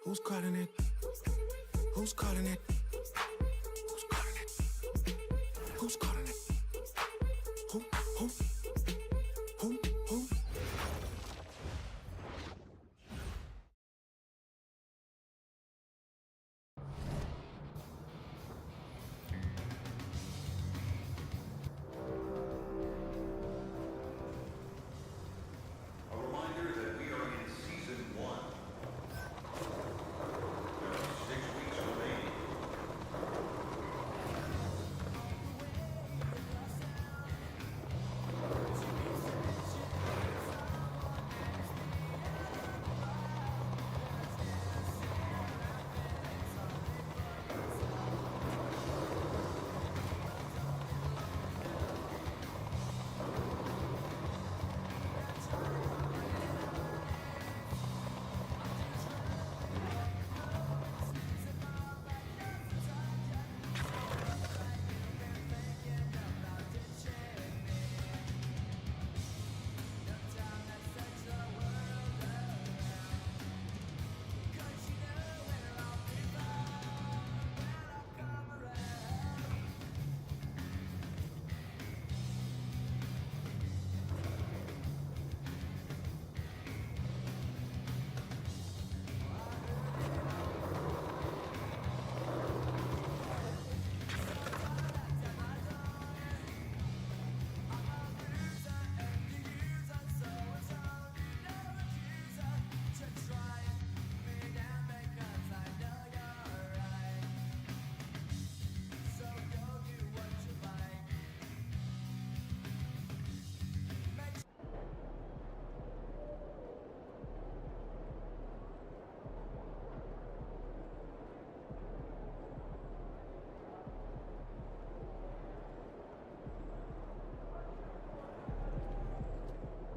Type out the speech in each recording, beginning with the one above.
Who's calling it? Who's calling it? Who's calling it? Who's calling it? Who? Who? Who? Who? A reminder that we are in season 1. There are 6 weeks remaining.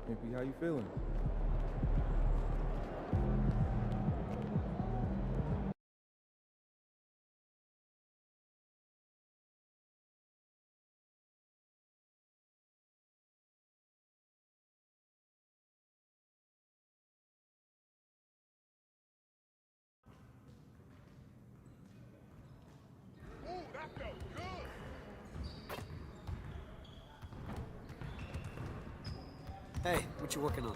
MP, how you feeling? Hey, what you working on?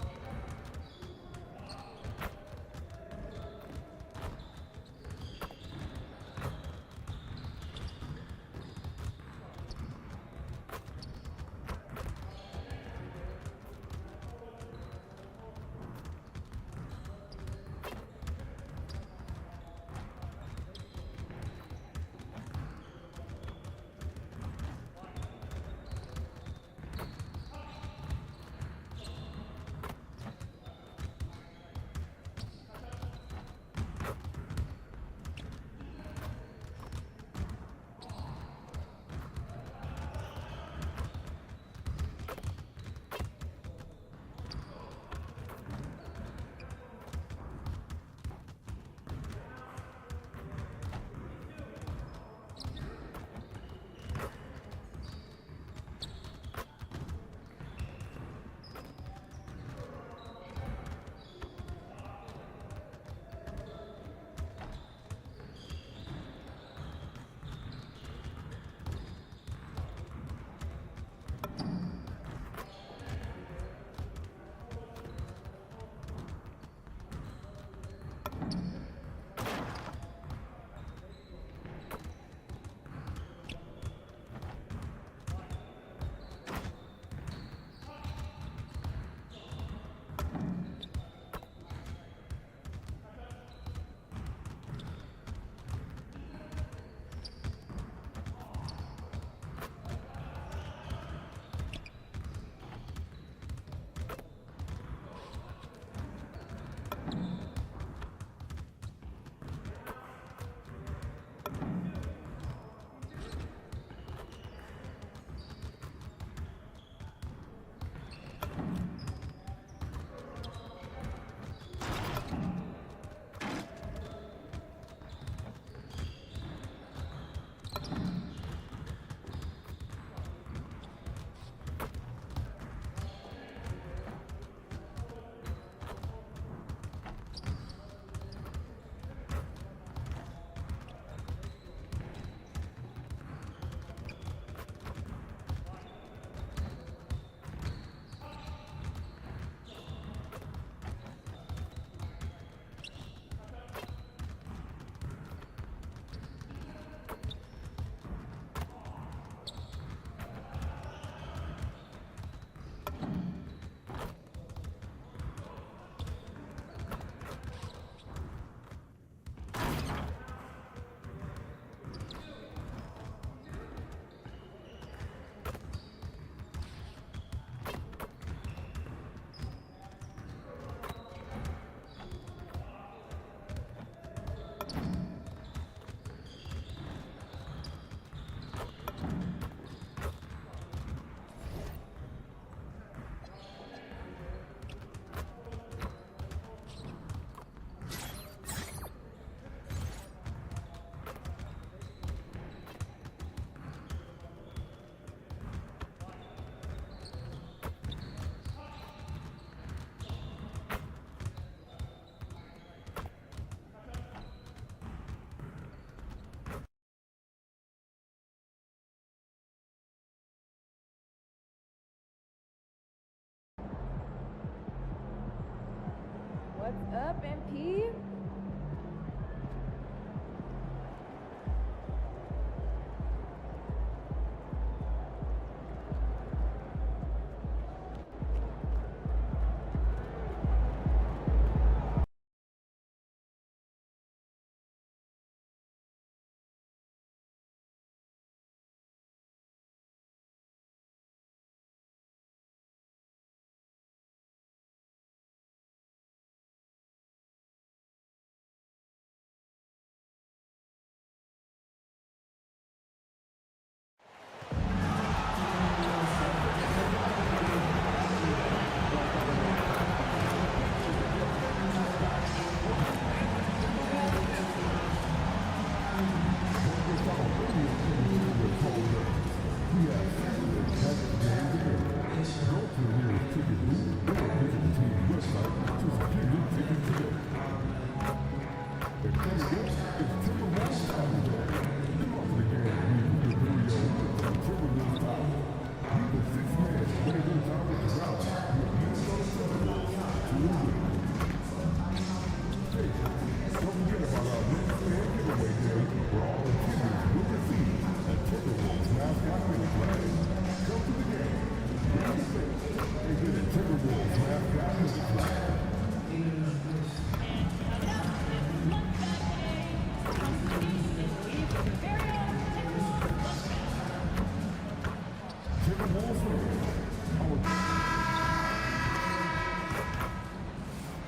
Up, MP.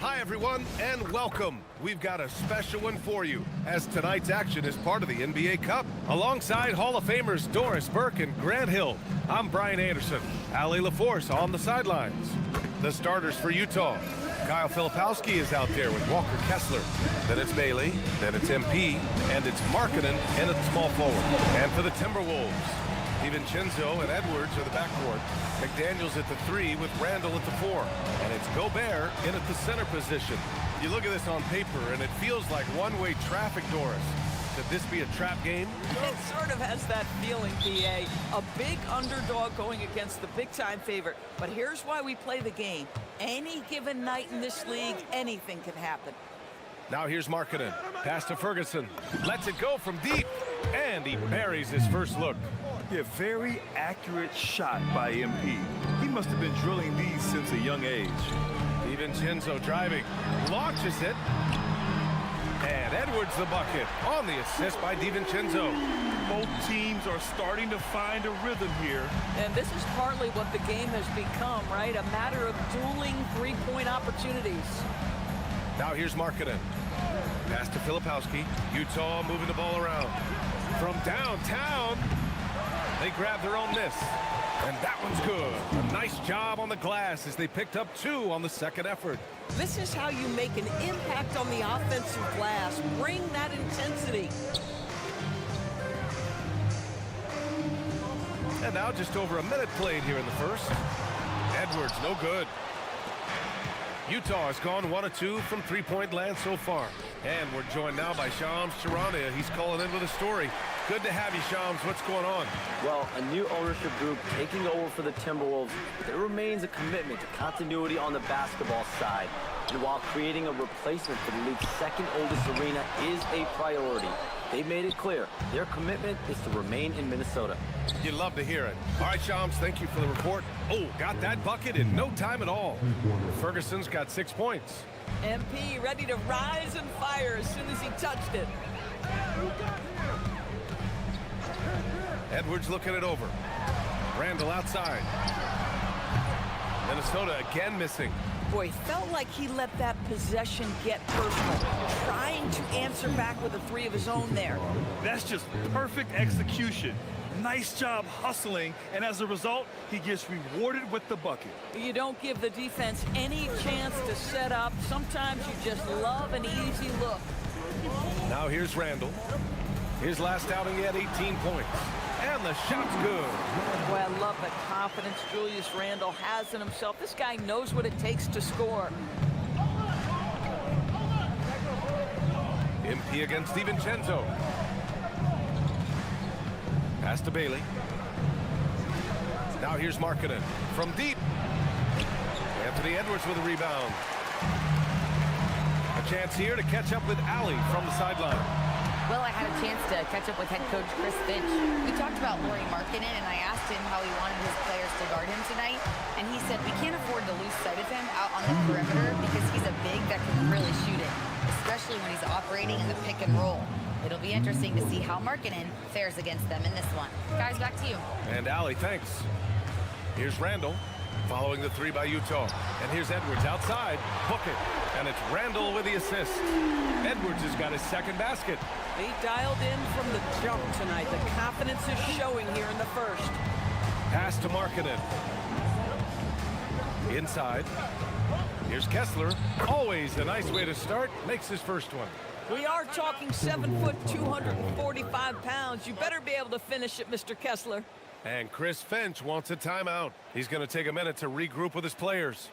Hi everyone, and welcome. We've got a special one for you, as tonight's action is part of the NBA Cup. Alongside Hall of Famers Doris Burke and Grant Hill, I'm Brian Anderson. Ali LaForce on the sidelines. The starters for Utah. Kyle Filipowski is out there with Walker Kessler. Then it's Bailey, then it's MP, and it's Markkanen in at small forward. And for the Timberwolves, DiVincenzo and Edwards are the backcourt. McDaniels at the 3 with Randall at the 4. And it's Gobert in at the center position. You look at this on paper and it feels like one-way traffic, Doris. Could this be a trap game? It sort of has that feeling, PA. A big underdog going against the big-time favorite. But here's why we play the game. Any given night in this league, anything can happen. Now here's Markkanen. Pass to Ferguson. Lets it go from deep. And he buries his first look. Yeah, very accurate shot by MP. He must have been drilling these since a young age. DiVincenzo driving. Launches it. And Edwards the bucket on the assist by DiVincenzo. Both teams are starting to find a rhythm here. And this is partly what the game has become, right? A matter of dueling three-point opportunities. Now here's Markkanen. Pass to Filipowski. Utah moving the ball around. From downtown, they grab their own miss. And that one's good. A nice job on the glass as they picked up 2 on the second effort. This is how you make an impact on the offensive glass. Bring that intensity. And now just over a minute played here in the first. Edwards, no good. Utah has gone 1 of 2 from three-point land so far. And we're joined now by Shams Charania. He's calling in with a story. Good to have you, Shams. What's going on? Well, a new ownership group taking over for the Timberwolves. There remains a commitment to continuity on the basketball side. And while creating a replacement for the league's second oldest arena is a priority, they made it clear their commitment is to remain in Minnesota. You'd love to hear it. All right, Shams, thank you for the report. Oh, got that bucket in no time at all. Ferguson's got 6 points. MP ready to rise and fire as soon as he touched it. Edwards looking it over. Randall outside. Minnesota again missing. Boy, felt like he let that possession get personal, trying to answer back with a 3 of his own there. That's just perfect execution. Nice job hustling, and as a result, he gets rewarded with the bucket. You don't give the defense any chance to set up. Sometimes you just love an easy look. Now here's Randall. His last outing, he had 18 points. And the shot's good. Boy, I love the confidence Julius Randle has in himself. This guy knows what it takes to score. MP against DiVincenzo. Pass to Bailey. Now here's Markkanen from deep. Anthony Edwards with a rebound. Chance here to catch up with Allie from the sideline. Well, I had a chance to catch up with head coach Chris Finch. We talked about Lauri Markkanen, and I asked him how he wanted his players to guard him tonight, and he said we can't afford to lose sight of him out on the perimeter because he's a big that can really shoot it, especially when he's operating in the pick and roll. It'll be interesting to see how Markkanen fares against them in this one. Guys, back to you. And Allie, thanks. Here's Randall, following the three by Utah. And here's Edwards outside, book it. And it's Randall with the assist. Edwards has got his second basket. He dialed in from the jump tonight. The confidence is showing here in the first. Pass to Markkanen. Inside. Here's Kessler. Always a nice way to start. Makes his first one. We are talking 7 foot, 245 pounds. You better be able to finish it, Mr. Kessler. And Chris Finch wants a timeout. He's going to take a minute to regroup with his players.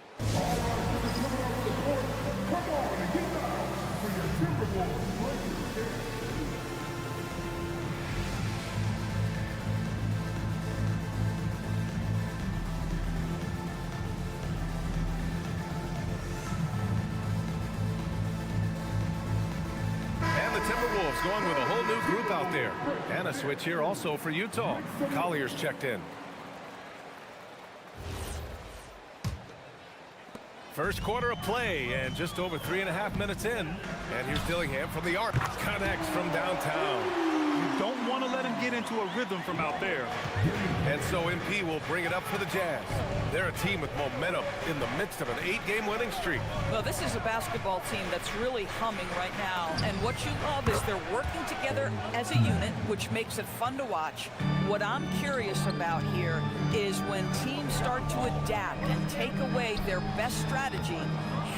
Timberwolves going with a whole new group out there. And a switch here also for Utah. Collier's checked in. First quarter of play and just over 3.5 minutes in. And here's Dillingham from the arc. Connects from downtown. You don't want to let him get into a rhythm from out there. And so MP will bring it up for the Jazz. They're a team with momentum in the midst of an 8-game winning streak. Well, this is a basketball team that's really humming right now. And what you love is they're working together as a unit, which makes it fun to watch. What I'm curious about here is when teams start to adapt and take away their best strategy,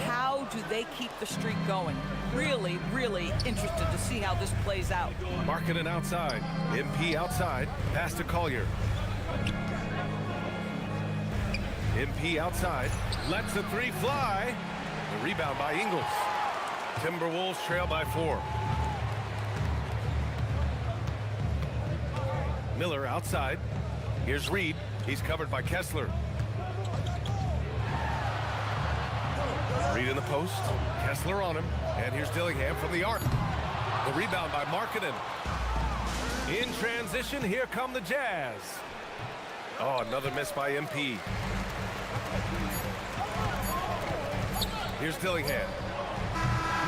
how do they keep the streak going? Really, really interested to see how this plays out. Markkanen outside. MP outside. Pass to Collier. MP outside. Lets the three fly. The rebound by Ingles. Timberwolves trail by 4. Miller outside. Here's Reed. He's covered by Kessler. Reed in the post. Kessler on him. And here's Dillingham from the arc. The rebound by Markkanen. In transition, here come the Jazz. Oh, another miss by MP. Here's Dillingham.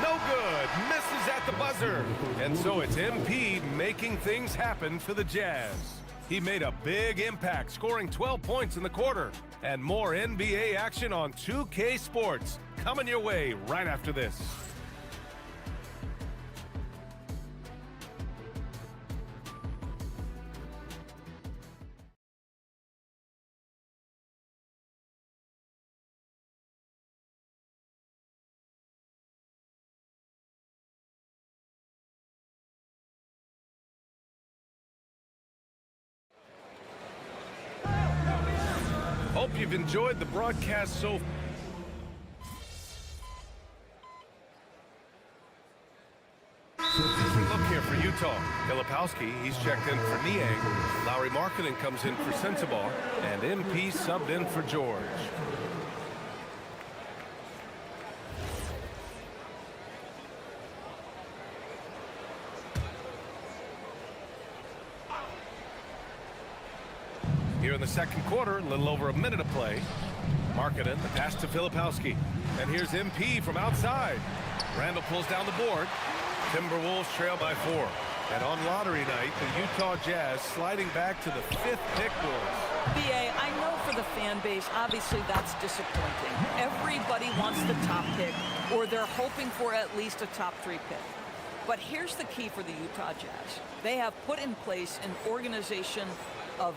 No good. Misses at the buzzer. And so it's MP making things happen for the Jazz. He made a big impact, scoring 12 points in the quarter. And more NBA action on 2K Sports coming your way right after this. Hope you've enjoyed the broadcast so far. Different look here for Utah. Filipowski, he's checked in for Niang. Lauri Markkanen comes in for Sensabaugh. And MP subbed in for George. Here in the second quarter, a little over a minute of play. Markkanen, the pass to Filipowski. And here's MP from outside. Randall pulls down the board. Timberwolves trail by 4. And on lottery night, the Utah Jazz sliding back to the 5th pick Wolves. BA, I know for the fan base, obviously that's disappointing. Everybody wants the top pick, or they're hoping for at least a top 3 pick. But here's the key for the Utah Jazz. They have put in place an organization of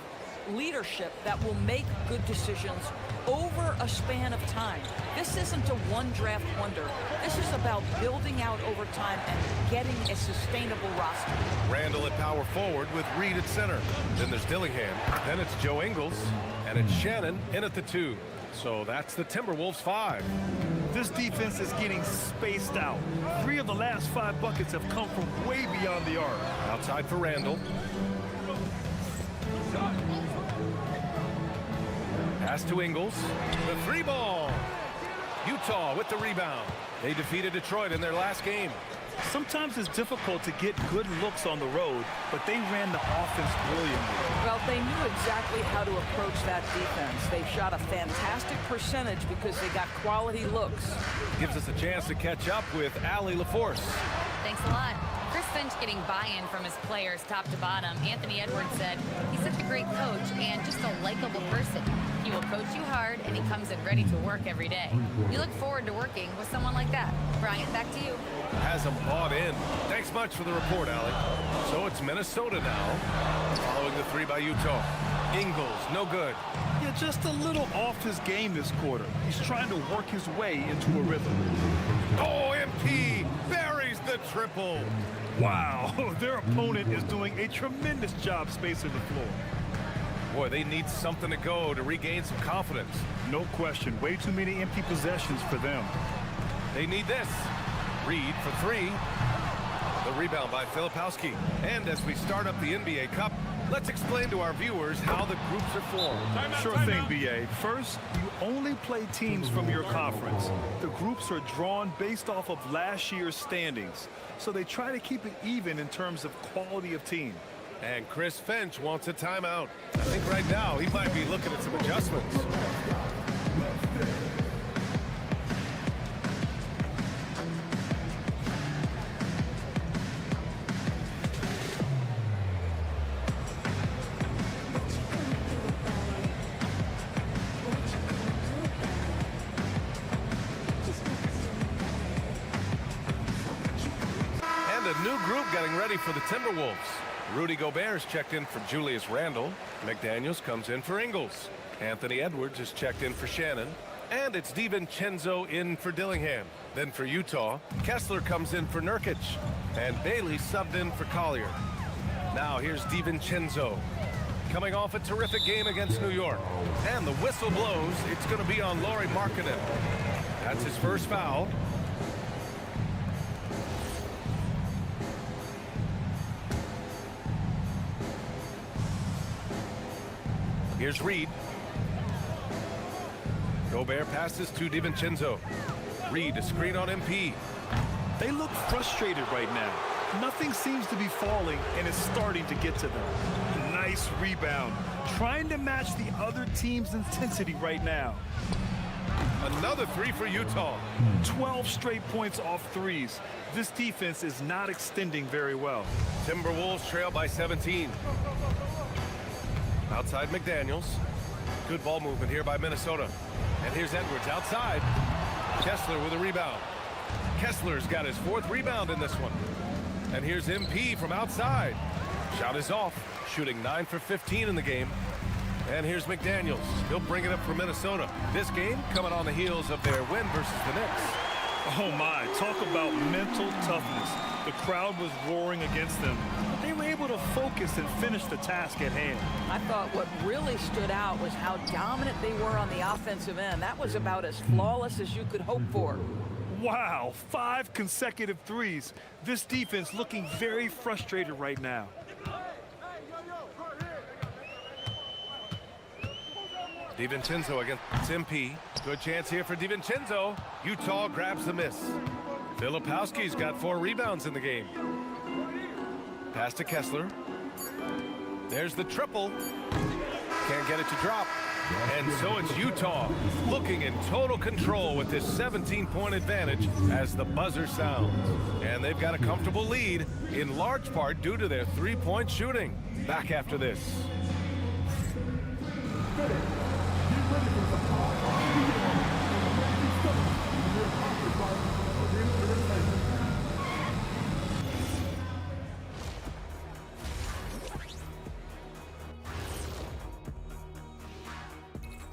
leadership that will make good decisions over a span of time. This isn't a one draft wonder. This is about building out over time and getting a sustainable roster. Randall at power forward with Reed at center. Then there's Dillingham. Then it's Joe Ingles. And it's Shannon in at the 2. So that's the Timberwolves 5. This defense is getting spaced out. 3 of the last 5 buckets have come from way beyond the arc. Outside for Randall. Pass to Ingles. The 3 ball. Utah with the rebound. They defeated Detroit in their last game. Sometimes it's difficult to get good looks on the road, but they ran the offense brilliantly. Well, they knew exactly how to approach that defense. They shot a fantastic percentage because they got quality looks. Gives us a chance to catch up with Allie LaForce. Thanks a lot. Chris Finch getting buy-in from his players top to bottom. Anthony Edwards said he's such a great coach and just a likable person. He will coach you hard, and he comes in ready to work every day. We look forward to working with someone like that. Brian, back to you. Has them bought in. Thanks much for the report, Allie. So it's Minnesota now, following the three by Utah. Ingles, no good. Yeah, just a little off his game this quarter. He's trying to work his way into a rhythm. Oh, MP buries the triple. Wow, their opponent is doing a tremendous job spacing the floor. Boy, they need something to go to regain some confidence. No question, way too many empty possessions for them. They need this. Reed for three. The rebound by Filipowski. And as we start up the NBA Cup, let's explain to our viewers how the groups are formed. Sure thing, BA. First, you only play teams from your conference. The groups are drawn based off of last year's standings, so they try to keep it even in terms of quality of team. And Chris Finch wants a timeout. I think right now he might be looking at some adjustments. And a new group getting ready for the Timberwolves. Rudy Gobert's checked in for Julius Randle. McDaniels comes in for Ingles. Anthony Edwards is checked in for Shannon. And it's DiVincenzo in for Dillingham. Then for Utah, Kessler comes in for Nurkic. And Bailey subbed in for Collier. Now here's DiVincenzo. Coming off a terrific game against New York. And the whistle blows. It's going to be on Lauri Markkanen. That's his first foul. Here's Reed. Gobert passes to DiVincenzo. Reed, a screen on MP. They look frustrated right now. Nothing seems to be falling, and it's starting to get to them. Nice rebound. Trying to match the other team's intensity right now. Another three for Utah. 12 straight points off threes. This defense is not extending very well. Timberwolves trail by 17. Outside McDaniels. Good ball movement here by Minnesota. And here's Edwards outside. Kessler with a rebound. Kessler's got his fourth rebound in this one. And here's MP from outside. Shot is off. Shooting 9 for 15 in the game. And here's McDaniels. He'll bring it up for Minnesota. This game coming on the heels of their win versus the Knicks. Oh my, talk about mental toughness. The crowd was roaring against them. They were able to focus and finish the task at hand. I thought what really stood out was how dominant they were on the offensive end. That was about as flawless as you could hope for. Wow, 5 consecutive threes. This defense looking very frustrated right now. DiVincenzo against MP. Good chance here for DiVincenzo. Utah grabs the miss. Filipowski's got 4 rebounds in the game. Pass to Kessler. There's the triple. Can't get it to drop. And so it's Utah looking in total control with this 17-point advantage as the buzzer sounds. And they've got a comfortable lead in large part due to their 3-point shooting. Back after this.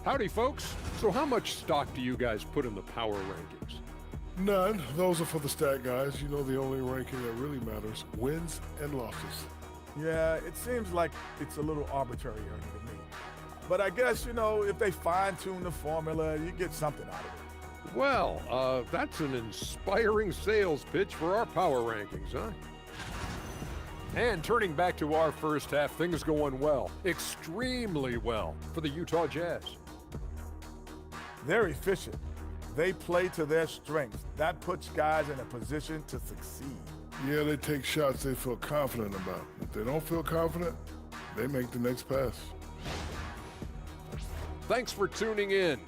Howdy, folks. So how much stock do you guys put in the power rankings? None. Those are for the stat guys. You know, the only ranking that really matters, wins and losses. Yeah, it seems like it's a little arbitrary to me. But I guess, you know, if they fine-tune the formula, you get something out of it. Well, that's an inspiring sales pitch for our power rankings, huh? And turning back to our first half, things going well, extremely well for the Utah Jazz. They're efficient. They play to their strengths. That puts guys in a position to succeed. Yeah, they take shots they feel confident about. If they don't feel confident, they make the next pass. Thanks for tuning in.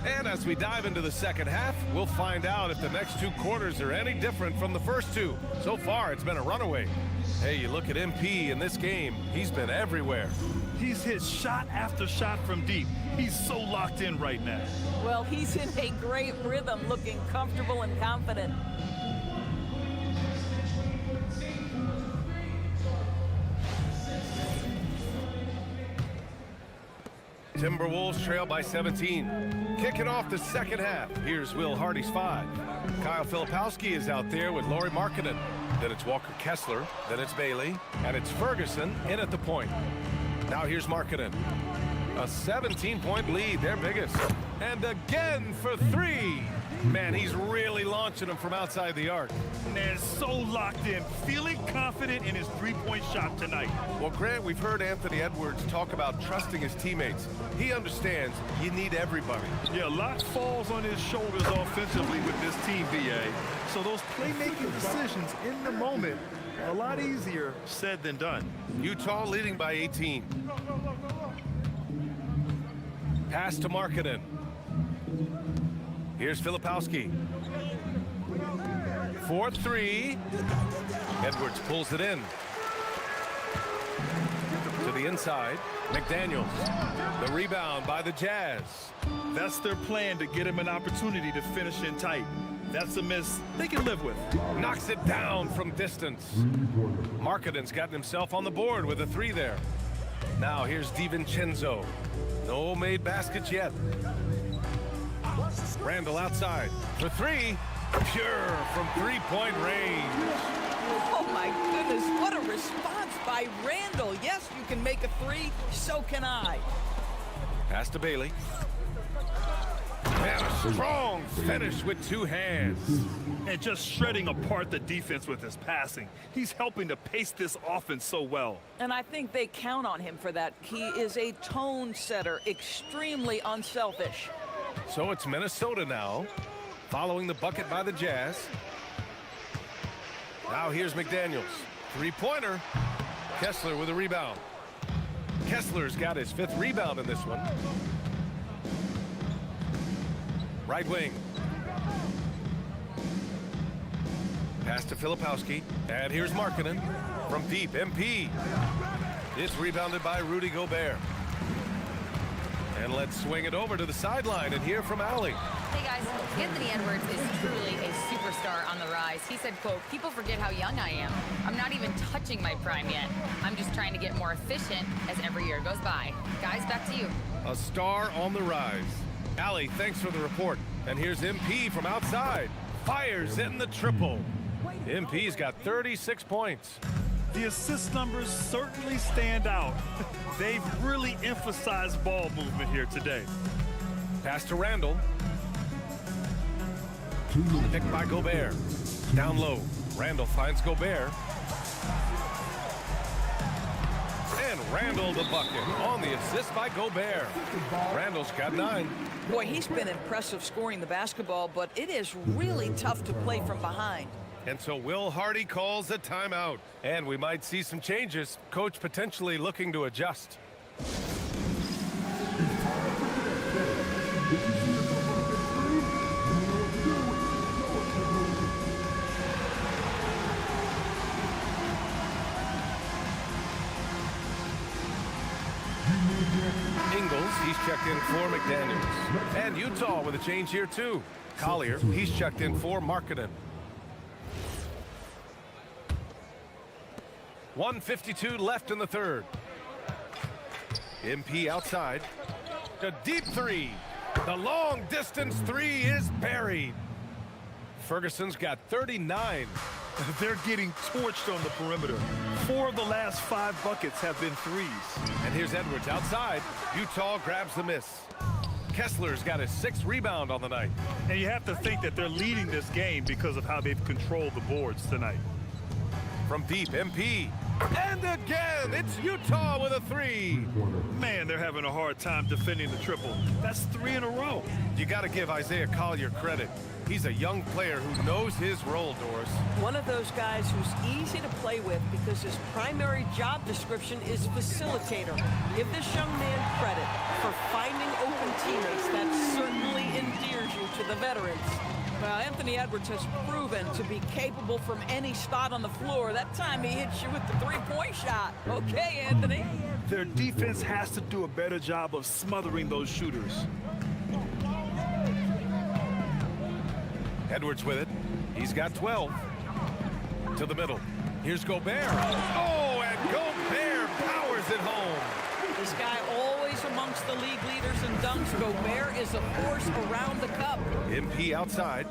And as we dive into the second half, we'll find out if the next two quarters are any different from the first two. So far, it's been a runaway. Hey, you look at MP in this game, he's been everywhere. He's hit shot after shot from deep. He's so locked in right now. Well, he's in a great rhythm, looking comfortable and confident. Timberwolves trail by 17. Kicking off the second half, here's Will Hardy's 5. Kyle Filipowski is out there with Lauri Markkanen. Then it's Walker Kessler, then it's Bailey, and it's Ferguson in at the point. Now here's Markkanen. A 17-point lead, their biggest. And again for 3. Man, he's really launching them from outside the arc. Man, so locked in, feeling confident in his three-point shot tonight. Well, Grant, we've heard Anthony Edwards talk about trusting his teammates. He understands you need everybody. Yeah, a lot falls on his shoulders offensively with this team, BA. So those playmaking decisions in the moment, a lot easier said than done. Utah leading by 18. Pass to Markkanen. Here's Filipowski. 4-3. Edwards pulls it in. To the inside. McDaniels. The rebound by the Jazz. That's their plan, to get him an opportunity to finish in tight. That's a miss they can live with. Knocks it down from distance. Markkanen's gotten himself on the board with a 3 there. Now here's DiVincenzo. No made baskets yet. Randall outside for 3. Pure from three-point range. Oh my goodness, what a response by Randall. Yes, you can make a 3, so can I. Pass to Bailey. And a strong finish with 2 hands. And just shredding apart the defense with his passing. He's helping to pace this offense so well. And I think they count on him for that. He is a tone setter, extremely unselfish. So it's Minnesota now, following the bucket by the Jazz. Now here's McDaniels. 3-pointer. Kessler with a rebound. Kessler's got his 5th rebound in this one. Right wing. Pass to Filipowski. And here's Markkanen from deep. MP. It's rebounded by Rudy Gobert. And let's swing it over to the sideline and hear from Allie. Hey guys, Anthony Edwards is truly a superstar on the rise. He said, quote, "People forget how young I am. I'm not even touching my prime yet. I'm just trying to get more efficient as every year goes by." Guys, back to you. A star on the rise. Allie, thanks for the report. And here's MP from outside. Fires in the triple. MP's got 36 points. The assist numbers certainly stand out. They've really emphasized ball movement here today. Pass to Randall. Picked by Gobert. Down low. Randall finds Gobert. And Randall the bucket on the assist by Gobert. Randall's got 9. Boy, he's been impressive scoring the basketball, but it is really tough to play from behind. And so Will Hardy calls a timeout. And we might see some changes. Coach potentially looking to adjust. Ingles, he's checked in for McDaniels. And Utah with a change here too. Collier, he's checked in for Markkanen. 1:52 left in the third. MP outside. A deep 3. The long distance 3 is buried. Ferguson's got 39. They're getting torched on the perimeter. 4 of the last 5 buckets have been 3s. And here's Edwards outside. Utah grabs the miss. Kessler's got his 6th rebound on the night. And you have to think that they're leading this game because of how they've controlled the boards tonight. From deep, MP. And again, it's Utah with a 3. Man, they're having a hard time defending the triple. That's 3 in a row. You got to give Isaiah Collier credit. He's a young player who knows his role, Doris. One of those guys who's easy to play with because his primary job description is facilitator. Give this young man credit for finding open teammates. That certainly endears you to the veterans. Well, Anthony Edwards has proven to be capable from any spot on the floor. That time he hits you with the three-point shot. Okay, Anthony. Their defense has to do a better job of smothering those shooters. Edwards with it. He's got 12. To the middle. Here's Gobert. Oh, and Gobert powers it home. This guy always amongst the league leaders in dunks. Gobert is a force around the cup. MP outside.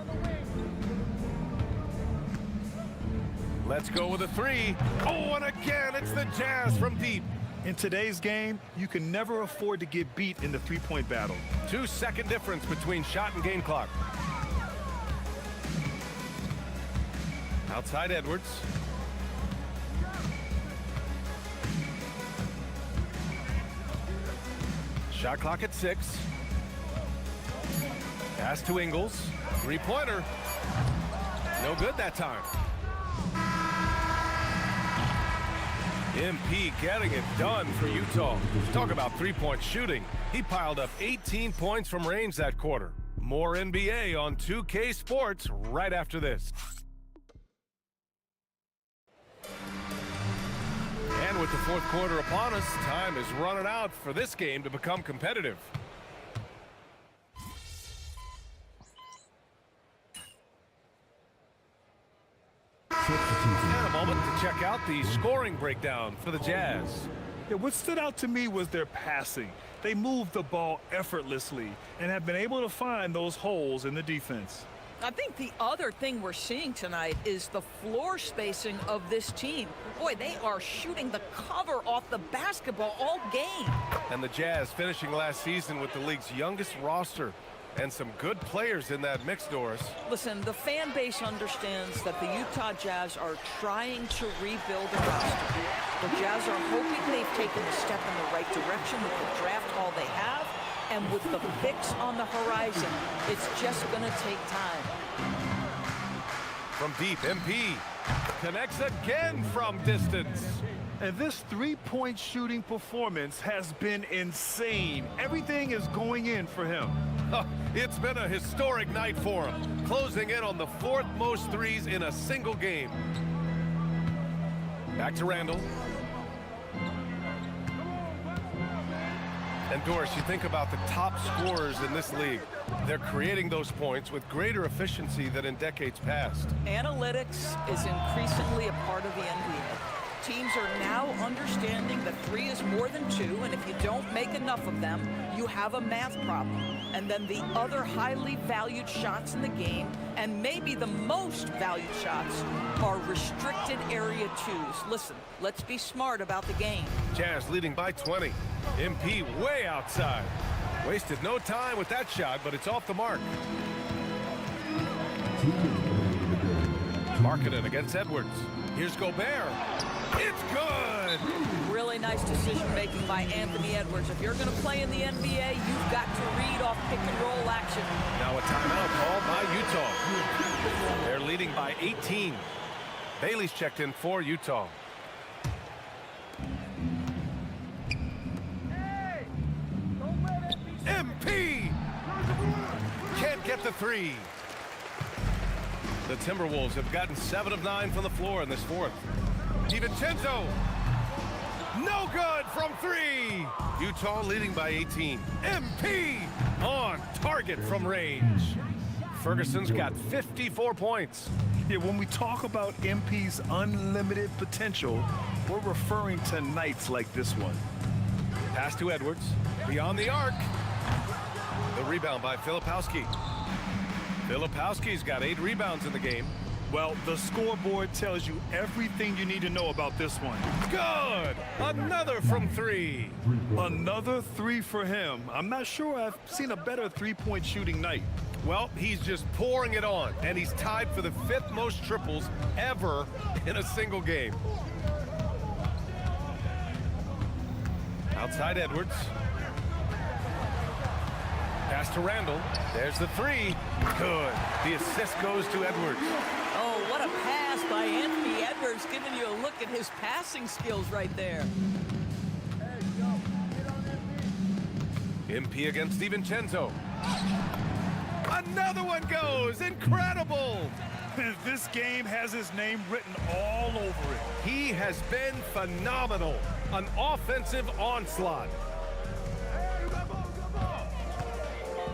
Let's go with a 3. Oh, and again, it's the Jazz from deep. In today's game, you can never afford to get beat in the three-point battle. 2-second difference between shot and game clock. Outside Edwards. Shot clock at 6. Pass to Ingles. Three-pointer. No good that time. MP getting it done for Utah. Talk about three-point shooting. He piled up 18 points from range that quarter. More NBA on 2K Sports right after this. And with the fourth quarter upon us, time is running out for this game to become competitive. And a moment to check out the scoring breakdown for the Jazz. Yeah, what stood out to me was their passing. They moved the ball effortlessly and have been able to find those holes in the defense. I think the other thing we're seeing tonight is the floor spacing of this team. Boy, they are shooting the cover off the basketball all game. And the Jazz finishing last season with the league's youngest roster and some good players in that mix, Doris. Listen, the fan base understands that the Utah Jazz are trying to rebuild a roster. The Jazz are hoping they've taken a step in the right direction with the draft haul they have. And with the picks on the horizon, it's just going to take time. From deep, MP connects again from distance. And this three-point shooting performance has been insane. Everything is going in for him. It's been a historic night for him, closing in on the 4th most threes in a single game. Back to Randall. And Doris, you think about the top scorers in this league. They're creating those points with greater efficiency than in decades past. Analytics is increasingly a part of the NBA. Teams are now understanding that 3 is more than 2, and if you don't make enough of them, you have a math problem. And then the other highly valued shots in the game, and maybe the most valued shots, are restricted area 2s. Listen, let's be smart about the game. Jazz leading by 20. MP way outside. Wasted no time with that shot, but it's off the mark. Marketed against Edwards. Here's Gobert. It's good! Really nice decision-making by Anthony Edwards. If you're going to play in the NBA, you've got to read off pick-and-roll action. Now a timeout called by Utah. They're leading by 18. Bailey's checked in for Utah. MP! Can't get the 3. The Timberwolves have gotten 7 of 9 from the floor in this 4th. DiVincenzo, no good from 3. Utah leading by 18. MP on target from range. Ferguson's got 54 points. Yeah, when we talk about MP's unlimited potential, we're referring to nights like this one. Pass to Edwards, beyond the arc. The rebound by Filipowski. Filipowski's got 8 rebounds in the game. Well, the scoreboard tells you everything you need to know about this one. Good! Another from 3. Another 3 for him. I'm not sure I've seen a better three-point shooting night. Well, he's just pouring it on, and he's tied for the 5th most triples ever in a single game. Outside Edwards. Pass to Randall. There's the 3. Good. The assist goes to Edwards. Oh, what a pass by Anthony Edwards, giving you a look at his passing skills right there. MP against DiVincenzo. Another one goes. Incredible. This game has his name written all over it. He has been phenomenal. An offensive onslaught.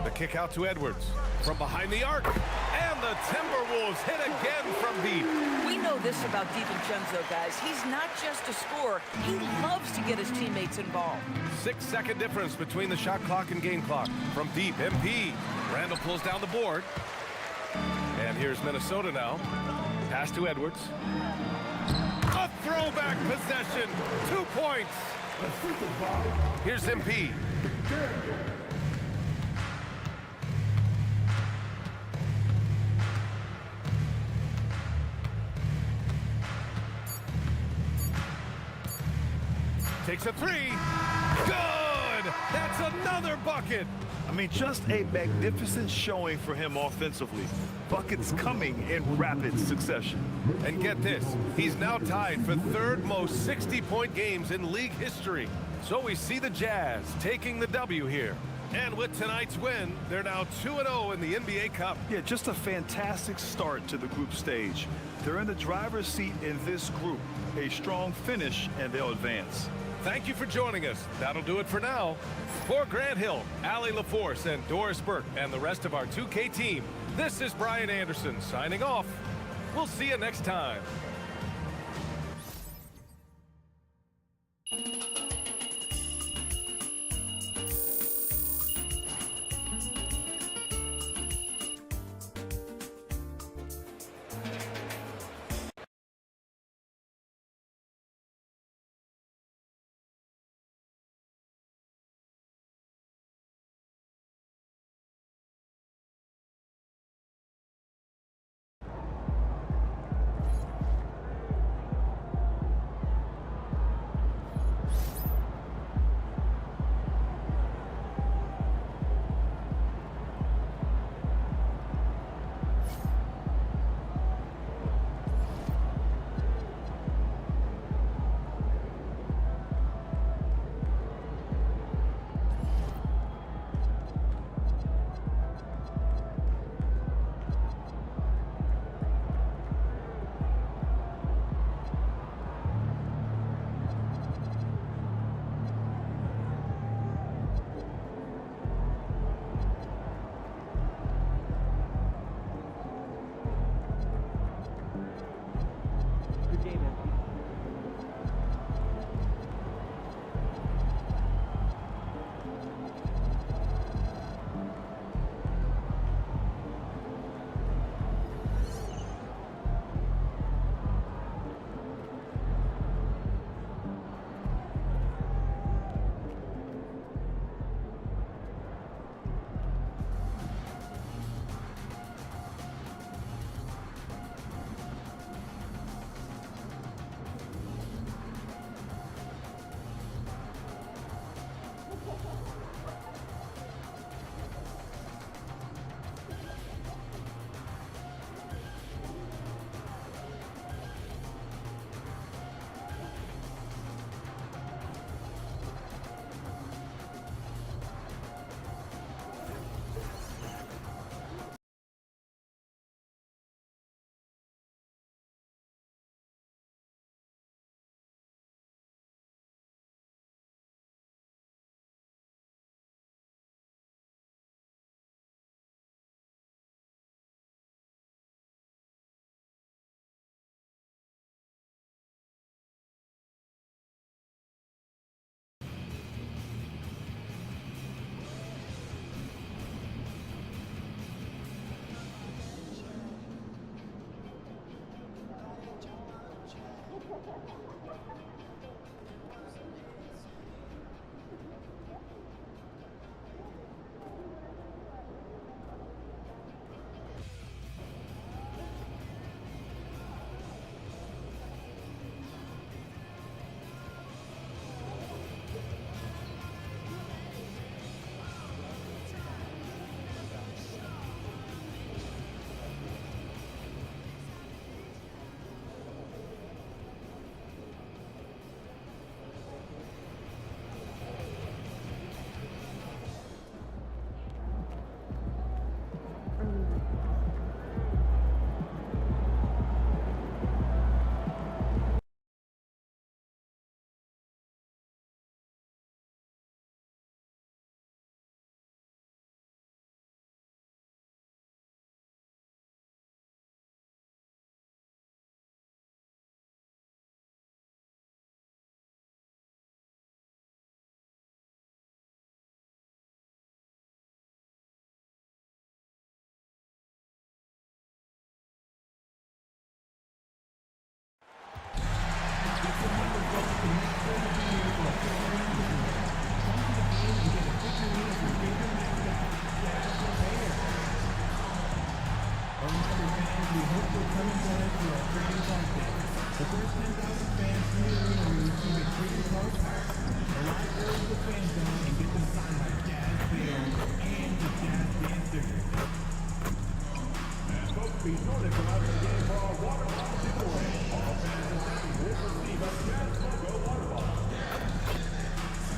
The kick out to Edwards from behind the arc. And the Timberwolves hit again from deep. We know this about DiVincenzo, guys. He's not just a scorer. He loves to get his teammates involved. 6-second difference between the shot clock and game clock. From deep, MP. Randall pulls down the board. And here's Minnesota now. Pass to Edwards. A throwback possession. 2 points. Here's MP. Takes a 3. Good! That's another bucket. I mean, just a magnificent showing for him offensively. Buckets coming in rapid succession. And get this, he's now tied for 3rd most 60-point games in league history. So we see the Jazz taking the W here. And with tonight's win, they're now 2-0 in the NBA Cup. Yeah, just a fantastic start to the group stage. They're in the driver's seat in this group. A strong finish, and they'll advance. Thank you for joining us. That'll do it for now. For Grant Hill, Allie LaForce, and Doris Burke, and the rest of our 2K team, this is Brian Anderson signing off. We'll see you next time.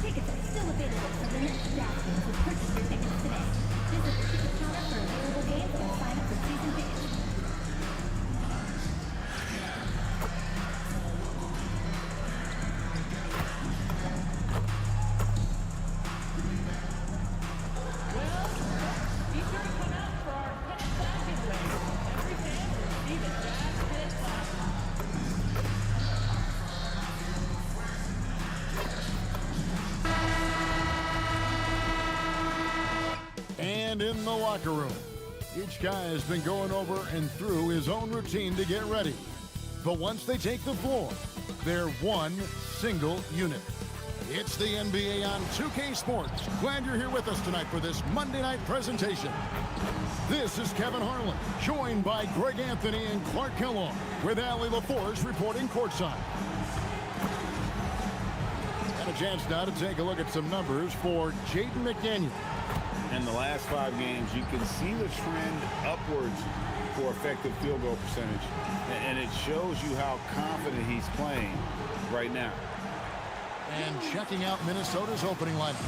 Tickets are still available for the next Jazz game, so purchase your tickets today. Visit the ticket counter for available games and sign up for season tickets. And in the locker room, each guy has been going over and through his own routine to get ready. But once they take the floor, they're one single unit. It's the NBA on 2K Sports. Glad you're here with us tonight for this Monday night presentation. This is Kevin Harlan, joined by Greg Anthony and Clark Kellogg, with Allie LaForce reporting courtside. And a chance now to take a look at some numbers for Jaden McDaniel. In the last 5 games, you can see the trend upwards for effective field goal percentage. And it shows you how confident he's playing right now. And checking out Minnesota's opening lineup.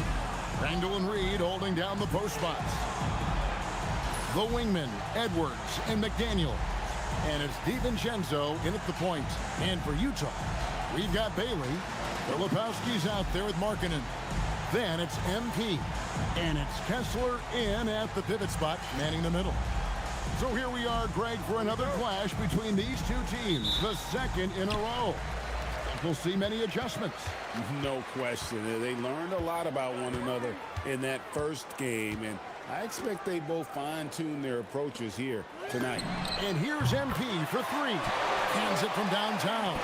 Randall and Reed holding down the post spots. The wingmen, Edwards and McDaniel. And it's DiVincenzo in at the point. And for Utah, we've got Bailey. Filipowski's out there with Markkanen. Then it's MP. And it's Kessler in at the pivot spot, manning the middle. So here we are, Greg, for another clash between these two teams, the second in a row. We'll see many adjustments. No question. They learned a lot about one another in that first game, and I expect they both fine-tune their approaches here tonight. And here's MP for 3. Hands it from downtown.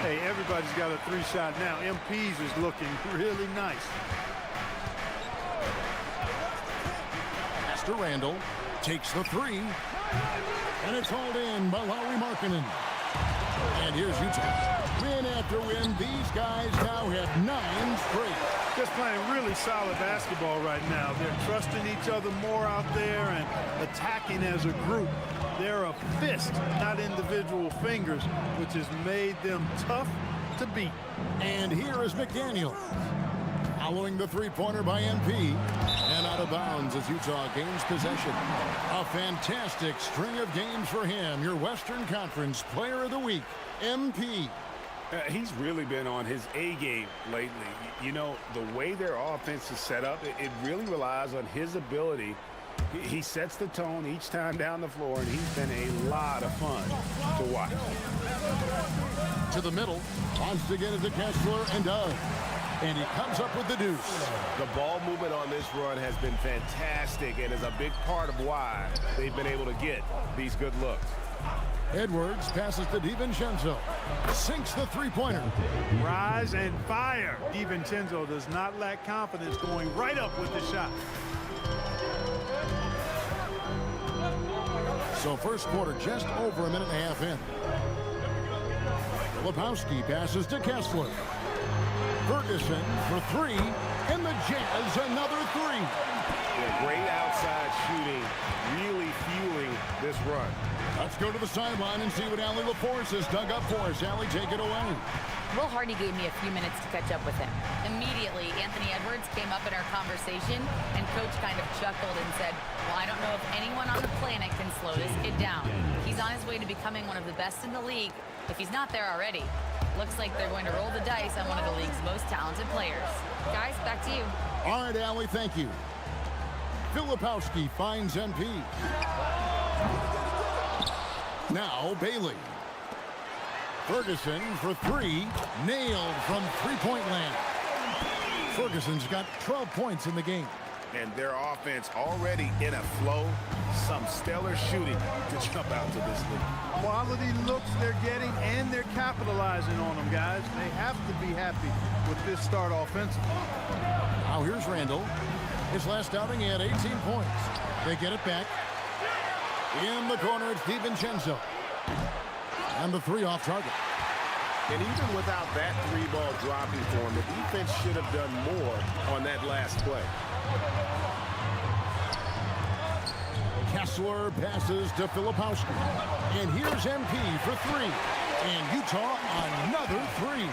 Hey, everybody's got a 3-shot now. MP's is looking really nice. Master Randall takes the 3. And it's hauled in by Lauri Markkanen. And here's Utah. Win after win, these guys now have 9 straight. Just playing really solid basketball right now. They're trusting each other more out there and attacking as a group. They're a fist, not individual fingers, which has made them tough to beat. And here is McDaniel. Following the 3-pointer by MP. And out of bounds as Utah gains possession. A fantastic string of games for him. Your Western Conference Player of the Week, MP. He's really been on his A game lately. You know, the way their offense is set up, it really relies on his ability. He sets the tone each time down the floor, and he's been a lot of fun to watch. To the middle, wants to get it to Kessler, and does. And he comes up with the deuce. The ball movement on this run has been fantastic and is a big part of why they've been able to get these good looks. Edwards passes to DiVincenzo. Sinks the 3-pointer. Rise and fire. DiVincenzo does not lack confidence, going right up with the shot. So first quarter just over a minute and a half in. Filipowski passes to Kessler. Ferguson for 3, and the Jazz another 3. Yeah, great outside shooting, really fueling this run. Let's go to the sideline and see what Allie LaForce has dug up for us. Allie, take it away. Will Hardy gave me a few minutes to catch up with him. Immediately, Anthony Edwards came up in our conversation, and Coach kind of chuckled and said, well, I don't know if anyone on the planet can slow this kid down. He's on his way to becoming one of the best in the league, if he's not there already. Looks like they're going to roll the dice on one of the league's most talented players. Guys, back to you. All right, Allie, thank you. Filipowski finds MP. Now Bailey. Ferguson for 3, nailed from 3-point land. Ferguson's got 12 points in the game. And their offense already in a flow. Some stellar shooting to jump out to this league. Quality looks they're getting, and they're capitalizing on them, guys. They have to be happy with this start offensively. Now here's Randall. His last outing, he had 18 points. They get it back. In the corner, it's DiVincenzo. And the three off target. And even without that three ball dropping for him, the defense should have done more on that last play. Kessler passes to Filipowski. And here's MP for three. And Utah, another three.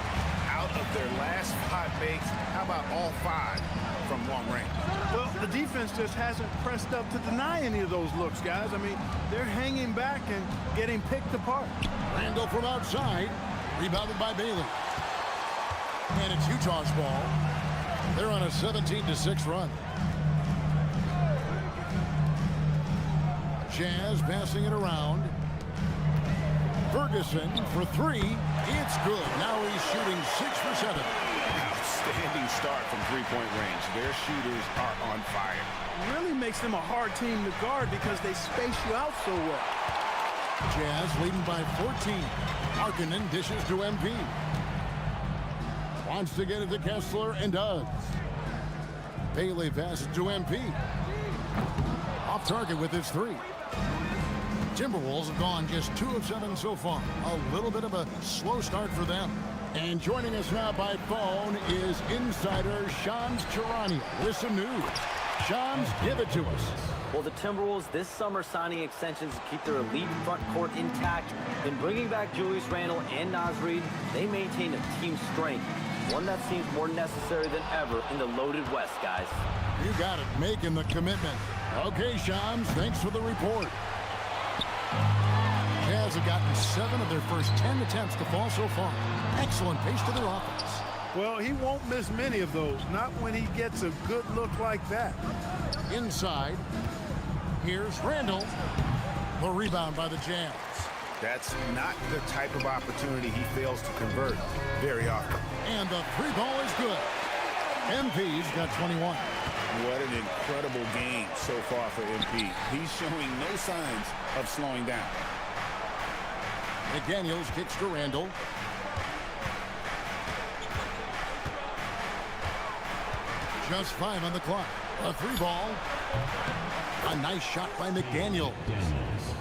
Out of their last 5 makes, how about all 5 from long range? Well, the defense just hasn't pressed up to deny any of those looks, guys. I mean, they're hanging back and getting picked apart. Randall from outside. Rebounded by Bailey. And it's Utah's ball. They're on a 17-6 run. Jazz passing it around. Ferguson for three. It's good. Now he's shooting 6 for 7. Outstanding start from three-point range. Their shooters are on fire. It really makes them a hard team to guard because they space you out so well. Jazz leading by 14. Markkanen dishes to MP. Wants to get it to Kessler and does. Bailey passes to MP. Off target with his three. Timberwolves have gone just 2 of 7 so far. A little bit of a slow start for them. And joining us now by phone is insider Shams Charania with some news. Shams, give it to us. Well, the Timberwolves this summer signing extensions to keep their elite front court intact. In bringing back Julius Randle and Naz Reid, they maintain a team strength, one that seems more necessary than ever in the loaded West, guys. You got it, making the commitment. Okay, Shams, thanks for the report. Jazz have gotten 7 of their first 10 attempts to fall so far. Excellent pace to their offense. Well, he won't miss many of those, not when he gets a good look like that. Inside, here's Randall. The rebound by the Jazz. That's not the type of opportunity he fails to convert very often. And the three ball is good. MP's got 21. What an incredible game so far for MP. He's showing no signs of slowing down. McDaniels kicks to Randall. Just 5 on the clock. A three ball. A nice shot by McDaniels.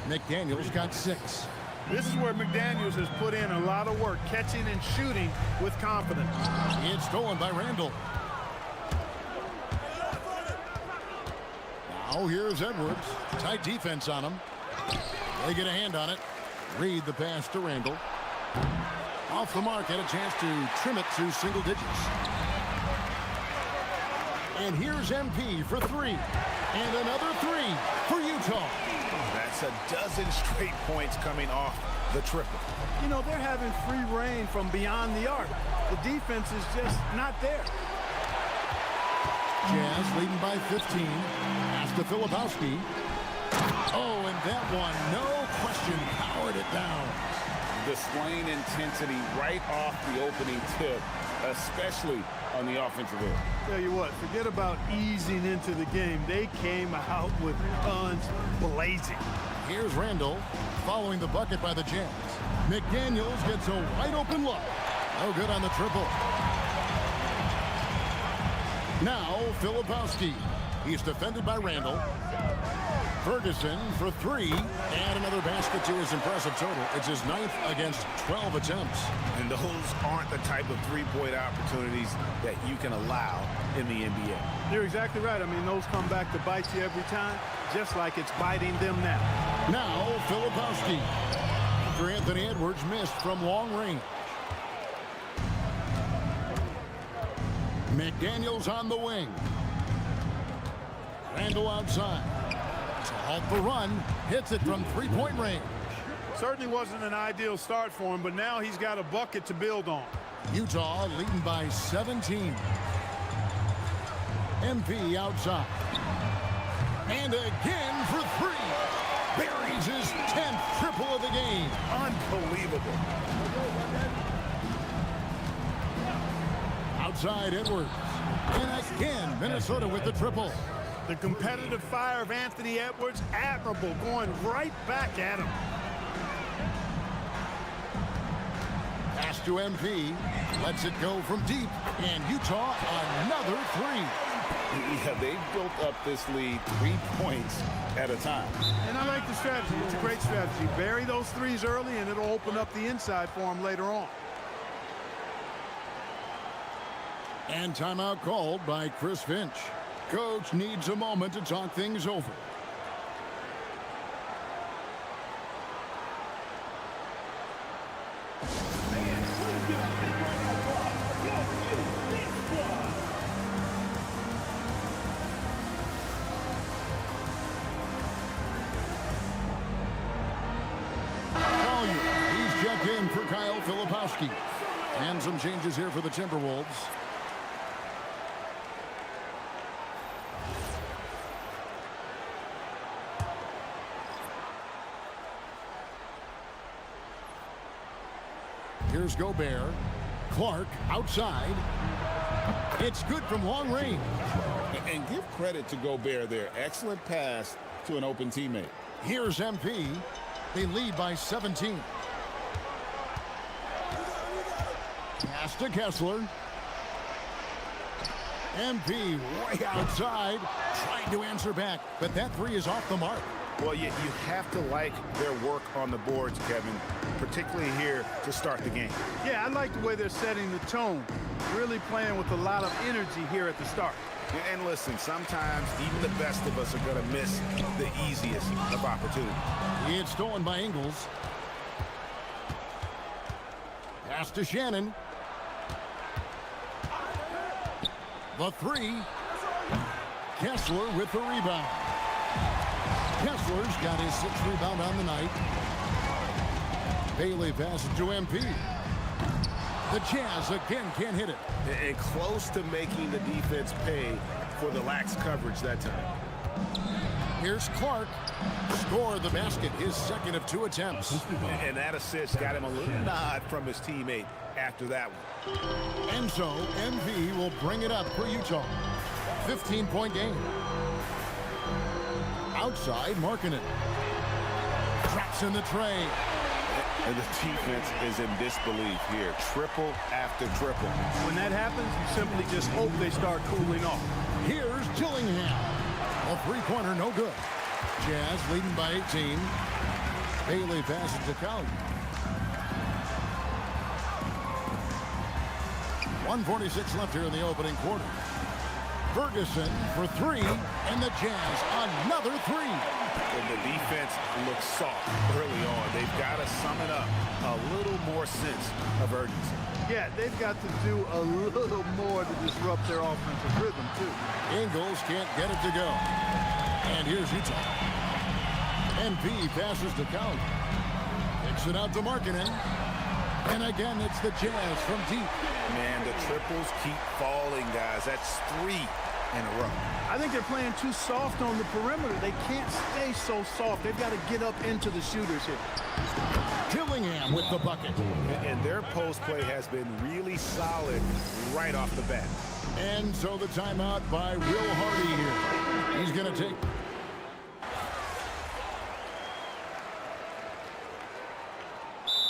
McDaniels got 6. This is where McDaniels has put in a lot of work, catching and shooting with confidence. It's stolen by Randall. Now here's Edwards. Tight defense on him. They get a hand on it. Reid the pass to Randall. Off the mark, had a chance to trim it to single digits. And here's MP for 3. And another 3 for Utah. That's a dozen straight points coming off the triple. You know, they're having free reign from beyond the arc. The defense is just not there. Jazz leading by 15. Pass to Filipowski. Oh, and that one, no question, powered it down. Displaying intensity right off the opening tip, especially on the offensive end. Tell you what, forget about easing into the game. They came out with guns blazing. Here's Randall following the bucket by the Jazz. McDaniels gets a wide open look. No good on the triple. Now Filipowski. He's defended by Randall. Ferguson for 3, and another basket to his impressive total. It's his 9th against 12 attempts. And those aren't the type of three-point opportunities that you can allow in the NBA. You're exactly right. I mean, those come back to bite you every time, just like it's biting them now. Now Filipowski. After Anthony Edwards missed from long range. McDaniels on the wing. Randall outside. To halt the run, hits it from three-point range. Certainly wasn't an ideal start for him, but now he's got a bucket to build on. Utah leading by 17. MP outside. And again for 3. Buries his 10th triple of the game. Unbelievable. Outside Edwards. And again, Minnesota with the triple. The competitive fire of Anthony Edwards, admirable, going right back at him. Pass to MP. Lets it go from deep. And Utah, another 3. Yeah, they've built up this lead 3 points at a time. And I like the strategy. It's a great strategy. Bury those threes early, and it'll open up the inside for them later on. And timeout called by Chris Finch. Coach needs a moment to talk things over. He's checked in for Kyle Filipowski. And some changes here for the Timberwolves. Here's Gobert. Clark outside. It's good from long range. And give credit to Gobert there. Excellent pass to an open teammate. Here's MP. They lead by 17. Pass to Kessler. MP way outside. Trying to answer back, but that three is off the mark. Well, you have to like their work on the boards, Kevin, particularly here to start the game. Yeah, I like the way they're setting the tone. Really playing with a lot of energy here at the start. And listen, sometimes even the best of us are going to miss the easiest of opportunities. It's stolen by Ingles. Pass to Shannon. The three. Kessler with the rebound. Kessler's got his 6th rebound on the night. Bailey passes to MP. The Jazz again can't hit it. And close to making the defense pay for the lax coverage that time. Here's Clark. Score the basket, his 2nd of 2 attempts. And that assist got him a little nod from his teammate after that one. And so MP will bring it up for Utah. 15-point game. Outside, Markkanen. Drops in the tray. And the defense is in disbelief here. Triple after triple. When that happens, you simply just hope they start cooling off. Here's Dillingham. A three-pointer, no good. Jazz leading by 18. Bailey passes to Collier. 1:46 left here in the opening quarter. Ferguson for 3, and the Jazz another 3. And the defense looks soft early on. They've got to sum it up a little more sense of urgency. Yeah, they've got to do a little more to disrupt their offensive rhythm, too. Ingles can't get it to go. And here's Utah. MP passes to Collier. Picks it out to Markkanen. And again, it's the Jazz from deep. Man, the triples keep falling, guys. That's 3 in a row. I think they're playing too soft on the perimeter. They can't stay so soft. They've got to get up into the shooters here. Dillingham with the bucket. And their post play has been really solid right off the bat. And so the timeout by Will Hardy here. He's going to take...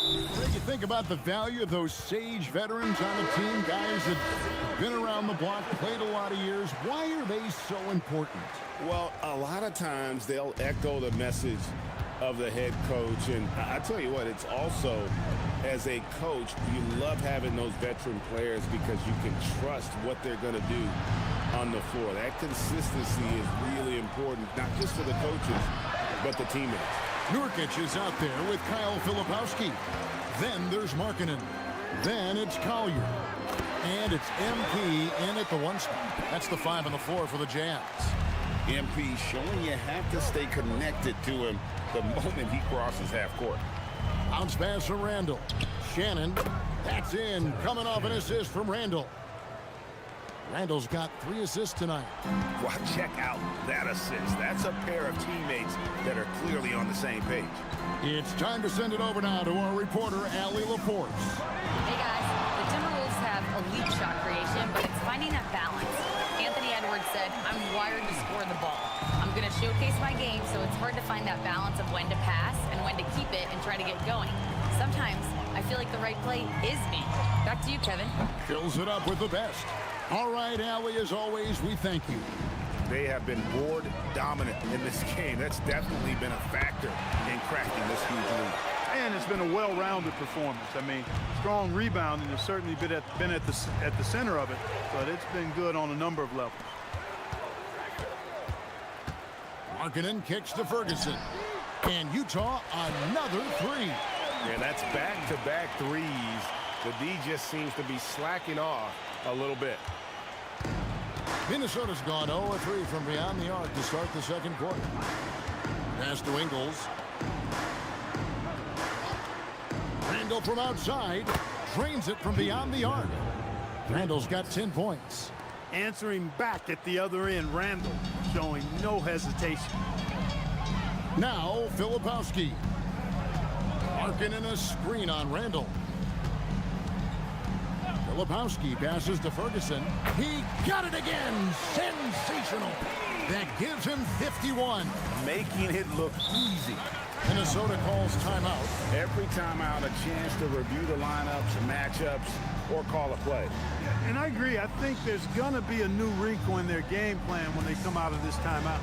What do you think about the value of those sage veterans on a team, guys that have been around the block, played a lot of years? Why are they so important? Well, a lot of times they'll echo the message of the head coach. And I tell you what, it's also, as a coach, you love having those veteran players because you can trust what they're going to do on the floor. That consistency is really important, not just for the coaches, but the teammates. Nurkic is out there with Kyle Filipowski. Then there's Markkanen. Then it's Collier. And it's MP in at the 1 spot. That's the 5 and the 4 for the Jazz. MP showing you have to stay connected to him the moment he crosses half court. Bounce pass from Randall. Shannon. That's in. Coming off an assist from Randall. Randall's got 3 assists tonight. Well, check out that assist. That's a pair of teammates that are clearly on the same page. It's time to send it over now to our reporter, Allie LaForce. Hey guys, the Timberwolves have elite shot creation, but it's finding that balance. Anthony Edwards said, I'm wired to score the ball. I'm going to showcase my game, so it's hard to find that balance of when to pass and when to keep it and try to get going. Sometimes I feel like the right play is me. Back to you, Kevin. Fills it up with the best. All right, Allie, as always, we thank you. They have been board dominant in this game. That's definitely been a factor in cracking this huge lead. And it's been a well-rounded performance. I mean, strong rebounding has certainly been at the center of it, but it's been good on a number of levels. Markkanen kicks to Ferguson. And Utah, another three. Yeah, that's back-to-back threes. The D just seems to be slacking off a little bit. Minnesota's gone 0-3 from beyond the arc to start the second quarter. Pass to Ingles. Randall from outside drains it from beyond the arc. Randall's got 10 points. Answering back at the other end, Randall showing no hesitation. Now Filipowski. Markkanen a screen on Randall. Filipowski passes to Ferguson. He got it again. Sensational. That gives him 51. Making it look easy. Minnesota calls timeout. Every timeout, a chance to review the lineups, matchups, or call a play. And I agree. I think there's going to be a new wrinkle in their game plan when they come out of this timeout.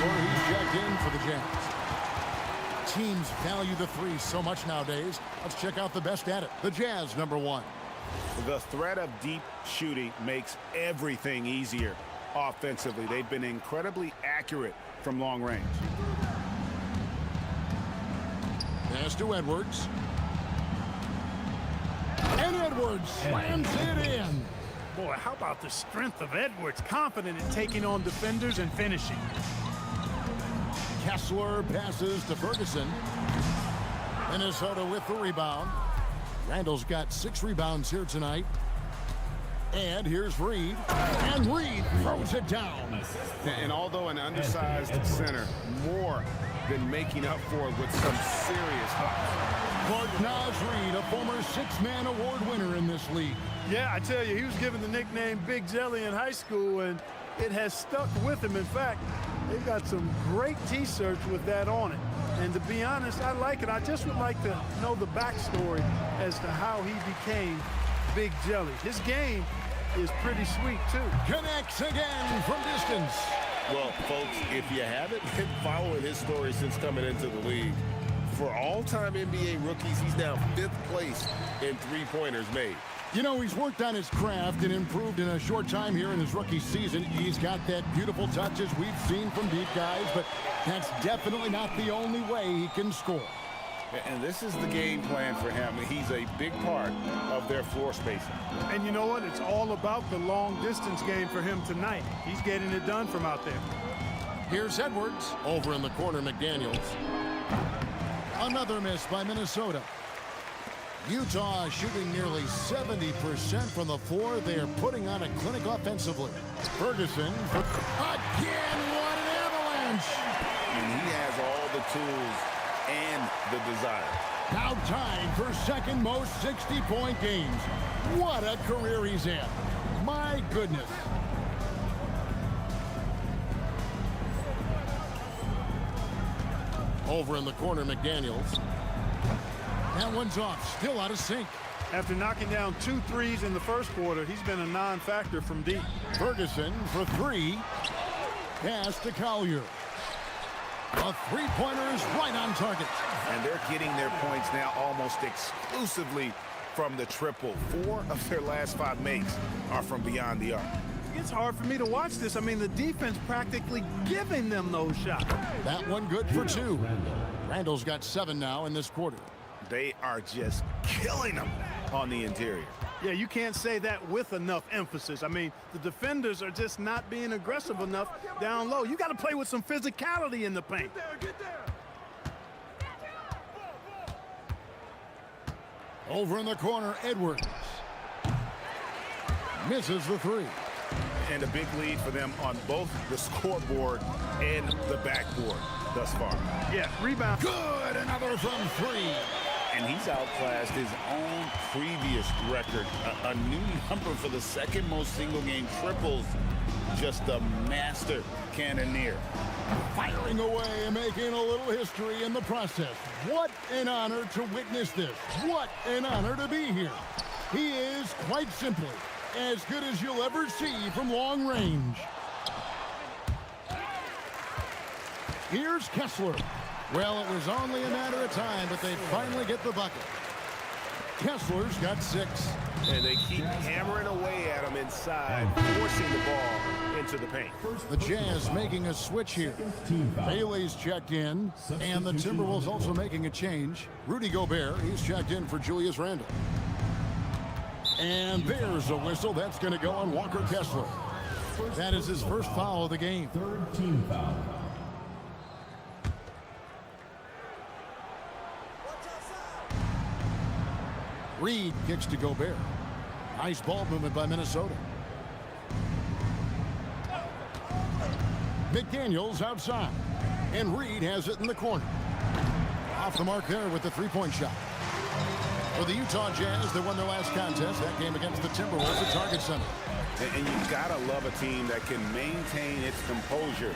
He's checked in for the Jazz. Teams value the three so much nowadays. Let's check out the best at it. The Jazz, number one. The threat of deep shooting makes everything easier offensively. They've been incredibly accurate from long range. Pass to Edwards. And Edwards slams it in. Boy, how about the strength of Edwards? Confident in taking on defenders and finishing. Kessler passes to Ferguson. Minnesota with the rebound. Randall's got 6 rebounds here tonight. And here's Reed. And Reed throws it down. And although an undersized center, more than making up for it with some serious hops. Naz Reed, a former 6-man award winner in this league. Yeah, I tell you, he was given the nickname Big Jelly in high school, and it has stuck with him. In fact, they've got some great T-shirts with that on it. And to be honest, I like it. I just would like to know the backstory as to how he became Big Jelly. His game is pretty sweet, too. Connects again from distance. Well, folks, if you haven't been following his story since coming into the league, for all-time NBA rookies, he's now 5th place in three-pointers made. You know, he's worked on his craft and improved in a short time here in his rookie season. He's got that beautiful touch as we've seen from deep guys, but that's definitely not the only way he can score. And this is the game plan for him. He's a big part of their floor spacing. And you know what? It's all about the long-distance game for him tonight. He's getting it done from out there. Here's Edwards. Over in the corner, McDaniels. Another miss by Minnesota. Utah shooting nearly 70% from the floor. They are putting on a clinic offensively. Ferguson. Again, what an avalanche! And he has all the tools and the desire. Now tied for second most 60-point games. What a career he's had. My goodness. Over in the corner, McDaniels. That one's off, still out of sync. After knocking down 2 threes in the first quarter, he's been a non-factor from deep. Ferguson for 3. Pass to Collier. A three-pointer is right on target. And they're getting their points now almost exclusively from the triple. 4 of their last 5 makes are from beyond the arc. It's hard for me to watch this. I mean, the defense practically giving them those shots. That one good for 2. Randall's got 7 now in this quarter. They are just killing them on the interior. Yeah, you can't say that with enough emphasis. I mean, the defenders are just not being aggressive enough down low. You got to play with some physicality in the paint. Get there. Over in the corner, Edwards. Misses the 3. And a big lead for them on both the scoreboard and the backboard thus far. Yeah, rebound. Good, another from 3. And he's outclassed his own previous record. A new number for the second most single-game triples. Just a master cannoneer. Firing away and making a little history in the process. What an honor to witness this. What an honor to be here. He is, quite simply, as good as you'll ever see from long range. Here's Kessler. Well, it was only a matter of time, but they finally get the bucket. Kessler's got 6. And they keep hammering away at him inside, forcing the ball into the paint. The Jazz making a switch here. Bailey's checked in, and the Timberwolves also making a change. Rudy Gobert, he's checked in for Julius Randle. And there's a whistle. That's going to go on Walker Kessler. That is his first foul of the game. Third team foul. Reed kicks to Gobert. Nice ball movement by Minnesota. McDaniels outside. And Reed has it in the corner. Off the mark there with the three-point shot. For the Utah Jazz, they won their last contest. That game against the Timberwolves at Target Center. And you gotta love a team that can maintain its composure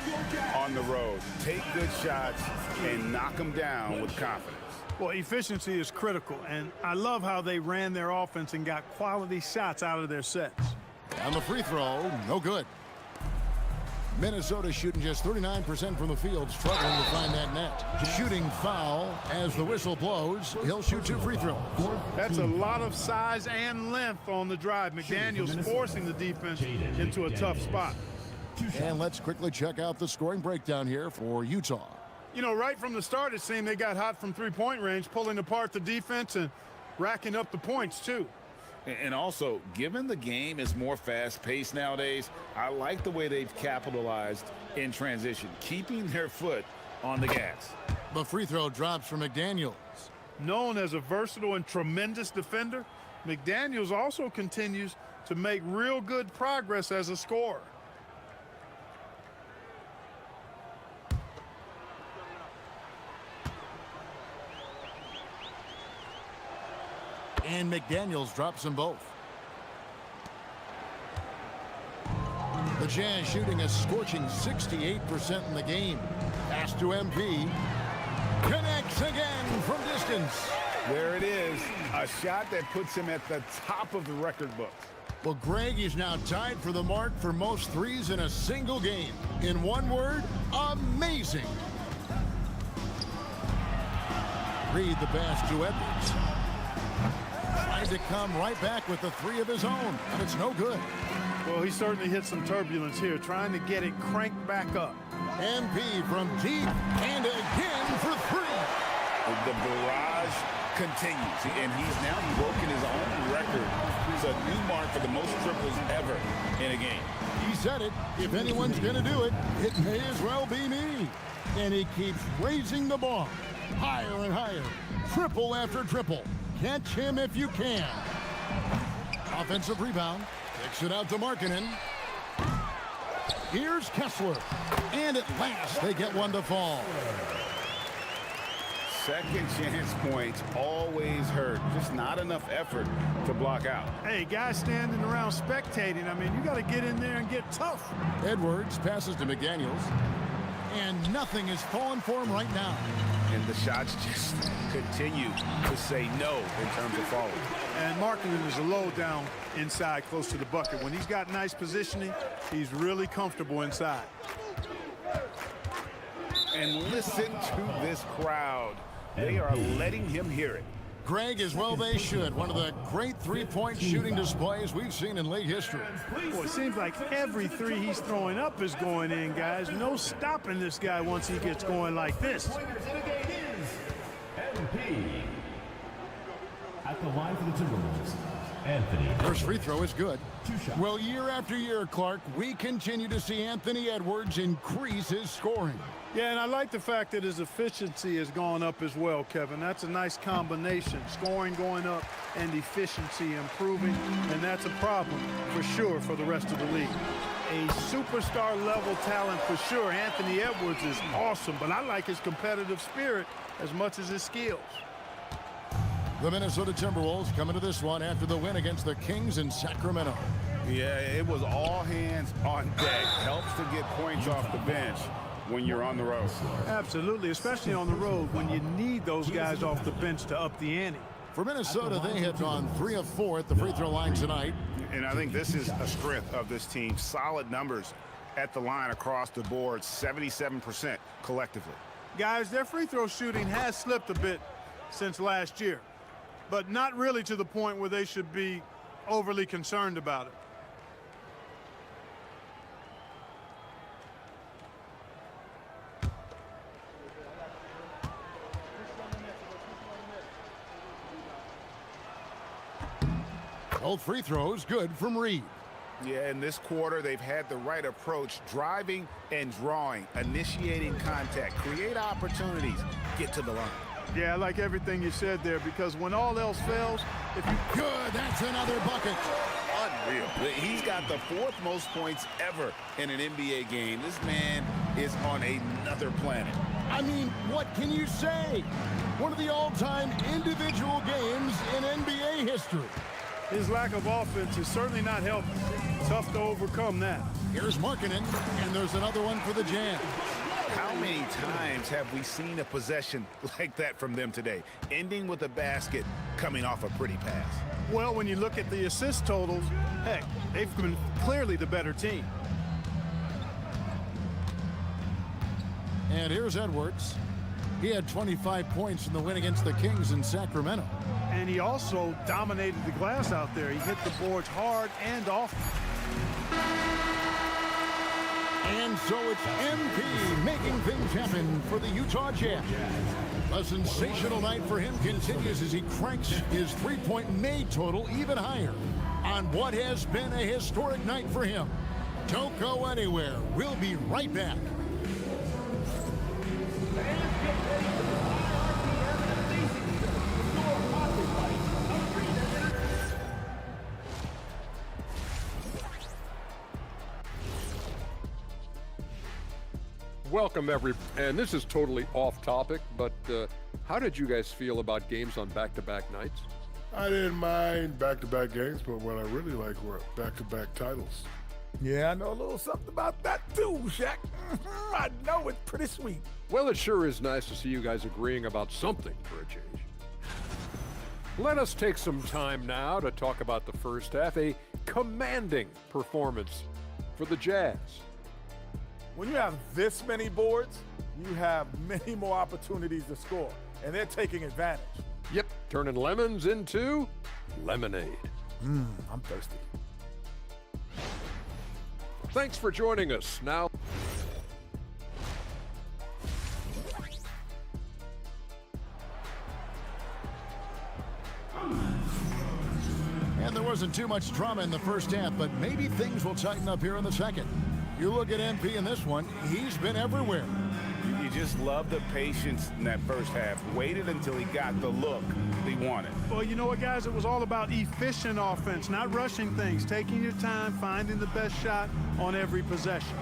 on the road. Take good shots and knock them down with confidence. Well, efficiency is critical, and I love how they ran their offense and got quality shots out of their sets. On the free throw, no good. Minnesota shooting just 39% from the field, struggling to find that net. Shooting foul as the whistle blows. He'll shoot 2 free throws. That's a lot of size and length on the drive. McDaniels forcing the defense into a tough spot. And let's quickly check out the scoring breakdown here for Utah. You know, right from the start, it seemed they got hot from three-point range, pulling apart the defense and racking up the points, too. And also, given the game is more fast-paced nowadays, I like the way they've capitalized in transition, keeping their foot on the gas. The free throw drops for McDaniels. Known as a versatile and tremendous defender, McDaniels also continues to make real good progress as a scorer. And McDaniels drops them both. The Jazz shooting a scorching 68% in the game. Pass to MP. Connects again from distance. There it is. A shot that puts him at the top of the record books. Well, Greg is now tied for the mark for most threes in a single game. In one word, amazing. Reed the pass to Edwards. Tries to come right back with the 3 of his own, and it's no good. Well, he certainly hit some turbulence here, trying to get it cranked back up. MP from deep, and again for 3. The barrage continues, and he's now broken his own record. It's a new mark for the most triples ever in a game. He said it. If anyone's going to do it, it may as well be me. And he keeps raising the bar. Higher and higher. Triple after triple. Catch him if you can. Offensive rebound. Kicks it out to Markkanen. Here's Kessler. And at last, they get one to fall. Second chance points always hurt. Just not enough effort to block out. Hey, guys standing around spectating. I mean, you got to get in there and get tough. Edwards passes to McDaniels. And nothing is falling for him right now. And the shots just continue to say no in terms of falling. And Markkanen is a low down inside close to the bucket. When he's got nice positioning, he's really comfortable inside. And listen to this crowd. They are letting him hear it. Greg, as well they should. One of the great three-point shooting displays we've seen in league history. Well, it seems like every 3 he's throwing up is going in, guys. No stopping this guy once he gets going like this. MP. At the line for the Timberwolves, Anthony. First free throw is good. Well, year after year, Clark, we continue to see Anthony Edwards increase his scoring. Yeah, and I like the fact that his efficiency has gone up as well, Kevin. That's a nice combination. Scoring going up and efficiency improving, and that's a problem for sure for the rest of the league. A superstar level talent for sure. Anthony Edwards is awesome, but I like his competitive spirit as much as his skills. The Minnesota Timberwolves come into this one after the win against the Kings in Sacramento. Yeah, it was all hands on deck. Helps to get points off the bench when you're on the road. Absolutely, especially on the road when you need those guys off the bench to up the ante. For Minnesota, they have gone 3 of 4 at the free throw line tonight. And I think this is a strength of this team. Solid numbers at the line across the board, 77% collectively. Guys, their free throw shooting has slipped a bit since last year, but not really to the point where they should be overly concerned about it. Both free throws good from Reed. Yeah, in this quarter, they've had the right approach, driving and drawing, initiating contact, create opportunities, get to the line. Yeah, I like everything you said there, because when all else fails, if you... Good, that's another bucket. Unreal. He's got the 4th most points ever in an NBA game. This man is on another planet. I mean, what can you say? One of the all-time individual games in NBA history. His lack of offense is certainly not helping. Tough to overcome that. Here's Markkanen, and there's another one for the Jam. How many times have we seen a possession like that from them today, ending with a basket coming off a pretty pass? Well, when you look at the assist totals, heck, they've been clearly the better team. And here's Edwards. He had 25 points in the win against the Kings in Sacramento. And he also dominated the glass out there. He hit the boards hard and often. And so it's MP making things happen for the Utah Jazz. A sensational night for him continues as he cranks his three-point made total even higher on what has been a historic night for him. Don't go anywhere. We'll be right back. Welcome, and this is totally off topic, but how did you guys feel about games on back-to-back nights? I didn't mind back-to-back games, but what I really like were back-to-back titles. Yeah, I know a little something about that too, Shaq. I know it's pretty sweet. Well, it sure is nice to see you guys agreeing about something for a change. Let us take some time now to talk about the first half, a commanding performance for the Jazz. When you have this many boards, you have many more opportunities to score, and they're taking advantage. Yep, turning lemons into lemonade. I'm thirsty. Thanks for joining us. Now, And there wasn't too much drama in the first half, but maybe things will tighten up here in the second. You look at MP in this one, he's been everywhere. You just love the patience in that first half. Waited until he got the look he wanted. Well, you know what, guys? It was all about efficient offense, not rushing things, taking your time, finding the best shot on every possession.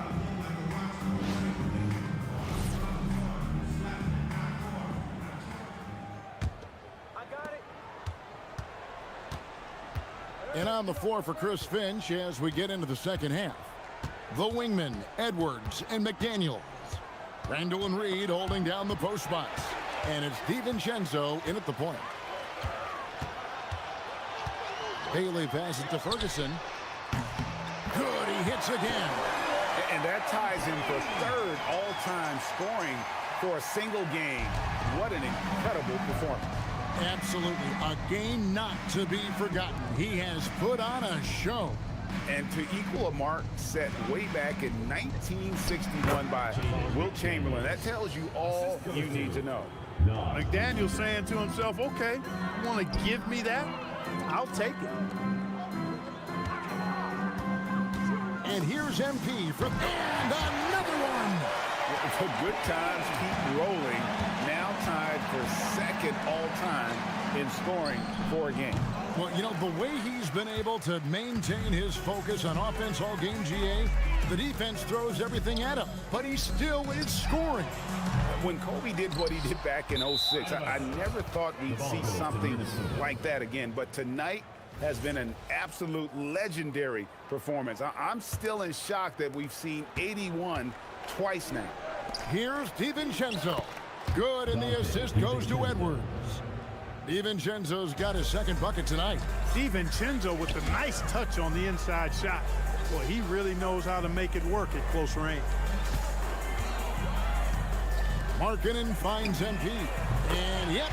And on the floor for Chris Finch as we get into the second half. The wingmen, Edwards and McDaniels. Randall and Reed holding down the post spots. And it's DiVincenzo in at the point. Haley passes to Ferguson. Good, he hits again. And that ties him for 3rd all-time scoring for a single game. What an incredible performance. Absolutely, a game not to be forgotten. He has put on a show. And to equal a mark set way back in 1961 by Wilt Chamberlain, that tells you all you need to know. McDaniel's saying to himself, okay, you want to give me that? I'll take it. And here's MP for and another one. The good times keep rolling. Now tied for 2nd all-time in scoring for a game. Well, you know, the way he's been able to maintain his focus on offense all game, GA, the defense throws everything at him, but he still is scoring. When Kobe did what he did back in 06, I never thought we'd see something like that again. But tonight has been an absolute legendary performance. I'm still in shock that we've seen 81 twice now. Here's DiVincenzo. Good, and the assist goes to Edwards. DiVincenzo's got his second bucket tonight. DiVincenzo with a nice touch on the inside shot. Boy, he really knows how to make it work at close range. Markkanen finds MP. And yet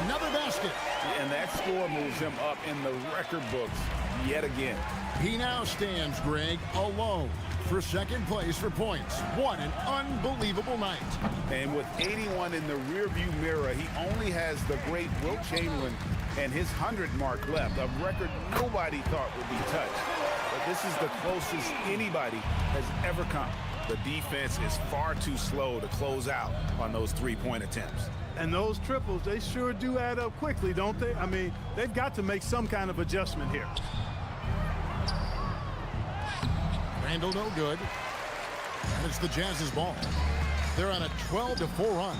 another basket. And that score moves him up in the record books yet again. He now stands, Greg, alone for second place for points. What an unbelievable night. And with 81 in the rearview mirror, he only has the great Wilt Chamberlain and his 100 mark left, a record nobody thought would be touched. But this is the closest anybody has ever come. The defense is far too slow to close out on those three-point attempts. And those triples, they sure do add up quickly, don't they? I mean, they've got to make some kind of adjustment here. Randall no good. And it's the Jazz's ball. They're on a 12-4 run.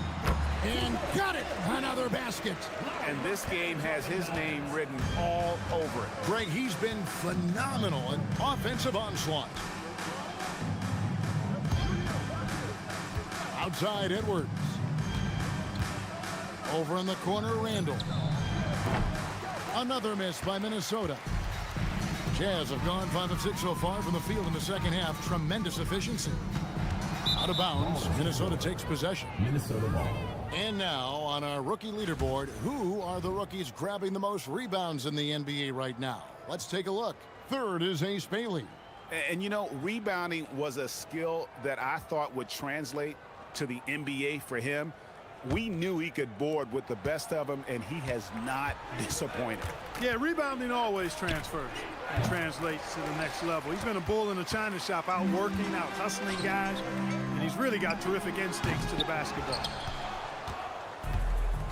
And got it! Another basket. And this game has his name written all over it. Greg, he's been phenomenal in offensive onslaught. Outside Edwards. Over in the corner, Randall. Another miss by Minnesota. Jazz have gone 5 of 6 so far from the field in the second half. Tremendous efficiency. Out of bounds, Minnesota takes possession. Minnesota ball. And now on our rookie leaderboard, who are the rookies grabbing the most rebounds in the NBA right now? Let's take a look. Third is Ace Bailey. And you know, rebounding was a skill that I thought would translate to the NBA for him. We knew he could board with the best of them, and he has not disappointed. Yeah, rebounding always transfers and translates to the next level. He's been a bull in the china shop, out working, out hustling guys, and he's really got terrific instincts to the basketball.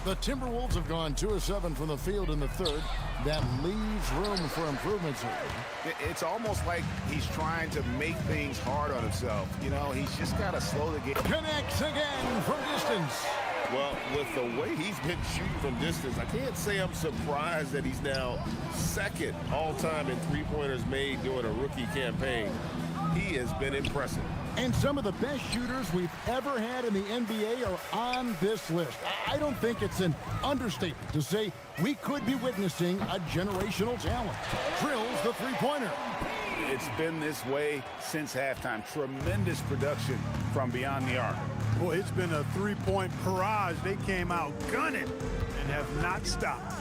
The Timberwolves have gone 2 of 7 from the field in the third. That leaves room for improvements here. It's almost like he's trying to make things hard on himself. You know, he's just got to slow the game. Connects again from distance. Well, with the way he's been shooting from distance, I can't say I'm surprised that he's now second all-time in three-pointers made during a rookie campaign. He has been impressive. And some of the best shooters we've ever had in the NBA are on this list. I don't think it's an understatement to say we could be witnessing a generational talent. Drills the three-pointer. It's been this way since halftime. Tremendous production from beyond the arc. Boy, it's been a three-point barrage. They came out gunning and have not stopped.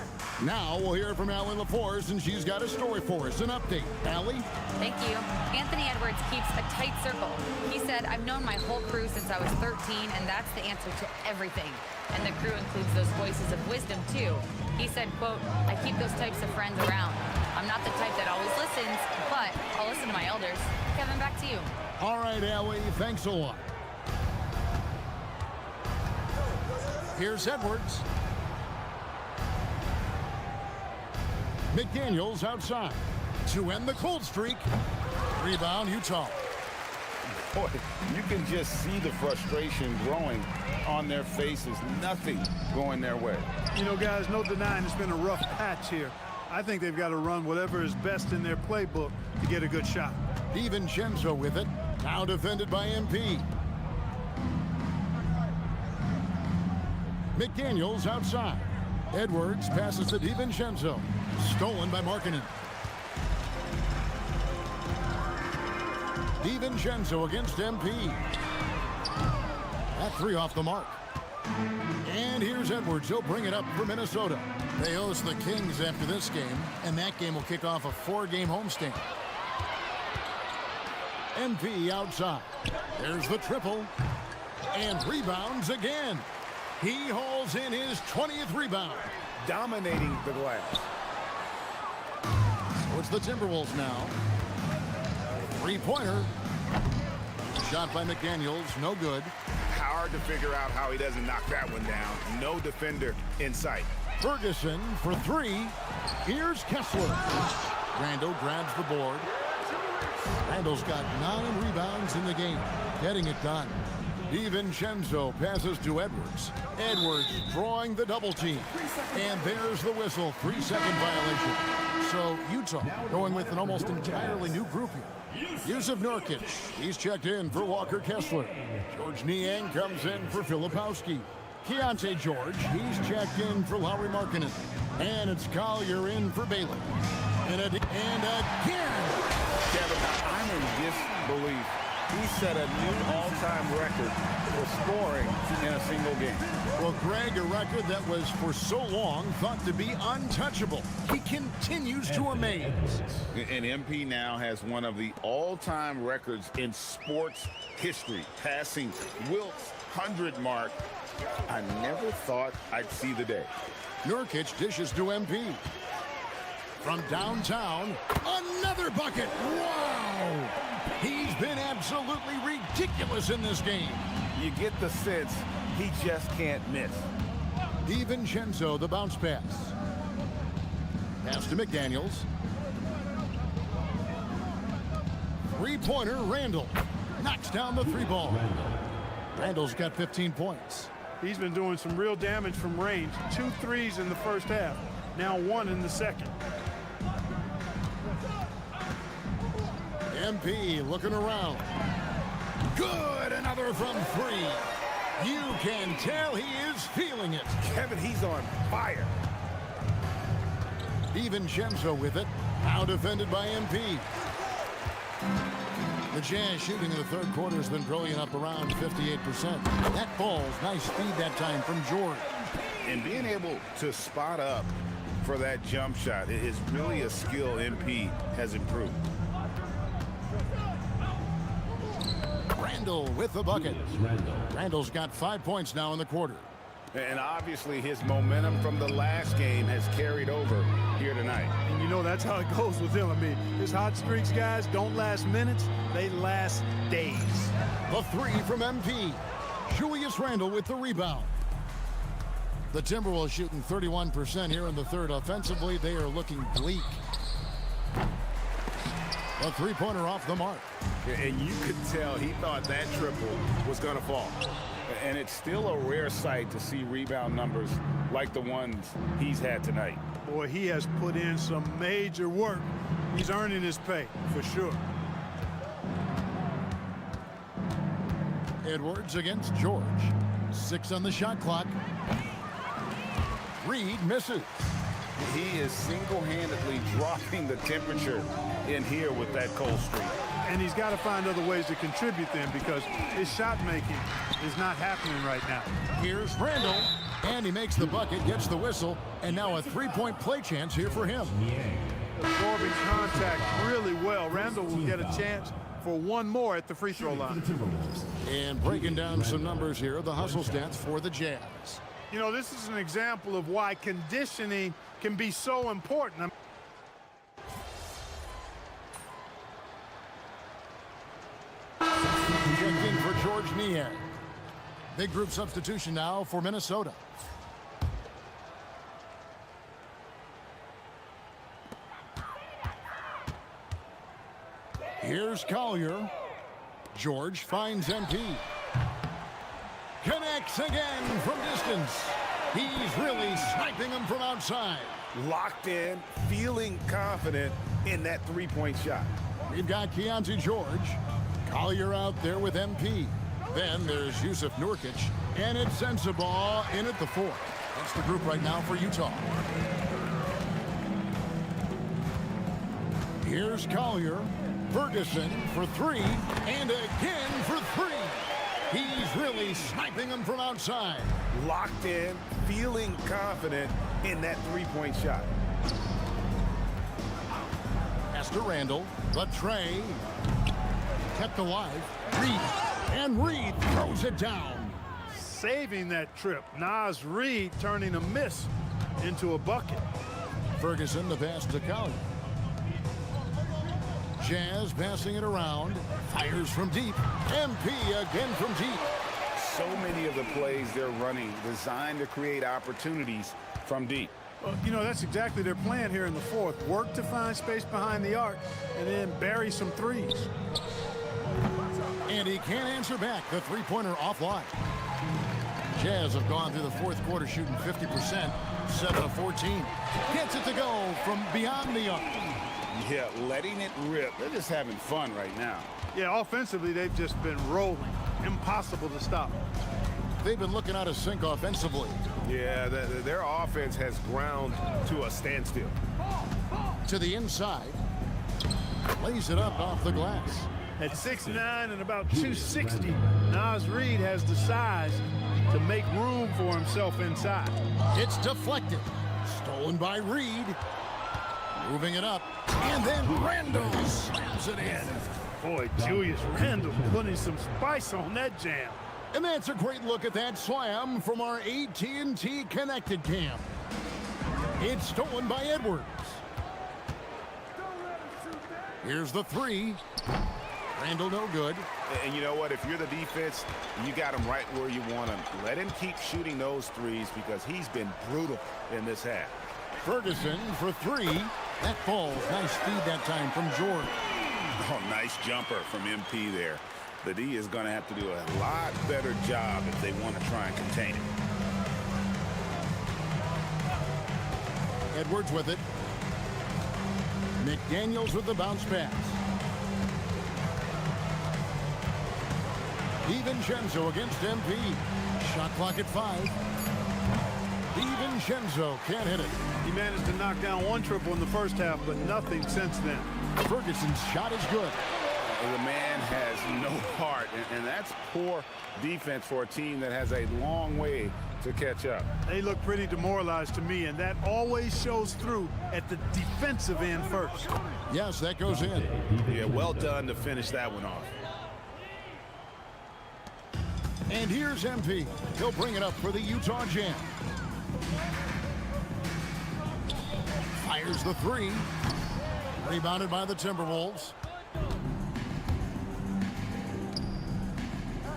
Now we'll hear from Allie LaForce, and she's got a story for us. An update. Allie? Thank you. Anthony Edwards keeps a tight circle. He said, I've known my whole crew since I was 13, and that's the answer to everything. And the crew includes those voices of wisdom, too. He said, quote, I keep those types of friends around. I'm not the type that always listens, but I'll listen to my elders. Kevin, back to you. All right, Allie, thanks a lot. Here's Edwards. McDaniels outside to end the cold streak. Rebound, Utah. Boy, you can just see the frustration growing on their faces. Nothing going their way. You know, guys, no denying it's been a rough patch here. I think they've got to run whatever is best in their playbook to get a good shot. DiVincenzo with it. Now defended by MP. McDaniels outside. Edwards passes to DiVincenzo. Stolen by Markkanen. DiVincenzo against MP. That three off the mark. And here's Edwards. He'll bring it up for Minnesota. They host the Kings after this game, and that game will kick off a 4-game homestand. MP outside. There's the triple. And rebounds again. He hauls in his 20th rebound. Dominating the glass. So it's the Timberwolves now. Three-pointer. Shot by McDaniels, no good. Hard to figure out how he doesn't knock that one down. No defender in sight. Ferguson for three. Here's Kessler. Randall grabs the board. Randall's got 9 rebounds in the game, getting it done. DiVincenzo passes to Edwards. Edwards drawing the double team. And there's the whistle, 3-second violation. So Utah going with an almost entirely new group here. Yusuf Nurkic, he's checked in for Walker Kessler. George Niang comes in for Filipowski. Keontae George, he's checked in for Lauri Markkanen. And it's Collier in for Bailey. And again. Kevin, I'm in disbelief. He set a new all-time record for scoring in a single game. Well, Greg, a record that was for so long thought to be untouchable. He continues to amaze. And MP now has one of the all-time records in sports history, passing Wilt's 100 mark. I never thought I'd see the day. Nurkic dishes to MP. From downtown, another bucket. Wow! He's been absolutely ridiculous in this game. You get the sense he just can't miss. DiVincenzo, the bounce pass. Pass to McDaniels. Three-pointer, Randall. Knocks down the 3 ball. Randall's got 15 points. He's been doing some real damage from range. 2 threes in the first half. Now 1 in the second. MP looking around. Good, another from 3. You can tell he is feeling it. Kevin, he's on fire. DiVincenzo with it. Now defended by MP. The Jazz shooting in the third quarter has been brilliant, up around 58%. That falls. Nice speed that time from George. And being able to spot up for that jump shot is really a skill MP has improved. Randall with the bucket. Randall's got 5 points now in the quarter. And obviously his momentum from the last game has carried over here tonight. And you know that's how it goes with him. I mean, his hot streaks, guys, don't last minutes. They last days. The 3 from MP. Julius Randle with the rebound. The Timberwolves shooting 31% here in the third. Offensively, they are looking bleak. A 3-pointer off the mark. And you could tell he thought that triple was going to fall. And it's still a rare sight to see rebound numbers like the ones he's had tonight. Boy, he has put in some major work. He's earning his pay, for sure. Edwards against George. 6 on the shot clock. Reed misses. He is single-handedly dropping the temperature in here with that cold streak. And he's got to find other ways to contribute then, because his shot making is not happening right now. Here's Randall, and he makes the bucket, gets the whistle, and now a 3-point play chance here for him. Absorbing contact really well. Randall will get a chance for 1 more at the free throw line. And breaking down some numbers here, the hustle stats for the Jazz. You know, this is an example of why conditioning can be so important. Checked in for George Niang. Big group substitution now for Minnesota. Here's Collier. George finds MP. Connects again from distance. He's really sniping him from outside. Locked in, feeling confident in that 3-point shot. We've got Keontae George. Collier out there with MP. Then there's Yusuf Nurkic. And it's Sensabaugh in at the 4th. That's the group right now for Utah. Here's Collier. Ferguson for 3. And again for 3. He's really sniping him from outside. Locked in, feeling confident in that 3-point shot. Pass to Randall. But Trey kept alive. Reed. And Reed throws it down. Saving that trip. Naz Reid turning a miss into a bucket. Ferguson the pass to Collier. Jazz passing it around. Fires from deep. MP again from deep. So many of the plays they're running designed to create opportunities from deep. Well, you know, that's exactly their plan here in the fourth. Work to find space behind the arc and then bury some threes. And he can't answer back. The three-pointer offline. Jazz have gone through the fourth quarter shooting 50%, 7 of 14. Gets it to go from beyond the arc. Yeah, letting it rip. They're just having fun right now. Yeah, offensively, they've just been rolling. Impossible to stop. They've been looking out of sync offensively. Yeah, their offense has ground to a standstill. To the inside. Lays it up off the glass. At 6'9" and about 260, Naz Reid has the size to make room for himself inside. It's deflected. Stolen by Reid. Moving it up. And then Randle slams it in. Boy, Julius Randle putting some spice on that jam. And that's a great look at that slam from our AT&T connected cam. It's stolen by Edwards. Here's the three. Randle no good. And you know what? If you're the defense, you got him right where you want him. Let him keep shooting those threes because he's been brutal in this half. Ferguson for three. That falls. Nice feed that time from George. Oh, nice jumper from MP there. The D is going to have to do a lot better job if they want to try and contain it. Edwards with it. McDaniels with the bounce pass. DiVincenzo against MP. Shot clock at 5. DiVincenzo can't hit it. He managed to knock down one triple in the first half, but nothing since then. Ferguson's shot is good. The man has no heart, and that's poor defense for a team that has a long way to catch up. They look pretty demoralized to me, and that always shows through at the defensive end first. Yes, that goes in. Yeah, well done to finish that one off. And here's MP. He'll bring it up for the Utah Jam. Fires the three. Rebounded by the Timberwolves.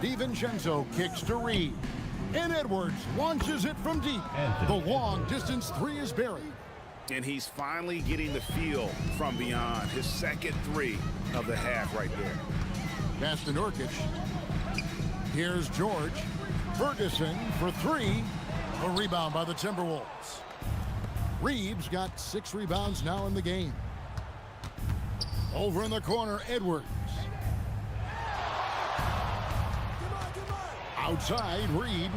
DiVincenzo kicks to Reid. And Edwards launches it from deep. The long-distance three is buried. And he's finally getting the feel from beyond. His second three of the half right there. Pass to Nurkic. Here's George. Ferguson for three. A rebound by the Timberwolves. Reeves got 6 rebounds now in the game. Over in the corner, Edwards. Outside, Reid.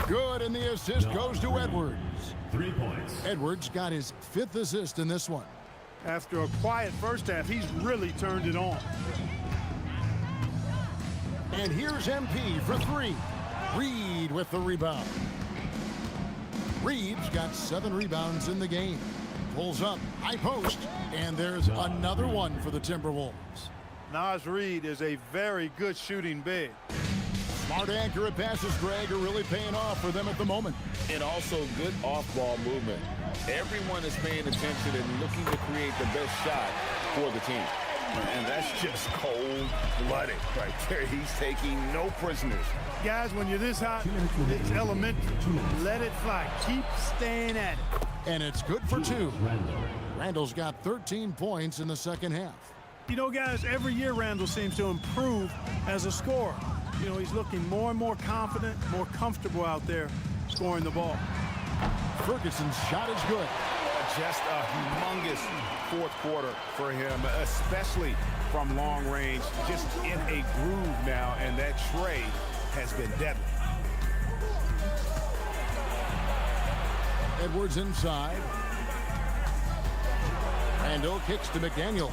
Good, and the assist goes to Edwards. 3 points. Edwards got his 5th assist in this one. After a quiet first half, he's really turned it on. And here's MP for 3. Reid with the rebound. Reeves got 7 rebounds in the game. Pulls up, high post, and there's another one for the Timberwolves. Naz Reid is a very good shooting big. Smart, accurate passes, Greg, are really paying off for them at the moment. And also good off-ball movement. Everyone is paying attention and looking to create the best shot for the team. And that's just cold-blooded right there. He's taking no prisoners. Guys, when you're this hot, it's elementary. Let it fly. Keep staying at it. And it's good for 2. Randle's got 13 points in the second half. You know, guys, every year Randle seems to improve as a scorer. You know, he's looking more and more confident, more comfortable out there scoring the ball. Ferguson's shot is good. Just a humongous fourth quarter for him, especially from long range. Just in a groove now, and that trade has been deadly. Edwards inside. Randle kicks to McDaniels.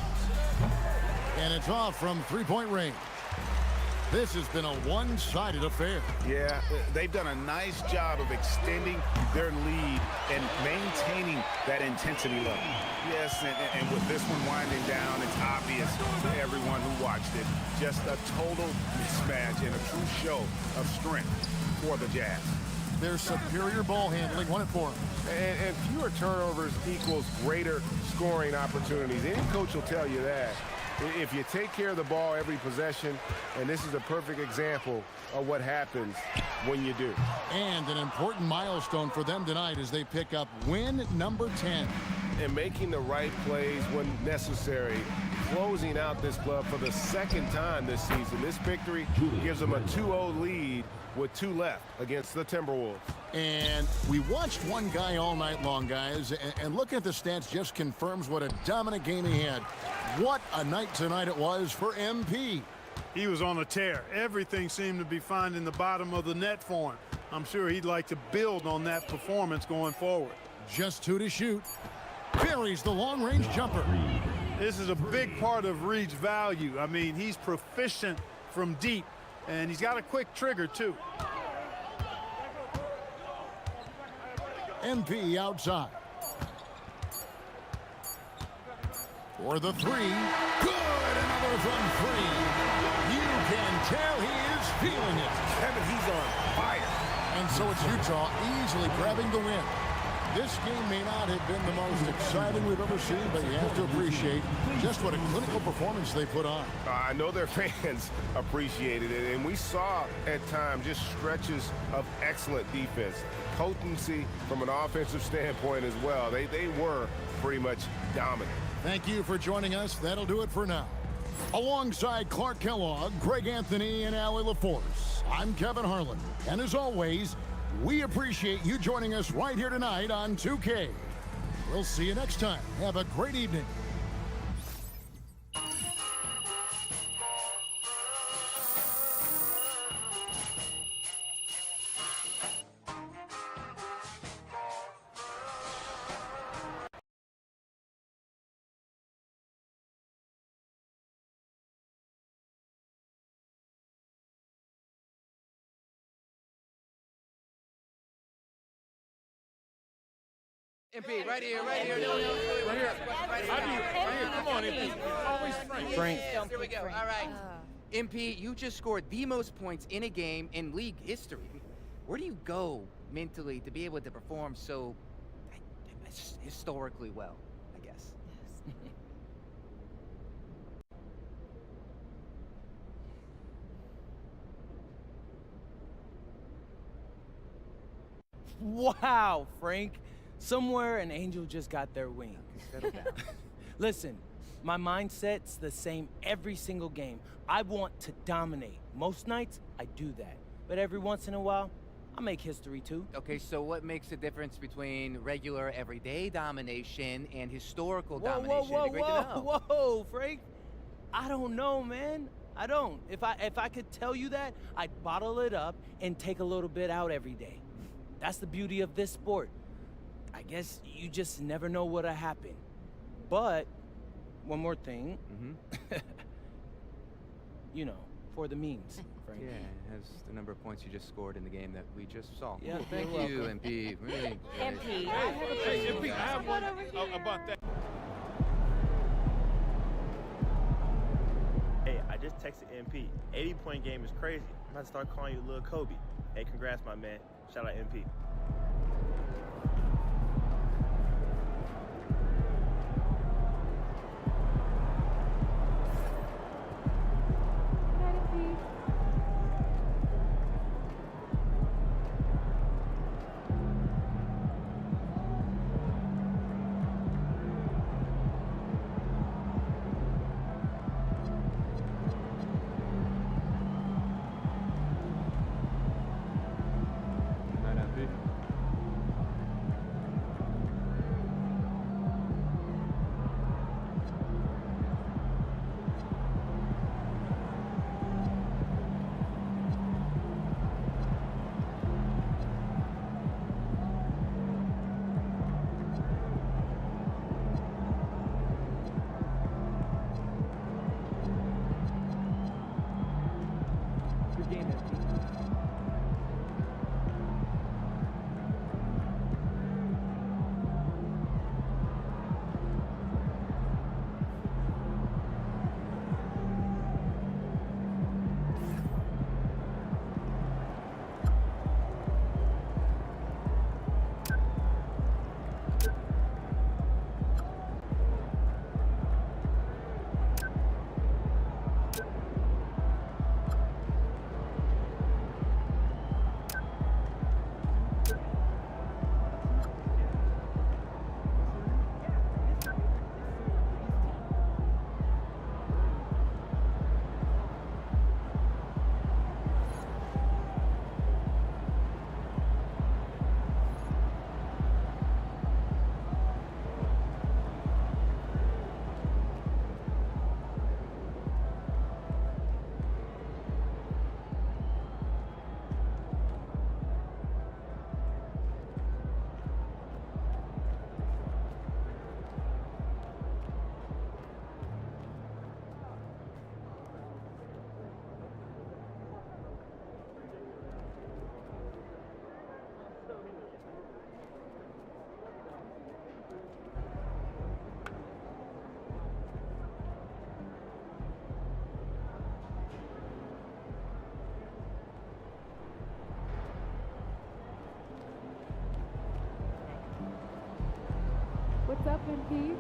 And it's off from 3-point range. This has been a one-sided affair. Yeah, they've done a nice job of extending their lead and maintaining that intensity level. Yes, and with this one winding down, it's obvious to everyone who watched it. Just a total mismatch and a true show of strength for the Jazz. Their superior ball handling won it for them. And fewer turnovers equals greater scoring opportunities. Any coach will tell you that. If you take care of the ball every possession, and this is a perfect example of what happens when you do. And an important milestone for them tonight as they pick up win number 10. And making the right plays when necessary, closing out this club for the second time this season. This victory gives them a 2-0 lead with 2 left against the Timberwolves. And we watched one guy all night long, guys, and looking at the stats just confirms what a dominant game he had. What a night tonight it was for MP. He was on a tear. Everything seemed to be finding the bottom of the net for him. I'm sure he'd like to build on that performance going forward. Just 2 to shoot. Buries the long-range jumper. This is a big part of Reed's value. I mean, he's proficient from deep, and he's got a quick trigger, too. MP outside. For the 3. Good! Another from 3. You can tell he is feeling it. Kevin, he's on fire. And so it's Utah easily grabbing the win. This game may not have been the most exciting we've ever seen, but you have to appreciate just what a clinical performance they put on. I know their fans appreciated it, and we saw at times just stretches of excellent defense. Potency from an offensive standpoint as well. They were pretty much dominant. Thank you for joining us. That'll do it for now. Alongside Clark Kellogg, Greg Anthony, and Allie LaForce, I'm Kevin Harlan. And as always, we appreciate you joining us right here tonight on 2K. We'll see you next time. Have a great evening. MP, right here. Right here. Come on, MP. Always Frank. Here we go. All right. MP, you just scored the most points in a game in league history. Where do you go mentally to be able to perform so historically well, I guess? Wow, Frank. Somewhere an angel just got their wings. Settle down. Listen, my mindset's the same every single game. I want to dominate. Most nights, I do that. But every once in a while, I make history too. Okay, so what makes the difference between regular, everyday domination and historical domination? Whoa, Frank. I don't know, man. I don't. If I could tell you that, I'd bottle it up and take a little bit out every day. That's the beauty of this sport. I guess you just never know what'll happen. But one more thing. You know, for the memes, Frank. Yeah, it has the number of points you just scored in the game that we just saw. Yeah, thank you, MP. Really. MP, I have a question. MP, I have one about that. Hey, I just texted MP. 80-point game is crazy. I'm about to start calling you Lil Kobe. Hey, congrats, my man. Shout out MP. Night, MP. What's up, MP?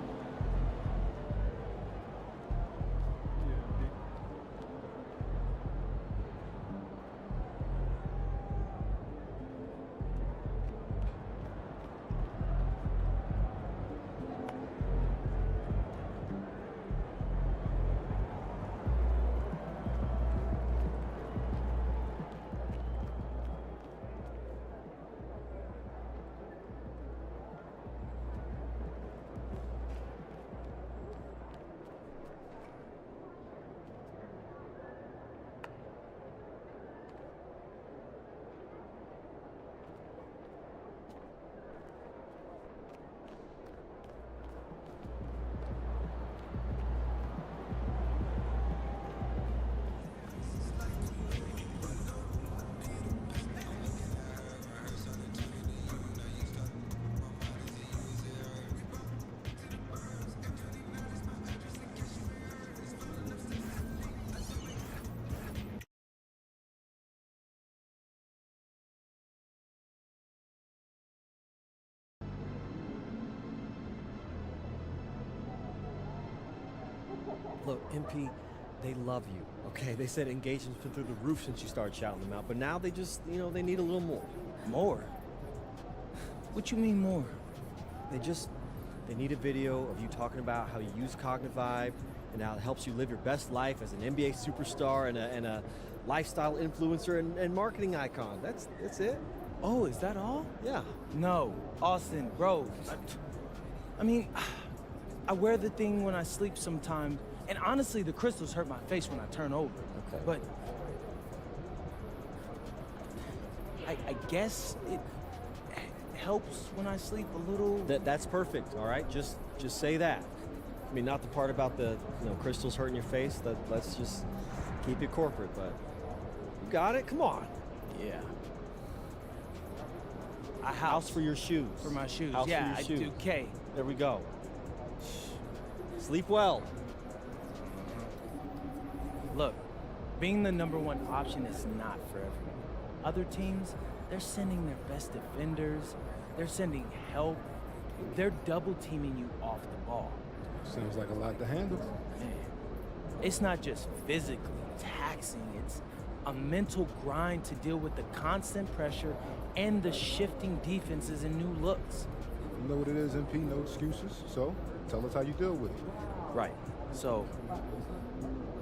Look, MP, they love you, okay? They said engagement's been through the roof since you started shouting them out, but now they just, they need a little more. More? What you mean more? They need a video of you talking about how you use Cognivibe and how it helps you live your best life as an NBA superstar and a lifestyle influencer and marketing icon. That's it. Oh, is that all? Yeah. No, Austin, bro. I mean, I wear the thing when I sleep sometimes, and honestly, the crystals hurt my face when I turn over. Okay. But I guess it helps when I sleep a little. That's perfect. All right, just say that. I mean, not the part about the crystals hurting your face. Let's just keep it corporate. But you got it. Come on. Yeah. A house for your shoes. For my shoes. House yeah, for your shoes. I do. K. There we go. Sleep well. Look, being the #1 option is not for everyone. Other teams, they're sending their best defenders, they're sending help, they're double teaming you off the ball. Seems like a lot to handle. Man, it's not just physically taxing, it's a mental grind to deal with the constant pressure and the shifting defenses and new looks. You know what it is, MP, no excuses. So, tell us how you deal with it. Right. So,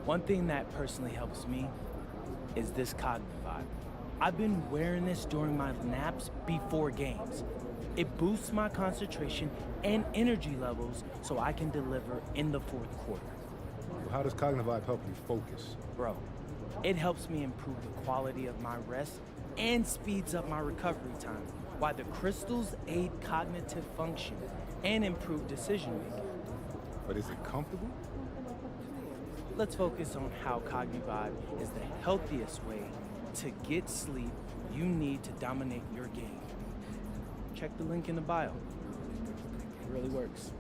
one thing that personally helps me is this Cognivibe. I've been wearing this during my naps before games. It boosts my concentration and energy levels so I can deliver in the fourth quarter. Well, how does Cognivibe help you focus? Bro, it helps me improve the quality of my rest and speeds up my recovery time, while the crystals aid cognitive function and improve decision making. But is it comfortable? Let's focus on how Cognivibe is the healthiest way to get sleep you need to dominate your game. Check the link in the bio. It really works.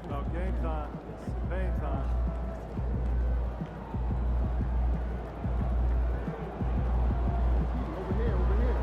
No, game time. It's pain time. Over here, over here.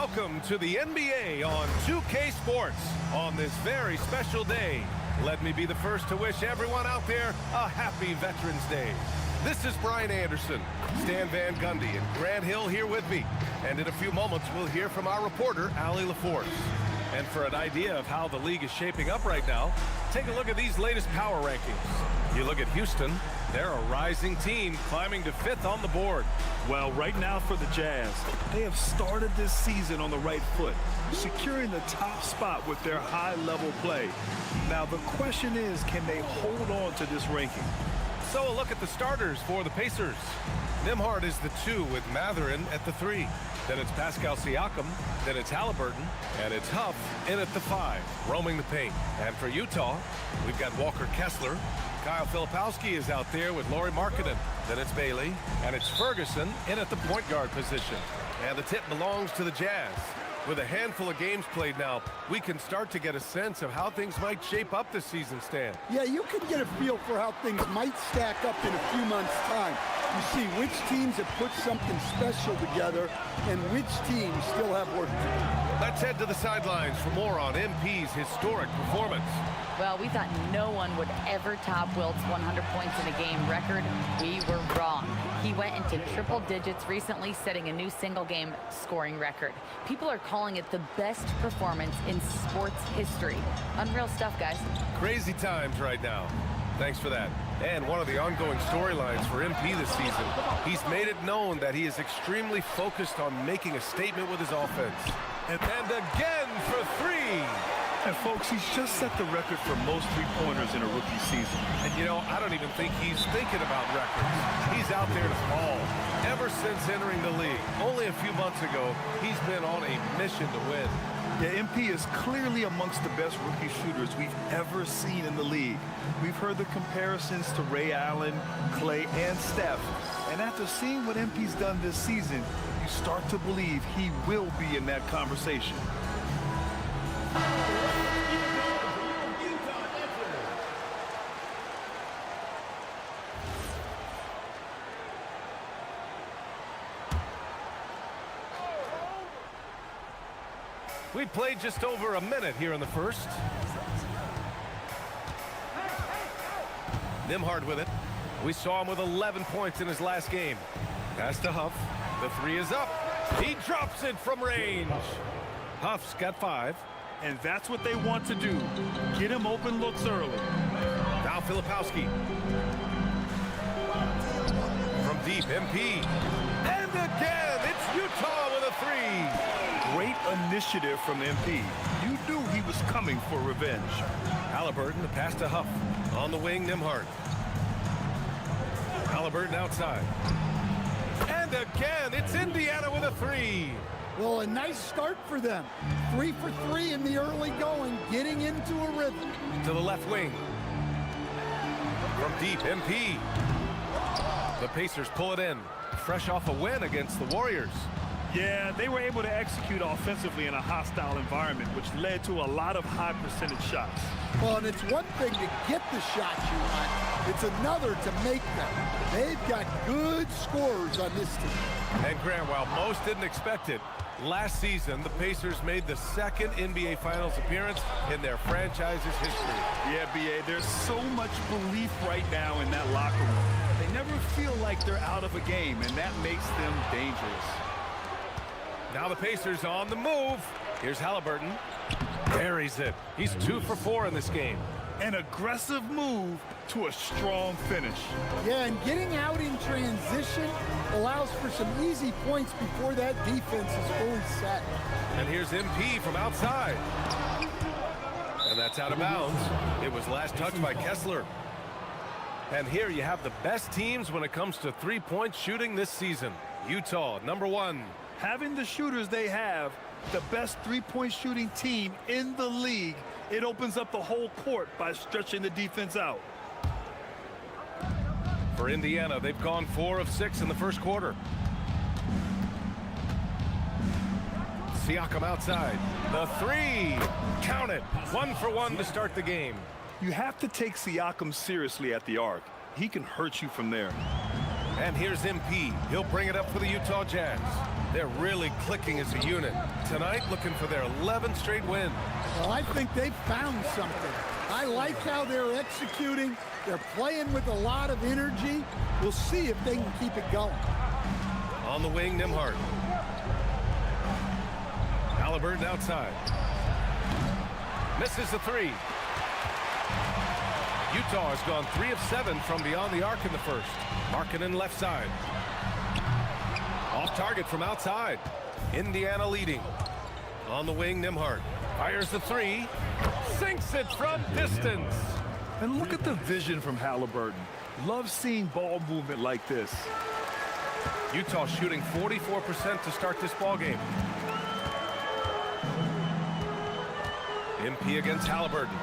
welcome to the NBA on 2K Sports on this very special day. Let me be the first to wish everyone out there a happy Veterans Day. This is Brian Anderson, Stan Van Gundy, and Grant Hill here with me. And in a few moments, we'll hear from our reporter, Allie LaForce. And for an idea of how the league is shaping up right now, take a look at these latest power rankings. You look at Houston, they're a rising team climbing to 5th on the board. Well, right now for the Jazz, they have started this season on the right foot, securing the top spot with their high-level play. Now, the question is, can they hold on to this ranking? So a look at the starters for the Pacers. Nembhard is the 2 with Mathurin at the 3. Then it's Pascal Siakam, then it's Halliburton, and it's Huff in at the 5, roaming the paint. And for Utah, we've got Walker Kessler. Kyle Filipowski is out there with Lauri Markkanen. Then it's Bailey, and it's Ferguson in at the point guard position. And the tip belongs to the Jazz. With a handful of games played now, we can start to get a sense of how things might shape up this season, Stan. Yeah, you can get a feel for how things might stack up in a few months' time. You see which teams have put something special together and which teams still have work to do. Let's head to the sidelines for more on MP's historic performance. Well, we thought no one would ever top Wilt's 100 points in a game record. We were wrong. He went into triple digits recently, setting a new single-game scoring record. People are calling it the best performance in sports history. Unreal stuff, guys. Crazy times right now. Thanks for that. And one of the ongoing storylines for MP this season, he's made it known that he is extremely focused on making a statement with his offense. And again for 3. And folks, he's just set the record for most three-pointers in a rookie season. And you know, I don't even think he's thinking about records. He's out there to ball. Ever since entering the league, only a few months ago, he's been on a mission to win. Yeah, MP is clearly amongst the best rookie shooters we've ever seen in the league. We've heard the comparisons to Ray Allen, Clay, and Steph. And after seeing what MP's done this season, you start to believe he will be in that conversation. We played just over a minute here in the first. Nembhard with it. We saw him with 11 points in his last game. Pass to Huff. The 3 is up. He drops it from range. Huff's got 5. And that's what they want to do. Get him open looks early. Now Filipowski. From deep, MP. And again, it's Utah with a 3. Great initiative from MP. You knew he was coming for revenge. Halliburton, the pass to Huff. On the wing, Nembhard. Halliburton outside. And again, it's Indiana with a 3. Well, a nice start for them. 3 for 3 in the early going, getting into a rhythm. To the left wing. From deep, MP. The Pacers pull it in. Fresh off a win against the Warriors. Yeah, they were able to execute offensively in a hostile environment, which led to a lot of high percentage shots. Well, and it's one thing to get the shots you want. It's another to make them. They've got good scorers on this team. And Grant, while most didn't expect it, last season the Pacers made the 2nd NBA Finals appearance in their franchise's history. Yeah, B.A., there's so much belief right now in that locker room. They never feel like they're out of a game, and that makes them dangerous. Now the Pacers on the move. Here's Halliburton. Buries it. He's 2 for 4 in this game. An aggressive move to a strong finish. Yeah, and getting out in transition allows for some easy points before that defense is fully set. And here's MP from outside. And that's out of bounds. It was last touched by Kessler. And here you have the best teams when it comes to three-point shooting this season. Utah, number 1. Having the shooters they have, the best three-point shooting team in the league, it opens up the whole court by stretching the defense out. For Indiana, they've gone 4 of 6 in the first quarter. Siakam outside. The 3. Count it. 1 for 1 to start the game. You have to take Siakam seriously at the arc. He can hurt you from there. And here's MP. He'll bring it up for the Utah Jazz. They're really clicking as a unit. Tonight, looking for their 11th straight win. Well, I think they've found something. I like how they're executing. They're playing with a lot of energy. We'll see if they can keep it going. On the wing, Nembhard. Halliburton outside. Misses the three. Utah has gone 3 of 7 from beyond the arc in the first. Markkanen left side. Off target from outside. Indiana leading. On the wing, Nembhard. Fires the three. Sinks it from distance. And look at the vision from Halliburton. Love seeing ball movement like this. Utah shooting 44% to start this ball game. MP against Halliburton.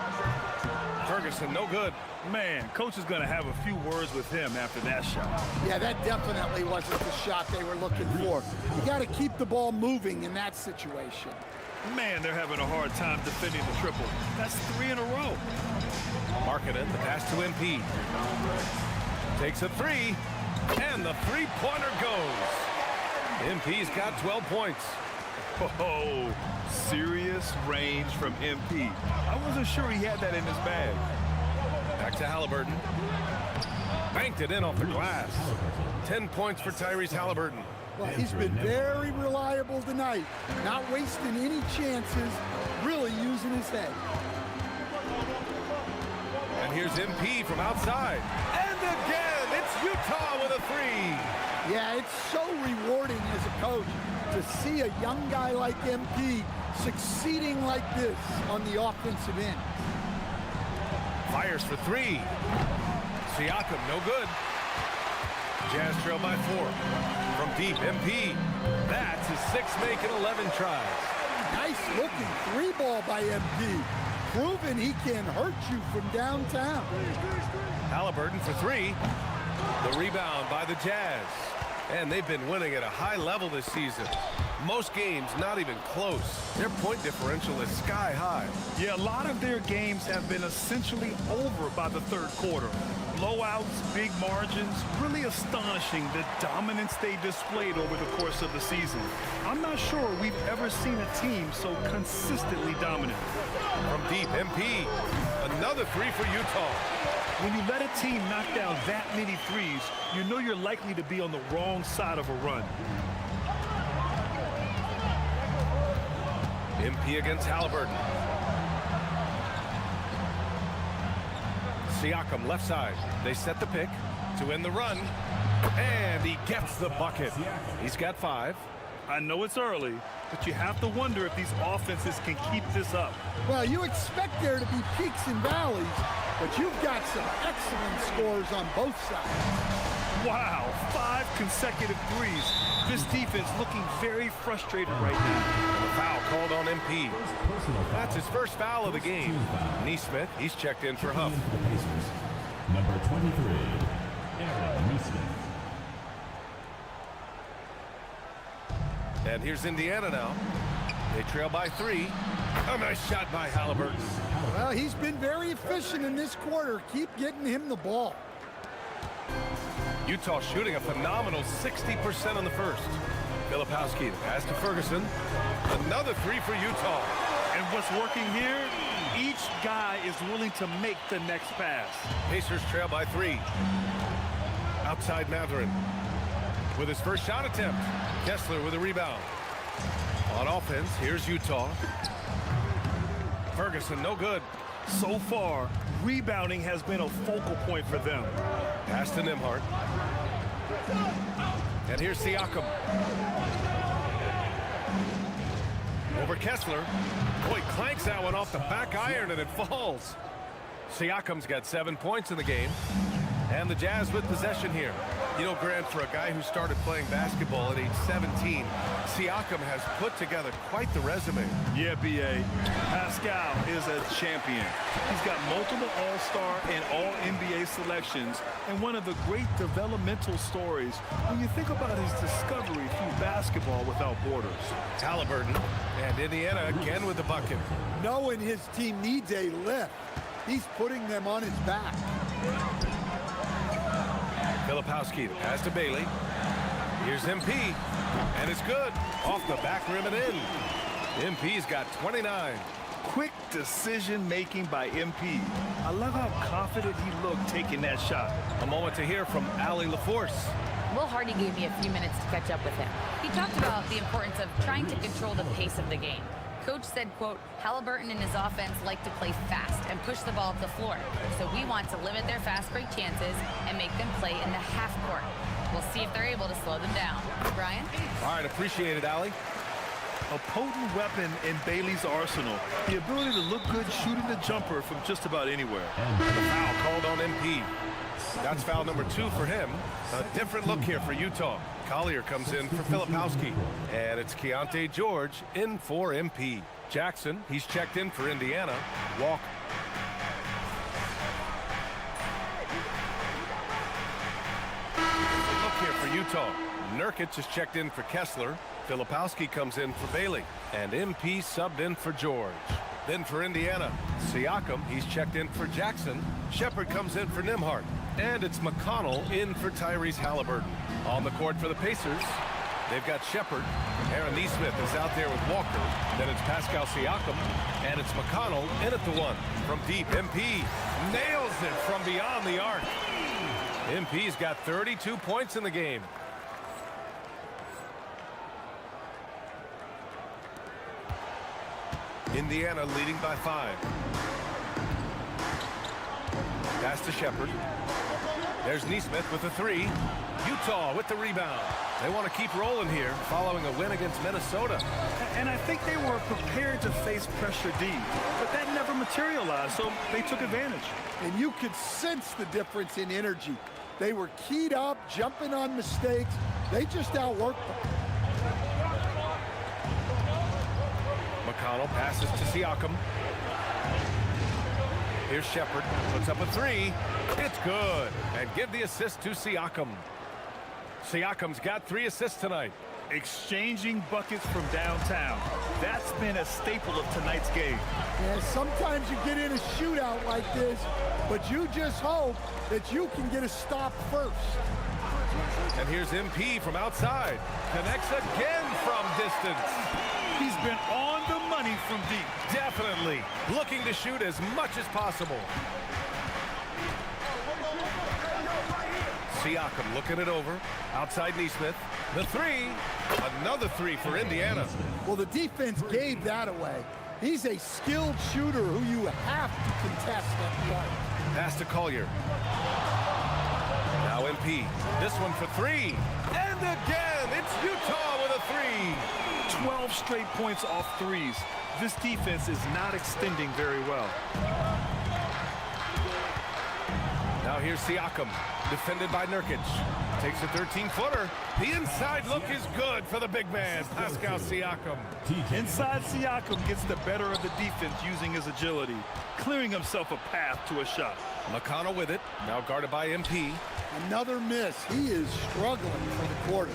Ferguson, no good. Man, coach is going to have a few words with him after that shot. Yeah, that definitely wasn't the shot they were looking for. You got to keep the ball moving in that situation. Man, they're having a hard time defending the triple. That's 3 in a row. Markkanen, the pass to MP. Takes a three, and the three-pointer goes. MP's got 12 points. Oh, serious range from MP. I wasn't sure he had that in his bag. Back to Halliburton. Banked it in off the glass. 10 points for Tyrese Halliburton. Well, he's been very reliable tonight. Not wasting any chances, really using his head. And here's MP from outside. And again, it's Utah with a three. Yeah, it's so rewarding as a coach to see a young guy like MP succeeding like this on the offensive end. Fires for three. Siakam, no good. Jazz trail by 4. From deep, MP. That's his 6th make in 11 tries. Nice looking 3-ball by MP. Proving he can hurt you from downtown. Halliburton for 3. The rebound by the Jazz. And they've been winning at a high level this season. Most games not even close. Their point differential is sky high. Yeah, a lot of their games have been essentially over by the third quarter. Blowouts, big margins, really astonishing the dominance they displayed over the course of the season. I'm not sure we've ever seen a team so consistently dominant. From deep, MP. Another three for Utah. When you let a team knock down that many threes, you know you're likely to be on the wrong side of a run. MP against Halliburton. Siakam left side. They set the pick to end the run. And he gets the bucket. He's got 5. I know it's early, but you have to wonder if these offenses can keep this up. Well, you expect there to be peaks and valleys, but you've got some excellent scores on both sides. Wow, 5 consecutive threes. This defense looking very frustrated right now. A foul called on MP. That's his first foul of the game. Neesmith, he's checked in for Huff. Number 23, Aaron Neesmith. And here's Indiana now. They trail by 3. A nice shot by Halliburton. Well, he's been very efficient in this quarter. Keep getting him the ball. Utah shooting a phenomenal 60% on the first. Filipowski, the pass to Ferguson. Another three for Utah. And what's working here, each guy is willing to make the next pass. Pacers trail by 3. Outside Mathurin with his first shot attempt. Kessler with a rebound. On offense, here's Utah. Ferguson, no good. So far, rebounding has been a focal point for them. Pass to Nembhard. And here's Siakam. Over Kessler. Boy, clanks that one off the back iron and it falls. Siakam's got 7 points in the game. And the Jazz with possession here. You know, Grant, for a guy who started playing basketball at age 17, Siakam has put together quite the resume. Yeah, B.A. Pascal is a champion. He's got multiple All-Star and All-NBA selections, and one of the great developmental stories when you think about his discovery through basketball without borders. Halliburton and Indiana again with the bucket. Knowing his team needs a lift, he's putting them on his back. Filipowski, the pass to Bailey. Here's MP, and it's good. Off the back rim and in. MP's got 29. Quick decision-making by MP. I love how confident he looked taking that shot. A moment to hear from Ali LaForce. Will Hardy gave me a few minutes to catch up with him. He talked about the importance of trying to control the pace of the game. Coach said, quote, Halliburton and his offense like to play fast and push the ball up the floor. So we want to limit their fast break chances and make them play in the half court. We'll see if they're able to slow them down. Brian? All right, appreciate it, Ali. A potent weapon in Bailey's arsenal. The ability to look good shooting the jumper from just about anywhere. And the foul called on MP. That's foul number 2 for him. A different look here for Utah. Collier comes in for Filipowski. And it's Keontae George in for MP. Jackson, he's checked in for Indiana. Walker. Look here for Utah. Nurkic is checked in for Kessler. Filipowski comes in for Bailey. And MP subbed in for George. Then for Indiana, Siakam, he's checked in for Jackson. Shepard comes in for Nembhard. And it's McConnell in for Tyrese Halliburton. On the court for the Pacers, they've got Shepard. Aaron Nesmith is out there with Walker. Then it's Pascal Siakam. And it's McConnell in at the one. From deep, MP nails it from beyond the arc. MP's got 32 points in the game. Indiana leading by 5. Pass to Shepard. There's Nesmith with the 3. Utah with the rebound. They want to keep rolling here following a win against Minnesota. And I think they were prepared to face pressure D, but that never materialized, so they took advantage. And you could sense the difference in energy. They were keyed up, jumping on mistakes. They just outworked them. McConnell passes to Siakam. Here's Shepard, puts up a 3. It's good. And give the assist to Siakam. Siakam's got 3 assists tonight. Exchanging buckets from downtown. That's been a staple of tonight's game. Yeah, sometimes you get in a shootout like this, but you just hope that you can get a stop first. And here's MP from outside. Connects again from distance. He's been on the money from deep. Definitely. Looking to shoot as much as possible. Siakam looking it over. Outside Nesmith. The 3. Another 3 for Indiana. Well, the defense gave that away. He's a skilled shooter who you have to contest at the arc. Pass to Collier. Now MP. This one for 3. And again, it's Utah with a 3. 12 straight points off threes. This defense is not extending very well. Now here's Siakam, defended by Nurkic. Takes a 13-footer. The inside look is good for the big man, Pascal Siakam. Inside Siakam gets the better of the defense using his agility, clearing himself a path to a shot. McConnell with it, now guarded by MP. Another miss. He is struggling for the quarter.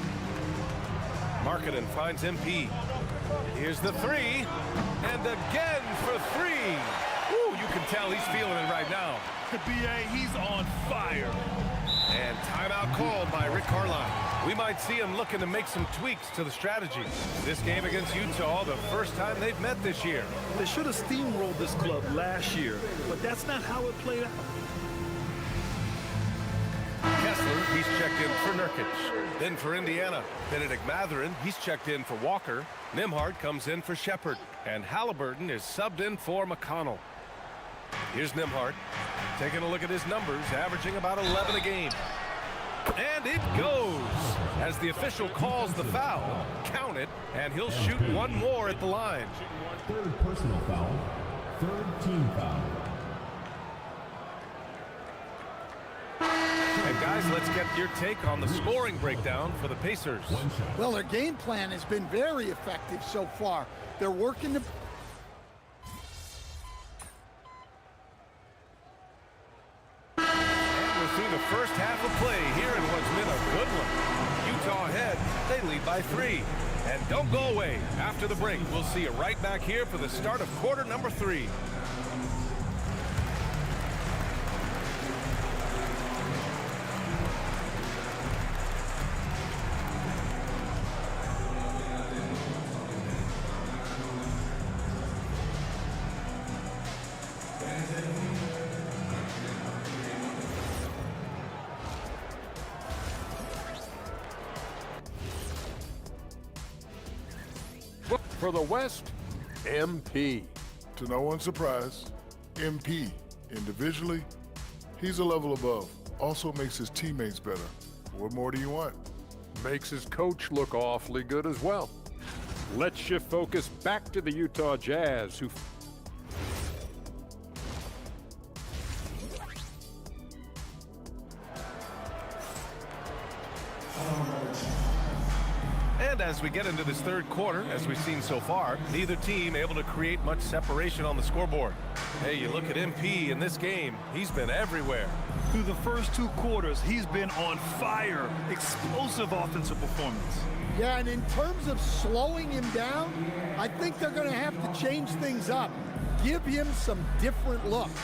Markkanen finds MP. Here's the 3, and again for 3. Ooh, you can tell he's feeling it right now. BA, he's on fire. And timeout called by Rick Carlisle. We might see him looking to make some tweaks to the strategy. This game against Utah, the first time they've met this year. They should have steamrolled this club last year, but that's not how it played out. Kessler, he's checked in for Nurkic. Then for Indiana, Benedict Mathurin, he's checked in for Walker. Nembhard comes in for Shepard. And Halliburton is subbed in for McConnell. Here's Nembhard, taking a look at his numbers, averaging about 11 a game. And it goes. As the official calls the foul, count it, and he'll shoot one more at the line. Third personal foul, third team foul. And guys, let's get your take on the scoring breakdown for the Pacers. Well, their game plan has been very effective so far. They're working the... Through the first half of play here in what's been a good one. Utah ahead, they lead by 3. And don't go away. After the break, we'll see you right back here for the start of quarter number 3. For the West, MP. To no one's surprise, MP, individually, he's a level above. Also makes his teammates better. What more do you want? Makes his coach look awfully good as well. Let's shift focus back to the Utah Jazz, who And as we get into this third quarter, as we've seen so far, neither team able to create much separation on the scoreboard. Hey, you look at MP in this game, he's been everywhere. Through the first 2 quarters, he's been on fire. Explosive offensive performance. Yeah, and in terms of slowing him down, I think they're going to have to change things up. Give him some different looks.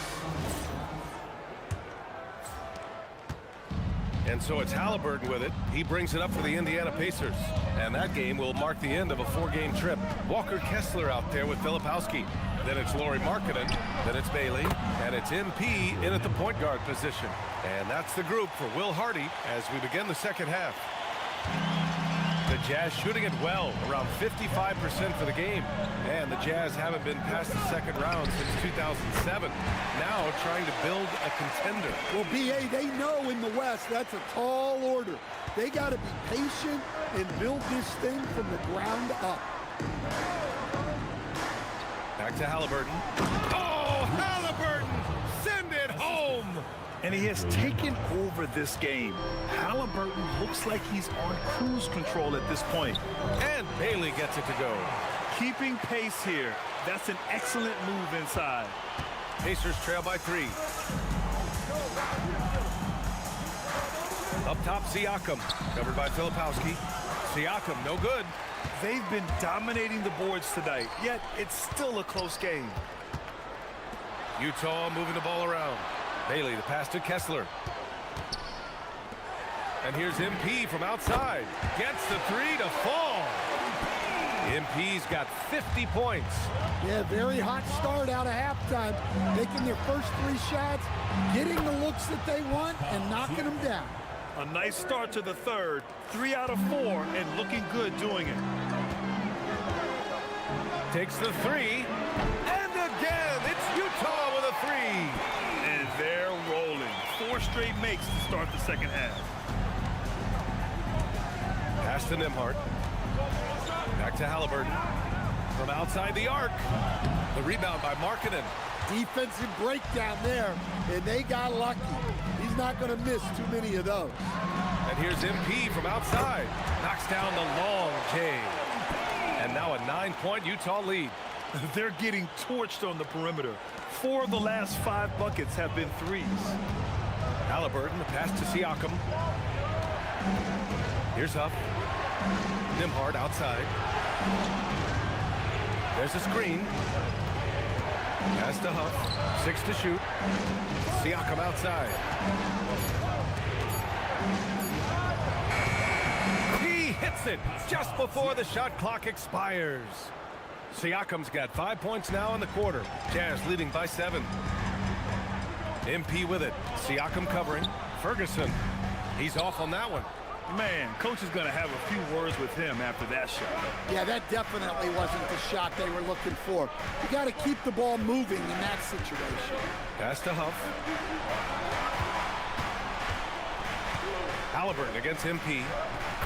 And so it's Halliburton with it. He brings it up for the Indiana Pacers. And that game will mark the end of a 4-game trip. Walker Kessler out there with Filipowski. Then it's Lauri Markkanen. Then it's Bailey. And it's MP in at the point guard position. And that's the group for Will Hardy as we begin the second half. The Jazz shooting it well, around 55% for the game. And the Jazz haven't been past the second round since 2007. Now trying to build a contender. Well, B.A., they know in the West that's a tall order. They got to be patient and build this thing from the ground up. Back to Halliburton. Oh, Halliburton! Send it home! And he has taken over this game. Halliburton looks like he's on cruise control at this point. And Bailey gets it to go. Keeping pace here. That's an excellent move inside. Pacers trail by 3. Up top, Siakam. Covered by Filipowski. Siakam, no good. They've been dominating the boards tonight, yet it's still a close game. Utah moving the ball around. Bailey, the pass to Kessler. And here's MP from outside. Gets the 3 to fall. MP's got 50 points. Yeah, very hot start out of halftime. Making their first 3 shots, getting the looks that they want, and knocking them down. A nice start to the third. 3 out of 4, and looking good doing it. Takes the 3. And again, it's Utah with a 3. And they're rolling. 4 straight makes to start the second half. Pass to Nembhard. Back to Halliburton. From outside the arc. The rebound by Markkanen. Defensive breakdown there, and they got lucky. He's not going to miss too many of those. And here's MP from outside. Knocks down the long J. And now a 9-point Utah lead. They're getting torched on the perimeter. 4 of the last 5 buckets have been threes. Halliburton, the pass to Siakam. Here's Huff. Nembhard outside. There's a screen. Pass to Huff. 6 to shoot. Siakam outside. He hits it just before the shot clock expires. Siakam's got 5 points now in the quarter. Jazz leading by 7. MP with it. Siakam covering. Ferguson. He's off on that one. Man, coach is going to have a few words with him after that shot. Yeah, that definitely wasn't the shot they were looking for. You got to keep the ball moving in that situation. Pass to Huff. Halliburton against MP.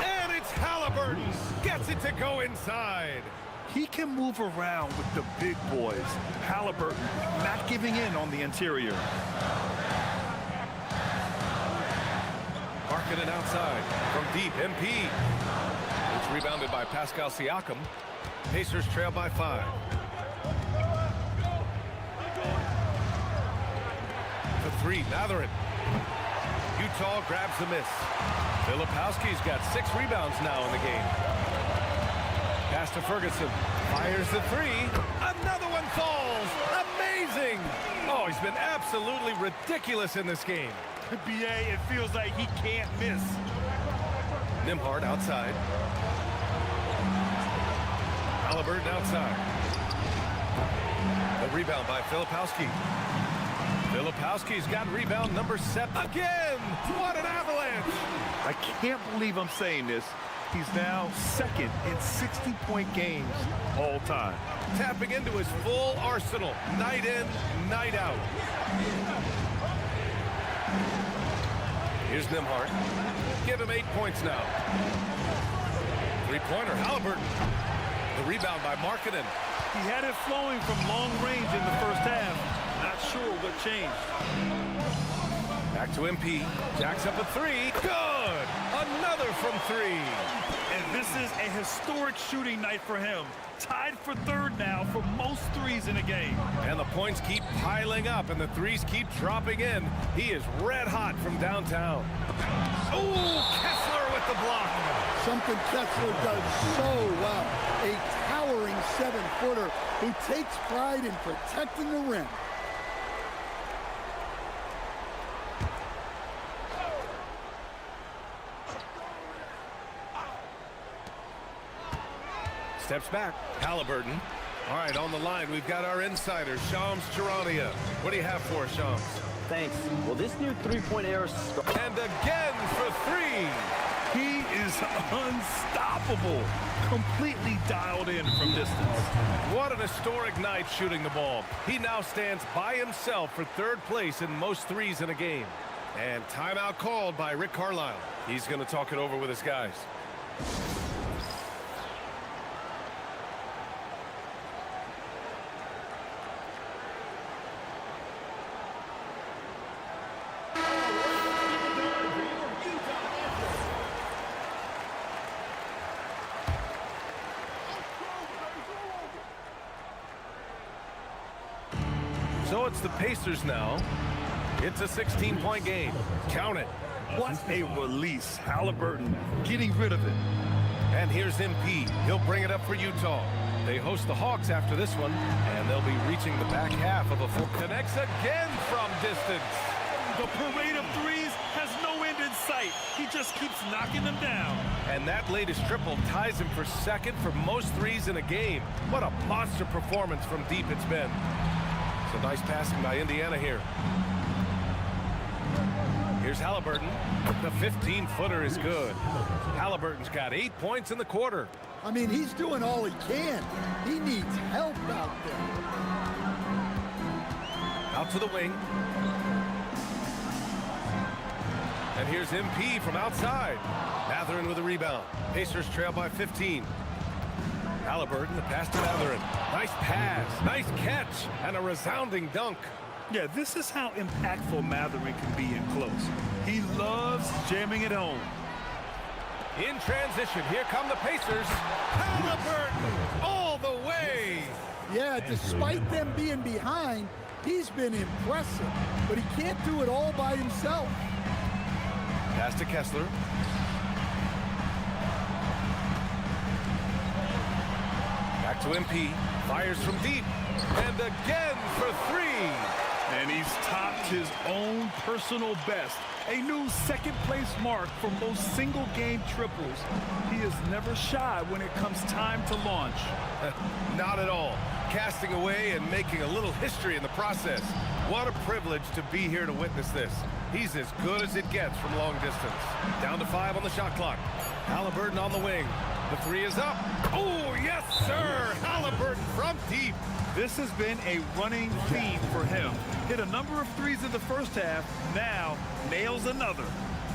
And it's Halliburton. Gets it to go inside. He can move around with the big boys. Halliburton not giving in on the interior. Markkanen outside. From deep, MP. It's rebounded by Pascal Siakam. Pacers trail by 5. The 3, Mathurin. Utah grabs the miss. Filipowski's got 6 rebounds now in the game. Pass to Ferguson. Fires the 3. Another one falls. Amazing. Oh, he's been absolutely ridiculous in this game. BA, it feels like he can't miss. Nembhard outside. Halliburton outside. The rebound by Filipowski. Filipowski's got rebound number 7. Again! What an avalanche! I can't believe I'm saying this. He's now second in 60-point games all time. Tapping into his full arsenal, night in, night out. Here's Nembhard. Give him 8 points now. Three-pointer, Halliburton. The rebound by Markkanen. He had it flowing from long range in the first half. Not sure what changed. Back to MP. Jacks up a three. Good! Another from three. And this is a historic shooting night for him. Tied for third now for most threes in a game. And the points keep piling up and the threes keep dropping in. He is red hot from downtown. Oh, Kessler with the block. Something Kessler does so well. A towering 7-footer who takes pride in protecting the rim. Steps back. Halliburton. All right, on the line, we've got our insider, Shams Charania. What do you have for us, Shams? Thanks. Well, this new three-point era... And again for three. He is unstoppable. Completely dialed in from distance. What an historic night shooting the ball. He now stands by himself for third place in most threes in a game. And timeout called by Rick Carlisle. He's going to talk it over with his guys. So it's the Pacers now. It's a 16-point game. Count it. What a release. Halliburton getting rid of it. And here's MP. He'll bring it up for Utah. They host the Hawks after this one, and they'll be reaching the back half of a full. Connects again from distance. The parade of threes has no end in sight. He just keeps knocking them down. And that latest triple ties him for second for most threes in a game. What a monster performance from deep it's been. So nice passing by Indiana here. Here's Halliburton. The 15-footer is good. Halliburton's got 8 points in the quarter. I mean, he's doing all he can. He needs help out there. Out to the wing. And here's MP from outside. Mathurin with a rebound. Pacers trail by 15. Halliburton, the pass to Mathurin. Nice pass, nice catch, and a resounding dunk. Yeah, this is how impactful Mathurin can be in close. He loves jamming it home. In transition, here come the Pacers. Halliburton all the way. Yeah, despite them being behind, he's been impressive, but he can't do it all by himself. Pass to Kessler. Back to MP. Fires from deep. And again for three. And he's topped his own personal best. A new second-place mark for most single-game triples. He is never shy when it comes time to launch. Not at all. Casting away and making a little history in the process. What a privilege to be here to witness this. He's as good as it gets from long distance. Down to 5 on the shot clock. Halliburton on the wing. The three is up. Oh, yes, sir. Halliburton from deep. This has been a running theme for him. Hit a number of threes in the first half, now nails another.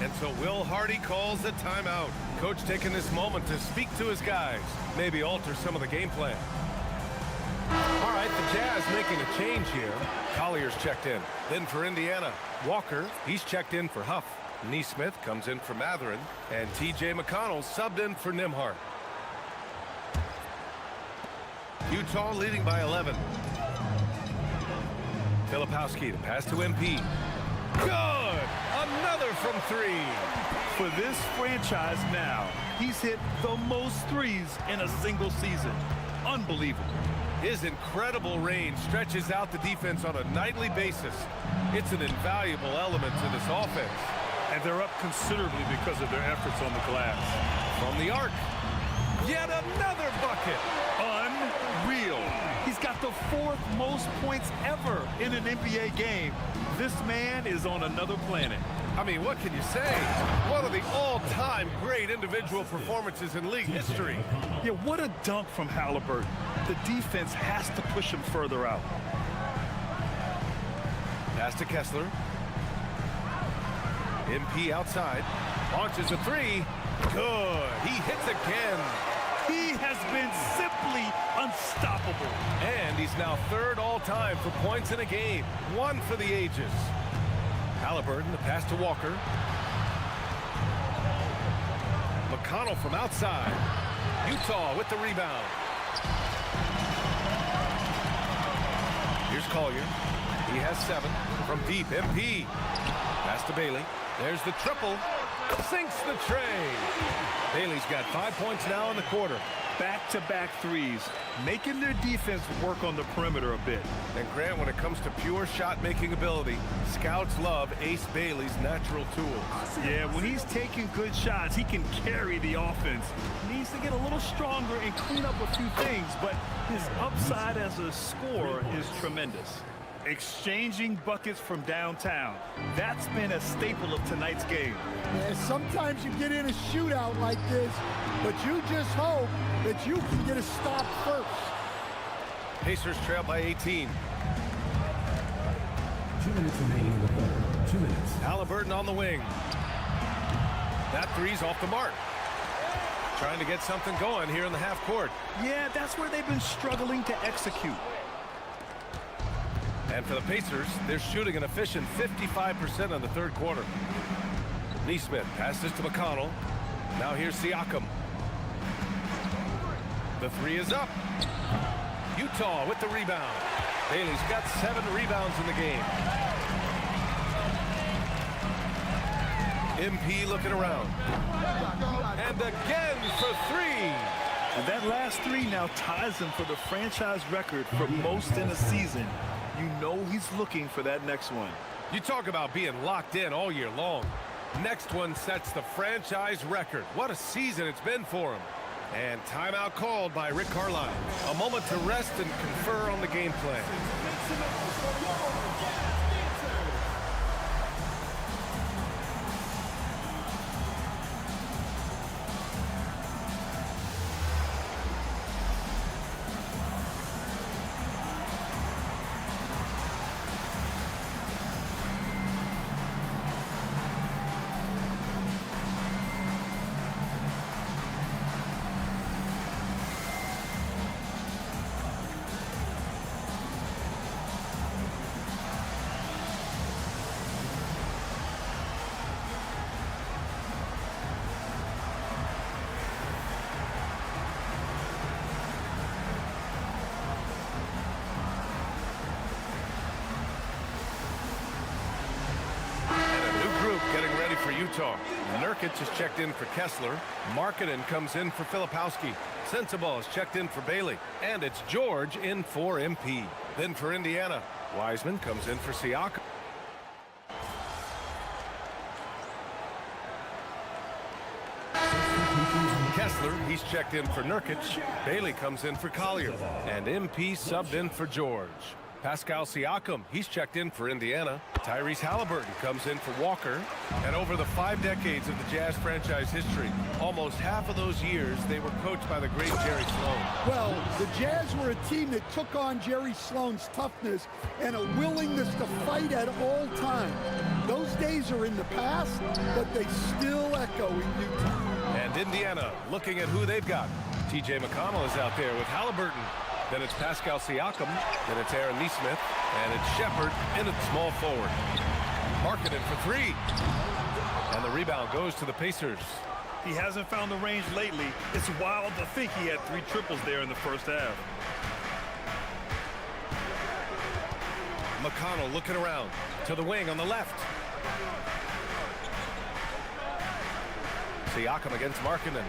And so Will Hardy calls the timeout. Coach taking this moment to speak to his guys, maybe alter some of the game plan. All right, the Jazz making a change here. Collier's checked in. Then for Indiana, Walker, he's checked in for Huff. Neesmith comes in for Mathurin, and T.J. McConnell subbed in for Nembhard. Utah leading by 11. Filipowski to pass to MP. Good! Another from three. For this franchise now, he's hit the most threes in a single season. Unbelievable. His incredible range stretches out the defense on a nightly basis. It's an invaluable element to this offense. And they're up considerably because of their efforts on the glass. From the arc. Yet another bucket. unreal. He's got the 4th most points ever in an NBA game. This man is on another planet. I mean, what can you say? One of the all-time great individual performances in league history. Yeah, what a dunk from Halliburton. The defense has to push him further out. Pass to Kessler. MP outside. Launches a 3. Good. He hits again. He has been simply unstoppable. And he's now 3rd all-time for points in a game. 1 for the ages. Halliburton, the pass to Walker. McConnell from outside. Utah with the rebound. Here's Collier. He has 7. From deep, MP. Pass to Bailey. There's the triple. Sinks the tray. Bailey's got 5 points now in the quarter. Back-to-back threes, making their defense work on the perimeter a bit. And Grant, when it comes to pure shot-making ability, scouts love Ace Bailey's natural tools. Yeah, when he's taking good shots, he can carry the offense. Needs to get a little stronger and clean up a few things, but his upside as a scorer is tremendous. Exchanging buckets from downtown. That's been a staple of tonight's game. Yeah, sometimes you get in a shootout like this, but you just hope that you can get a stop first. Pacers trail by 18. 2 minutes remaining in the third. 2 minutes. Halliburton on the wing. That 3's off the mark. Trying to get something going here in the half court. Yeah, that's where they've been struggling to execute. And for the Pacers, they're shooting an efficient 55% in the 3rd quarter. Neesmith passes to McConnell. Now here's Siakam. The 3 is up. Utah with the rebound. Bailey's got 7 rebounds in the game. MP looking around. And again for 3. And that last 3 now ties him for the franchise record for most in a season. You know he's looking for that next one. You talk about being locked in all year long. Next one sets the franchise record. What a season it's been for him. And timeout called by Rick Carlisle. A moment to rest and confer on the game plan. Utah. Nurkic is checked in for Kessler. Markkanen comes in for Filipowski. Sensabaugh is checked in for Bailey. And it's George in for MP. Then for Indiana, Wiseman comes in for Siakam. Kessler, he's checked in for Nurkic. Bailey comes in for Collier. And MP subbed in for George. Pascal Siakam, he's checked in for Indiana. Tyrese Halliburton comes in for Walker. And over the 5 decades of the Jazz franchise history, almost half of those years, they were coached by the great Jerry Sloan. Well, the Jazz were a team that took on Jerry Sloan's toughness and a willingness to fight at all times. Those days are in the past, but they still echo in Utah. And Indiana, looking at who they've got. T.J. McConnell is out there with Halliburton. Then it's Pascal Siakam. Then it's Aaron Neesmith. And it's Shepard in at small forward. Markkanen for 3. And the rebound goes to the Pacers. He hasn't found the range lately. It's wild to think he had 3 triples there in the first half. McConnell looking around to the wing on the left. Siakam against Markkanen.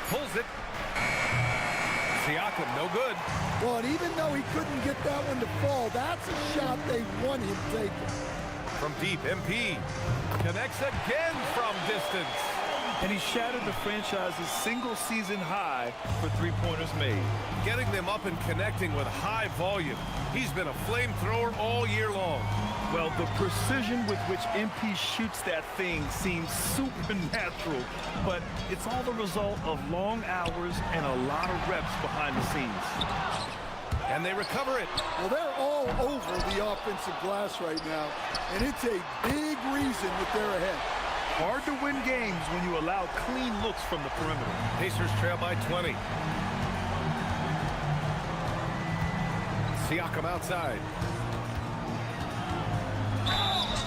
Pulls it. Siakam, no good. Well, and even though he couldn't get that one to fall, that's a shot they want him taking. From deep, MP connects again from distance. and he shattered the franchise's single-season high for three-pointers made. Getting them up and connecting with high volume. He's been a flamethrower all year long. Well, the precision with which MP shoots that thing seems supernatural, but it's all the result of long hours and a lot of reps behind the scenes. And they recover it. Well, they're all over the offensive glass right now, and it's a big reason that they're ahead. Hard to win games when you allow clean looks from the perimeter. Pacers trail by 20. Siakam outside.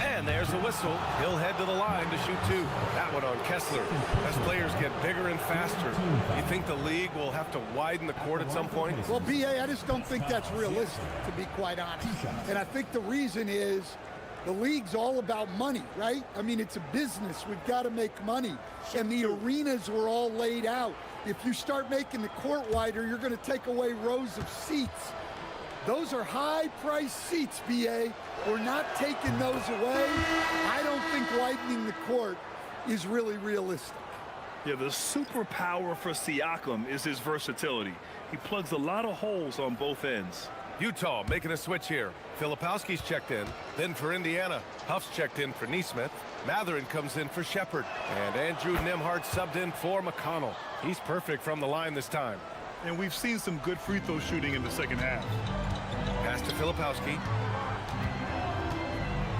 And there's the whistle. He'll head to the line to shoot two. That one on Kessler. As players get bigger and faster, you think the league will have to widen the court at some point? Well, BA, I just don't think that's realistic, to be quite honest. And I think the reason is the league's all about money, right? I mean, it's a business. We've got to make money. And the arenas were all laid out. If you start making the court wider, you're going to take away rows of seats. Those are high-priced seats, BA. We're not taking those away. I don't think widening the court is really realistic. Yeah, the superpower for Siakam is his versatility. He plugs a lot of holes on both ends. Utah making a switch here. Filipowski's checked in. Then for Indiana, Huff's checked in for Neesmith. Matherin comes in for Shepard. And Andrew Nembhard subbed in for McConnell. He's perfect from the line this time. And we've seen some good free throw shooting in the second half. Pass to Filipowski.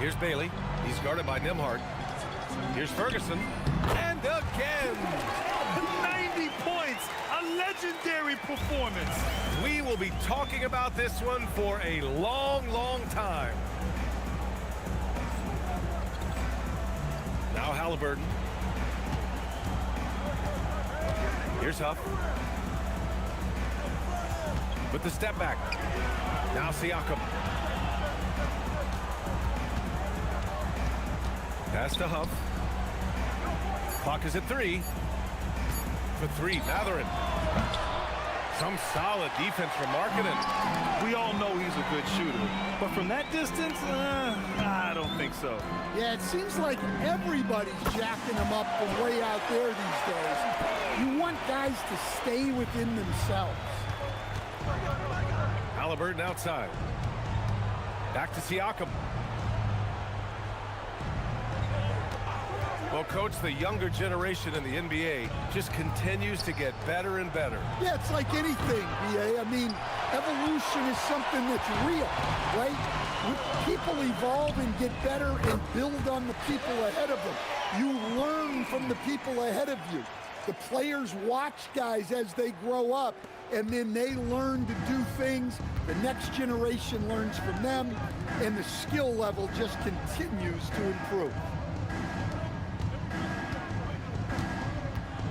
Here's Bailey. He's guarded by Nembhard. Here's Ferguson. And again! 90 points! A legendary performance! We will be talking about this one for a long, long time. Now Halliburton. Here's Huff. With the step back. Now Siakam. Pass to Huff. Clock is at 3. For 3, Matherin. Some solid defense from Markkanen. We all know he's a good shooter, but from that distance, I don't think so. Yeah, it seems like everybody's jacking him up from way out there these days. You want guys to stay within themselves. Halliburton outside. Back to Siakam. Well, Coach, the younger generation in the NBA just continues to get better and better. Yeah, it's like anything, BA. I mean, evolution is something that's real, right? People evolve and get better and build on the people ahead of them. You learn from the people ahead of you. The players watch guys as they grow up, and then they learn to do things. The next generation learns from them, and the skill level just continues to improve.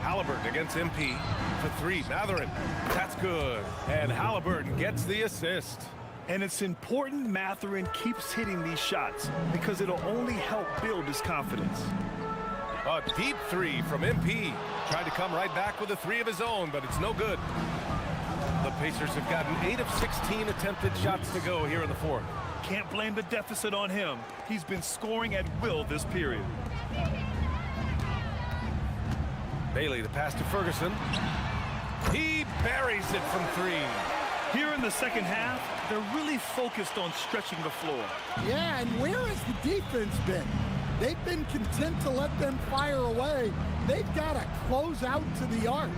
Halliburton against MP for 3. Matherin. That's good. And Halliburton gets the assist. And it's important Matherin keeps hitting these shots because it'll only help build his confidence. A deep 3 from MP. Tried to come right back with a 3 of his own, but it's no good. The Pacers have gotten 8 of 16 attempted shots to go here in the fourth. Can't blame the deficit on him. He's been scoring at will this period. Bailey, the pass to Ferguson. He buries it from 3. Here in the second half, they're really focused on stretching the floor. Yeah, and where has the defense been? They've been content to let them fire away. They've got to close out to the arc.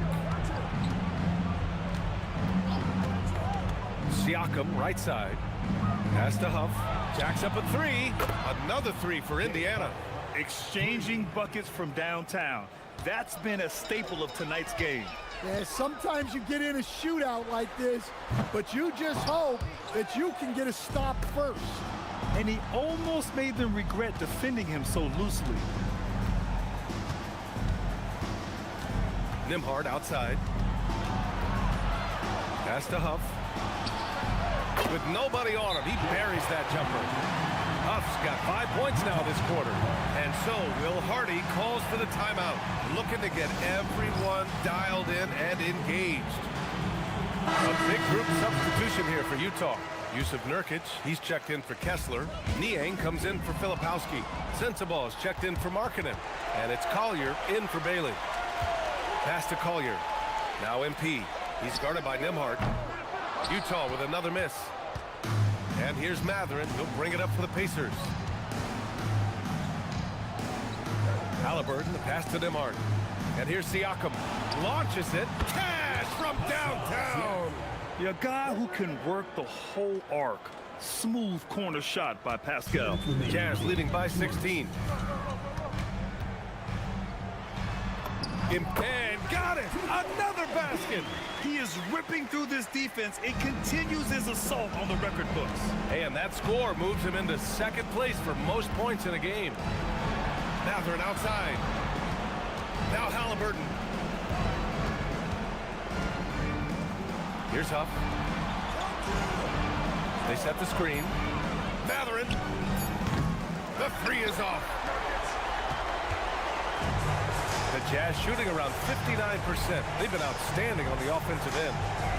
Siakam, right side. Pass to Huff. Jacks up a 3. Another 3 for Indiana. Exchanging buckets from downtown. That's been a staple of tonight's game. Yeah, sometimes you get in a shootout like this, but you just hope that you can get a stop first. And he almost made them regret defending him so loosely. Nembhard outside. Pass to Huff. With nobody on him, he buries that jumper. Huff's got 5 points now this quarter. And so Will Hardy calls for the timeout, looking to get everyone dialed in and engaged. A big group substitution here for Utah. Yusuf Nurkic, he's checked in for Kessler. Niang comes in for Filipowski. Sensabaugh is checked in for Markkanen. And it's Collier in for Bailey. Pass to Collier. Now MP. He's guarded by Nembhard. Utah with another miss. And here's Matherin. He'll bring it up for the Pacers. Halliburton, the pass to Nembhard. And here's Siakam. Launches it. Cash from downtown. A guy who can work the whole arc. Smooth corner shot by Pascal. Jazz leading by 16. And got it! Another basket! He is ripping through this defense. It continues his assault on the record books. And that score moves him into second place for most points in a game. Matherin outside. Now Halliburton. Here's Huff. They set the screen. Matherin. The three is off. The Jazz shooting around 59%. They've been outstanding on the offensive end.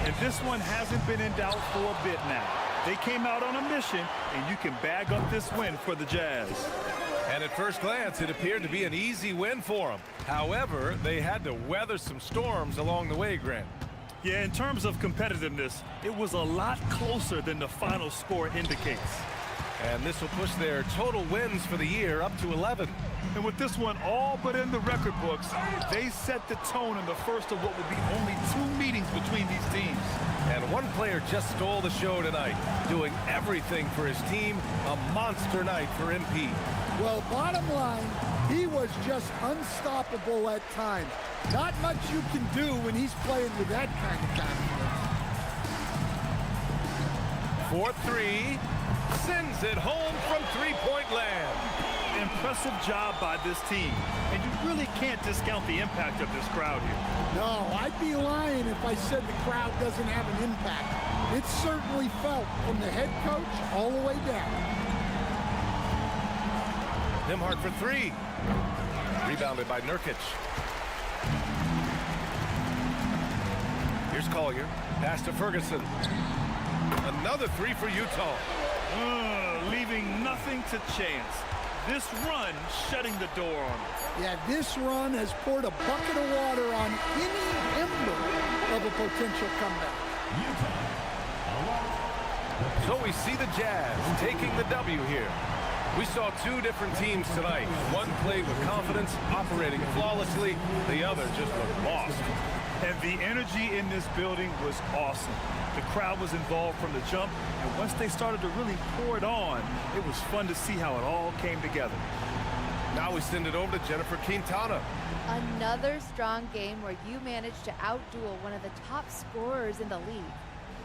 And this one hasn't been in doubt for a bit now. They came out on a mission, and you can bag up this win for the Jazz. And at first glance, it appeared to be an easy win for them. However, they had to weather some storms along the way, Grant. Yeah, in terms of competitiveness, it was a lot closer than the final score indicates. And this will push their total wins for the year up to 11. And with this one all but in the record books, they set the tone in the first of what will be only 2 meetings between these teams. And one player just stole the show tonight, doing everything for his team. A monster night for MP. Well, bottom line, he was just unstoppable at times. Not much you can do when he's playing with that kind of confidence. 4-3, sends it home from three-point land. Impressive job by this team. And you really can't discount the impact of this crowd here. No, I'd be lying if I said the crowd doesn't have an impact. It's certainly felt from the head coach all the way down. Nembhard for 3. Rebounded by Nurkic. Here's Collier. Pass to Ferguson. Another 3 for Utah. Leaving nothing to chance. This run shutting the door on it. Yeah, this run has poured a bucket of water on any ember of a potential comeback. So we see the Jazz taking the W here. We saw 2 different teams tonight. One played with confidence, operating flawlessly. The other just looked lost. And the energy in this building was awesome. The crowd was involved from the jump, and once they started to really pour it on, it was fun to see how it all came together. Now we send it over to Jennifer Quintana. Another strong game where you managed to outduel one of the top scorers in the league.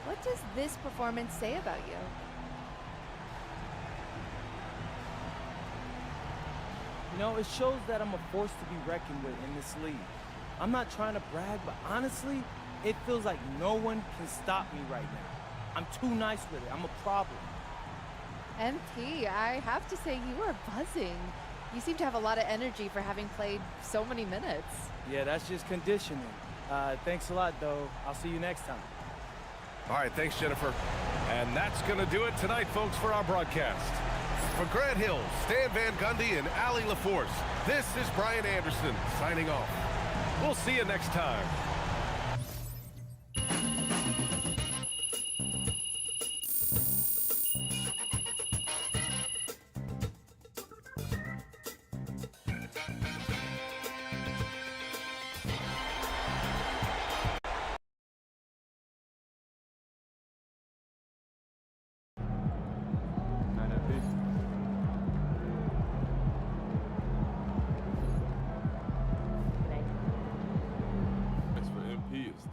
What does this performance say about you? You know, it shows that I'm a force to be reckoned with in this league. I'm not trying to brag, but honestly, it feels like no one can stop me right now. I'm too nice with it. I'm a problem. MT, I have to say you are buzzing. You seem to have a lot of energy for having played so many minutes. Yeah, that's just conditioning. Thanks a lot, though. I'll see you next time. All right, thanks, Jennifer. And that's going to do it tonight, folks, for our broadcast. For Grant Hill, Stan Van Gundy, and Allie LaForce, this is Brian Anderson signing off. We'll see you next time.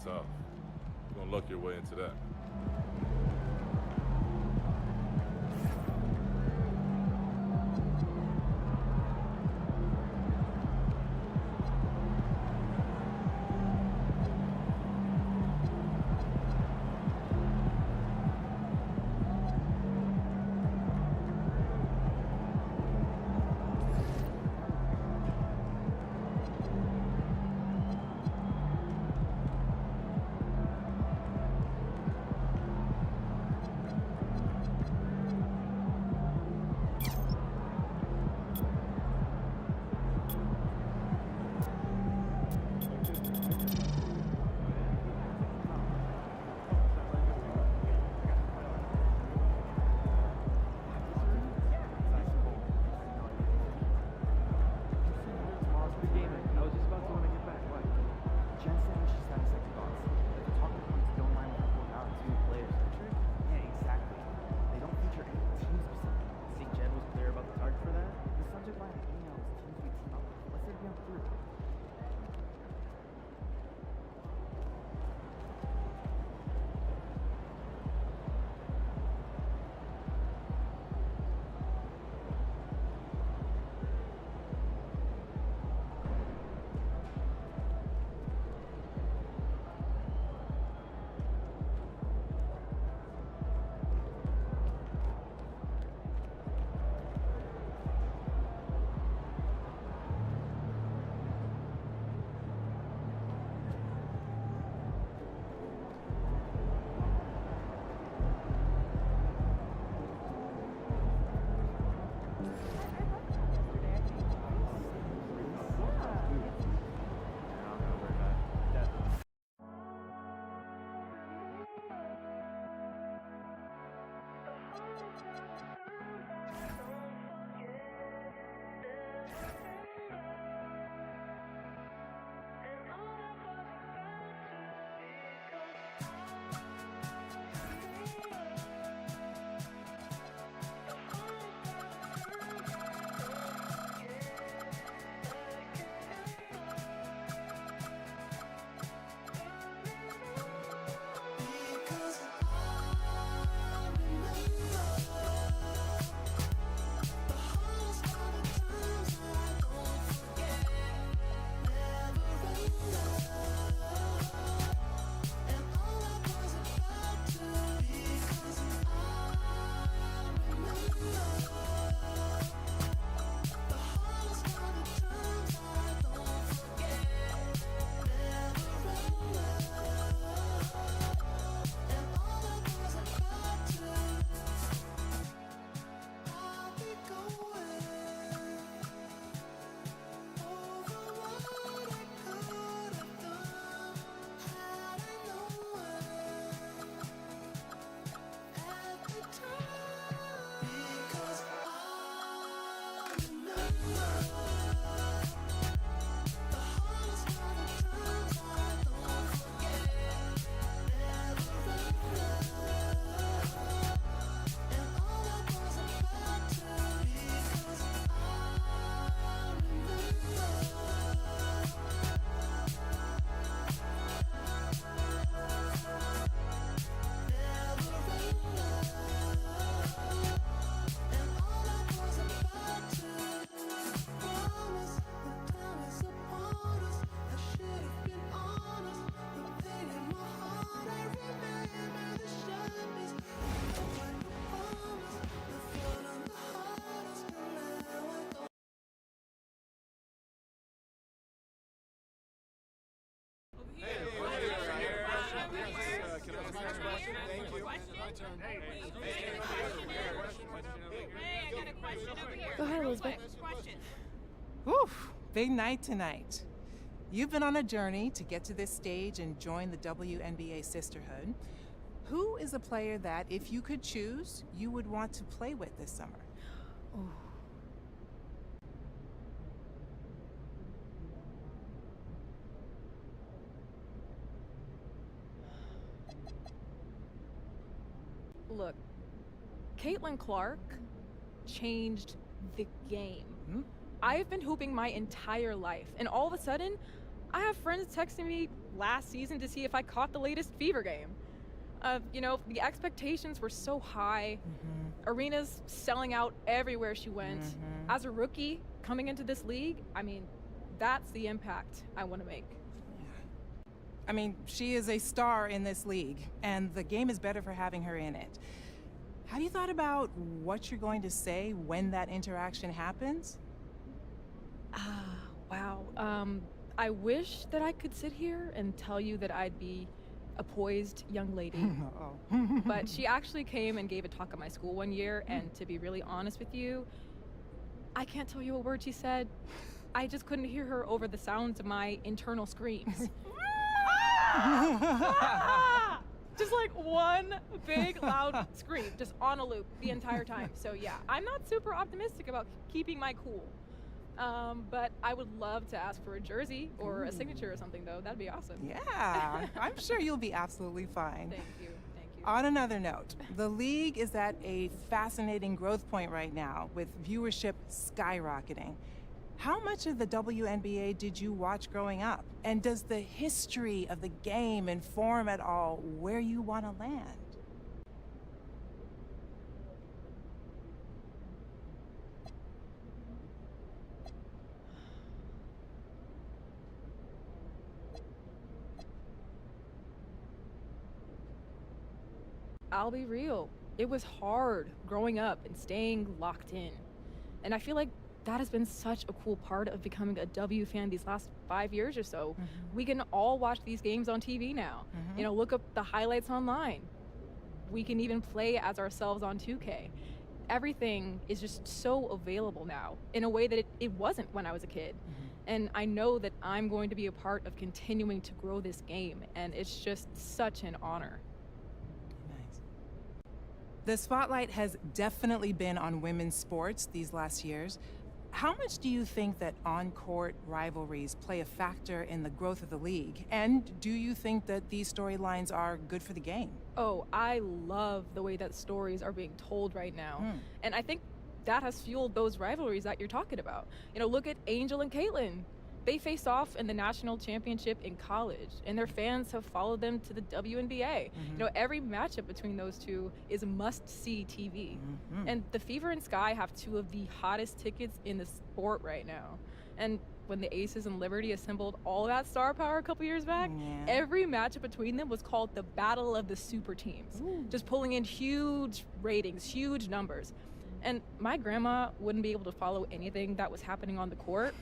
Tough. You're gonna luck your way into that. Go ahead, Elizabeth. Whew, big night tonight. You've been on a journey to get to this stage and join the WNBA sisterhood. Who is a player that, if you could choose, you would want to play with this summer? Ooh. Look, Caitlin Clark changed the game. I've been hooping my entire life, and all of a sudden, I have friends texting me last season to see if I caught the latest Fever game. You know, the expectations were so high. Arenas selling out everywhere she went. As a rookie coming into this league, I mean, that's the impact I want to make. I mean, she is a star in this league, and the game is better for having her in it. Have you thought about what you're going to say when that interaction happens? Wow. I wish that I could sit here and tell you that I'd be a poised young lady. But she actually came and gave a talk at my school one year, and to be really honest with you, I can't tell you a word she said. I just couldn't hear her over the sounds of my internal screams. Just like one big loud scream, just on a loop the entire time. So yeah, I'm not super optimistic about keeping my cool. But I would love to ask for a jersey or a signature or something, though. That'd be awesome. Yeah, I'm sure you'll be absolutely fine. Thank you. Thank you. On another note, the league is at a fascinating growth point right now with viewership skyrocketing. How much of the WNBA did you watch growing up? And does the history of the game inform at all where you want to land? I'll be real. It was hard growing up and staying locked in. And I feel like that has been such a cool part of becoming a W fan these last 5 years or so. We can all watch these games on TV now. You know, look up the highlights online. We can even play as ourselves on 2K. Everything is just so available now in a way that it wasn't when I was a kid. And I know that I'm going to be a part of continuing to grow this game, and it's just such an honor. The spotlight has definitely been on women's sports these last years. How much do you think that on-court rivalries play a factor in the growth of the league? And do you think that these storylines are good for the game? Oh, I love the way that stories are being told right now. And I think that has fueled those rivalries that you're talking about. You know, look at Angel and Caitlin. They faced off in the national championship in college, and their fans have followed them to the WNBA. You know, every matchup between those two is must-see TV. And the Fever and Sky have two of the hottest tickets in the sport right now. And when the Aces and Liberty assembled all that star power a couple years back, every matchup between them was called the Battle of the Super Teams, just pulling in huge ratings, huge numbers. And my grandma wouldn't be able to follow anything that was happening on the court.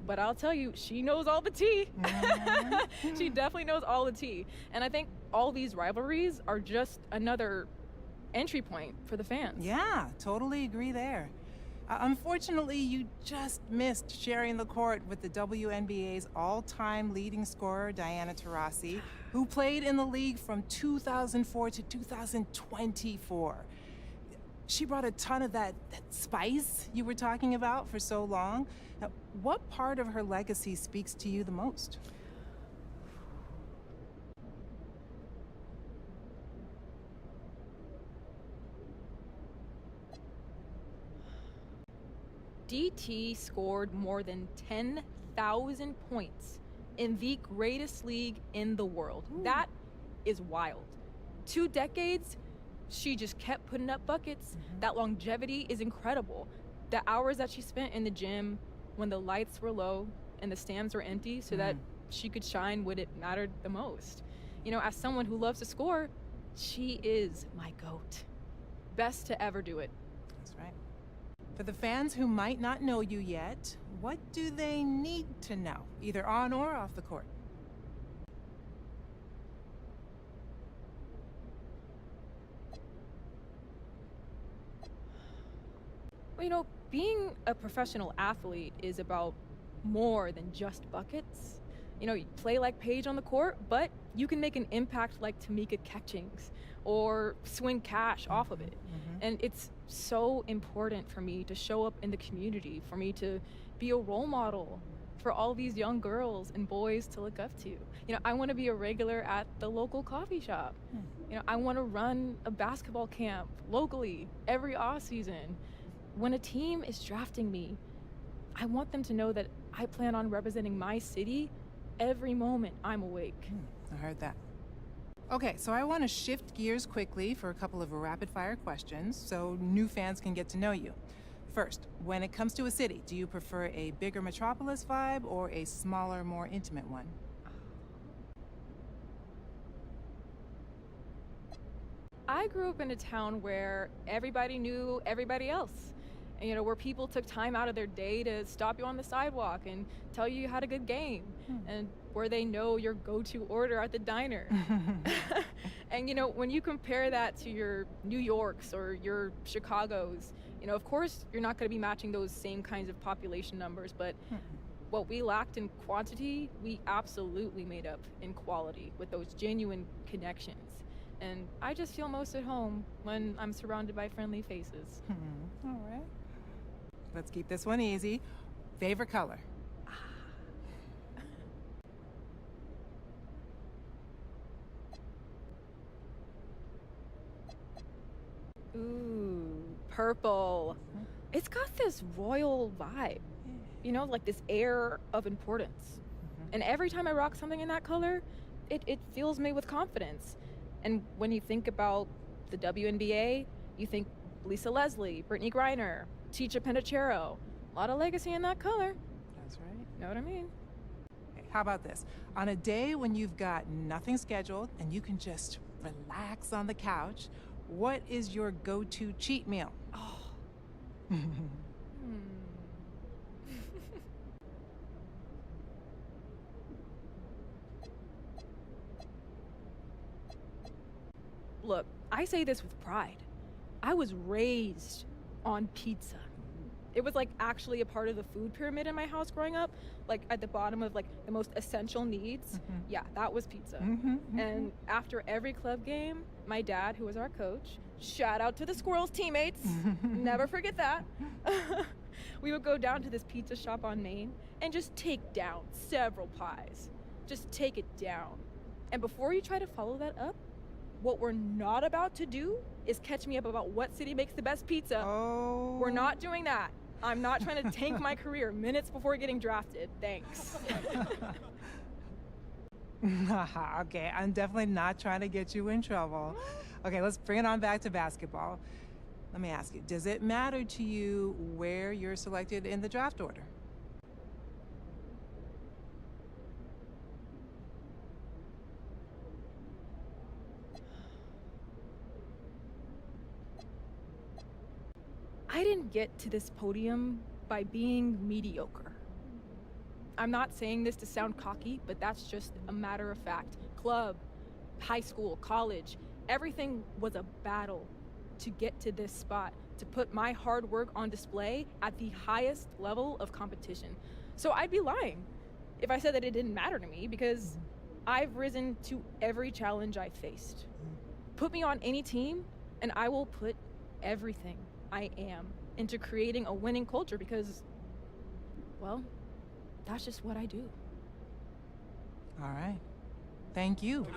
But I'll tell you, she knows all the tea. She definitely knows all the tea. And I think all these rivalries are just another entry point for the fans. Yeah, totally agree there. Unfortunately, you just missed sharing the court with the WNBA's all-time leading scorer, Diana Taurasi, who played in the league from 2004 to 2024. She brought a ton of that spice you were talking about for so long. Now, what part of her legacy speaks to you the most? DT scored more than 10,000 points in the greatest league in the world. That is wild. 2 decades, she just kept putting up buckets. That longevity is incredible. The hours that she spent in the gym when the lights were low and the stands were empty so that she could shine when it mattered the most. You know, as someone who loves to score, she is my GOAT. Best to ever do it. That's right. For the fans who might not know you yet, what do they need to know, either on or off the court? Well, being a professional athlete is about more than just buckets. You play like Paige on the court, but you can make an impact like Tamika Catchings or swing cash off of it. And it's so important for me to show up in the community, for me to be a role model for all these young girls and boys to look up to. I want to be a regular at the local coffee shop. I want to run a basketball camp locally every off season. When a team is drafting me, I want them to know that I plan on representing my city every moment I'm awake. I heard that. Okay, so I want to shift gears quickly for a couple of rapid-fire questions so new fans can get to know you. First, when it comes to a city, do you prefer a bigger metropolis vibe or a smaller, more intimate one? I grew up in a town where everybody knew everybody else. And, where people took time out of their day to stop you on the sidewalk and tell you had a good game. And where they know your go-to order at the diner. And, when you compare that to your New Yorks or your Chicagos, of course, you're not going to be matching those same kinds of population numbers, but what we lacked in quantity, we absolutely made up in quality with those genuine connections. And I just feel most at home when I'm surrounded by friendly faces. All right. Let's keep this one easy. Favorite color? Ooh, purple. It's got this royal vibe, like this air of importance. And every time I rock something in that color, it fills me with confidence. And when you think about the WNBA, you think Lisa Leslie, Brittany Griner, Teacher Penachero. A lot of legacy in that color. That's right. Know what I mean? Okay, how about this? On a day when you've got nothing scheduled and you can just relax on the couch, what is your go-to cheat meal? Oh. Look, I say this with pride. I was raised on pizza. It was like actually a part of the food pyramid in my house growing up, like at the bottom of like the most essential needs. Yeah, that was pizza. And after every club game, my dad, who was our coach, shout out to the Squirrels teammates, never forget that. We would go down to this pizza shop on Main and just take down several pies. Just take it down. And before you try to follow that up, what we're not about to do is catch me up about what city makes the best pizza. Oh. We're not doing that. I'm not trying to tank my career minutes before getting drafted. Thanks. Okay, I'm definitely not trying to get you in trouble. Okay, let's bring it on back to basketball. Let me ask you, does it matter to you where you're selected in the draft order? I didn't get to this podium by being mediocre. I'm not saying this to sound cocky, but that's just a matter of fact. Club, high school, college, everything was a battle to get to this spot, to put my hard work on display at the highest level of competition. So I'd be lying if I said that it didn't matter to me, because I've risen to every challenge I faced. Put me on any team and I will put everything I am into creating a winning culture, because, well, that's just what I do. All right. Thank you.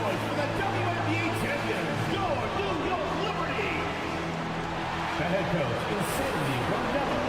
challenge for the WNBA champions, your New York Liberty. The head coach is Cindy Rondello.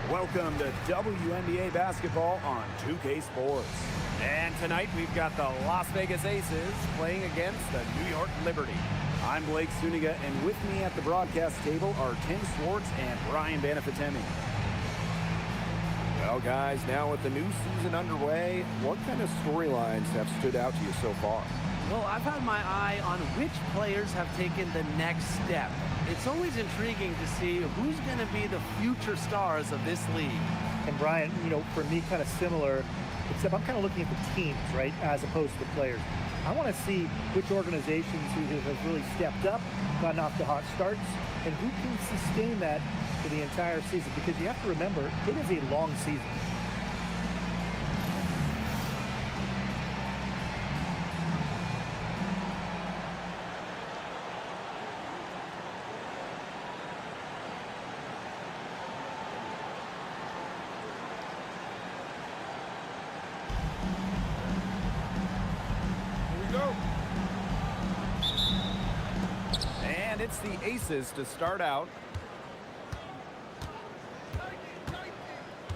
Welcome to WNBA basketball on 2K Sports. And tonight we've got the Las Vegas Aces playing against the New York Liberty. I'm Blake Suniga, and with me at the broadcast table are Tim Schwartz and Brian Banafitemi. Well, guys, now with the new season underway, what kind of storylines have stood out to you so far? Well, I've had my eye on which players have taken the next step. It's always intriguing to see who's going to be the future stars of this league. And Brian, you know, for me, kind of similar, except I'm kind of looking at the teams, right, as opposed to the players. I want to see which organizations who have really stepped up, gotten off to hot starts, and who can sustain that for the entire season. Because you have to remember, it is a long season. It's the Aces to start out.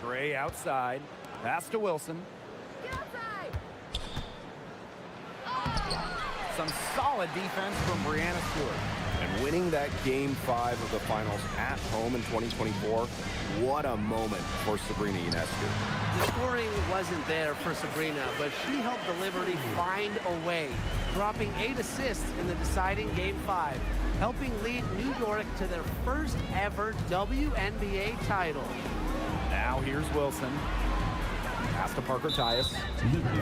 Gray outside. Pass to Wilson. Some solid defense from Brianna Stewart. And winning that Game 5 of the finals at home in 2024, what a moment for Sabrina Ionescu. The scoring wasn't there for Sabrina, but she helped the Liberty find a way, dropping 8 assists in the deciding Game 5, helping lead New York to their first ever WNBA title. Now here's Wilson. Pass to Parker Tyus.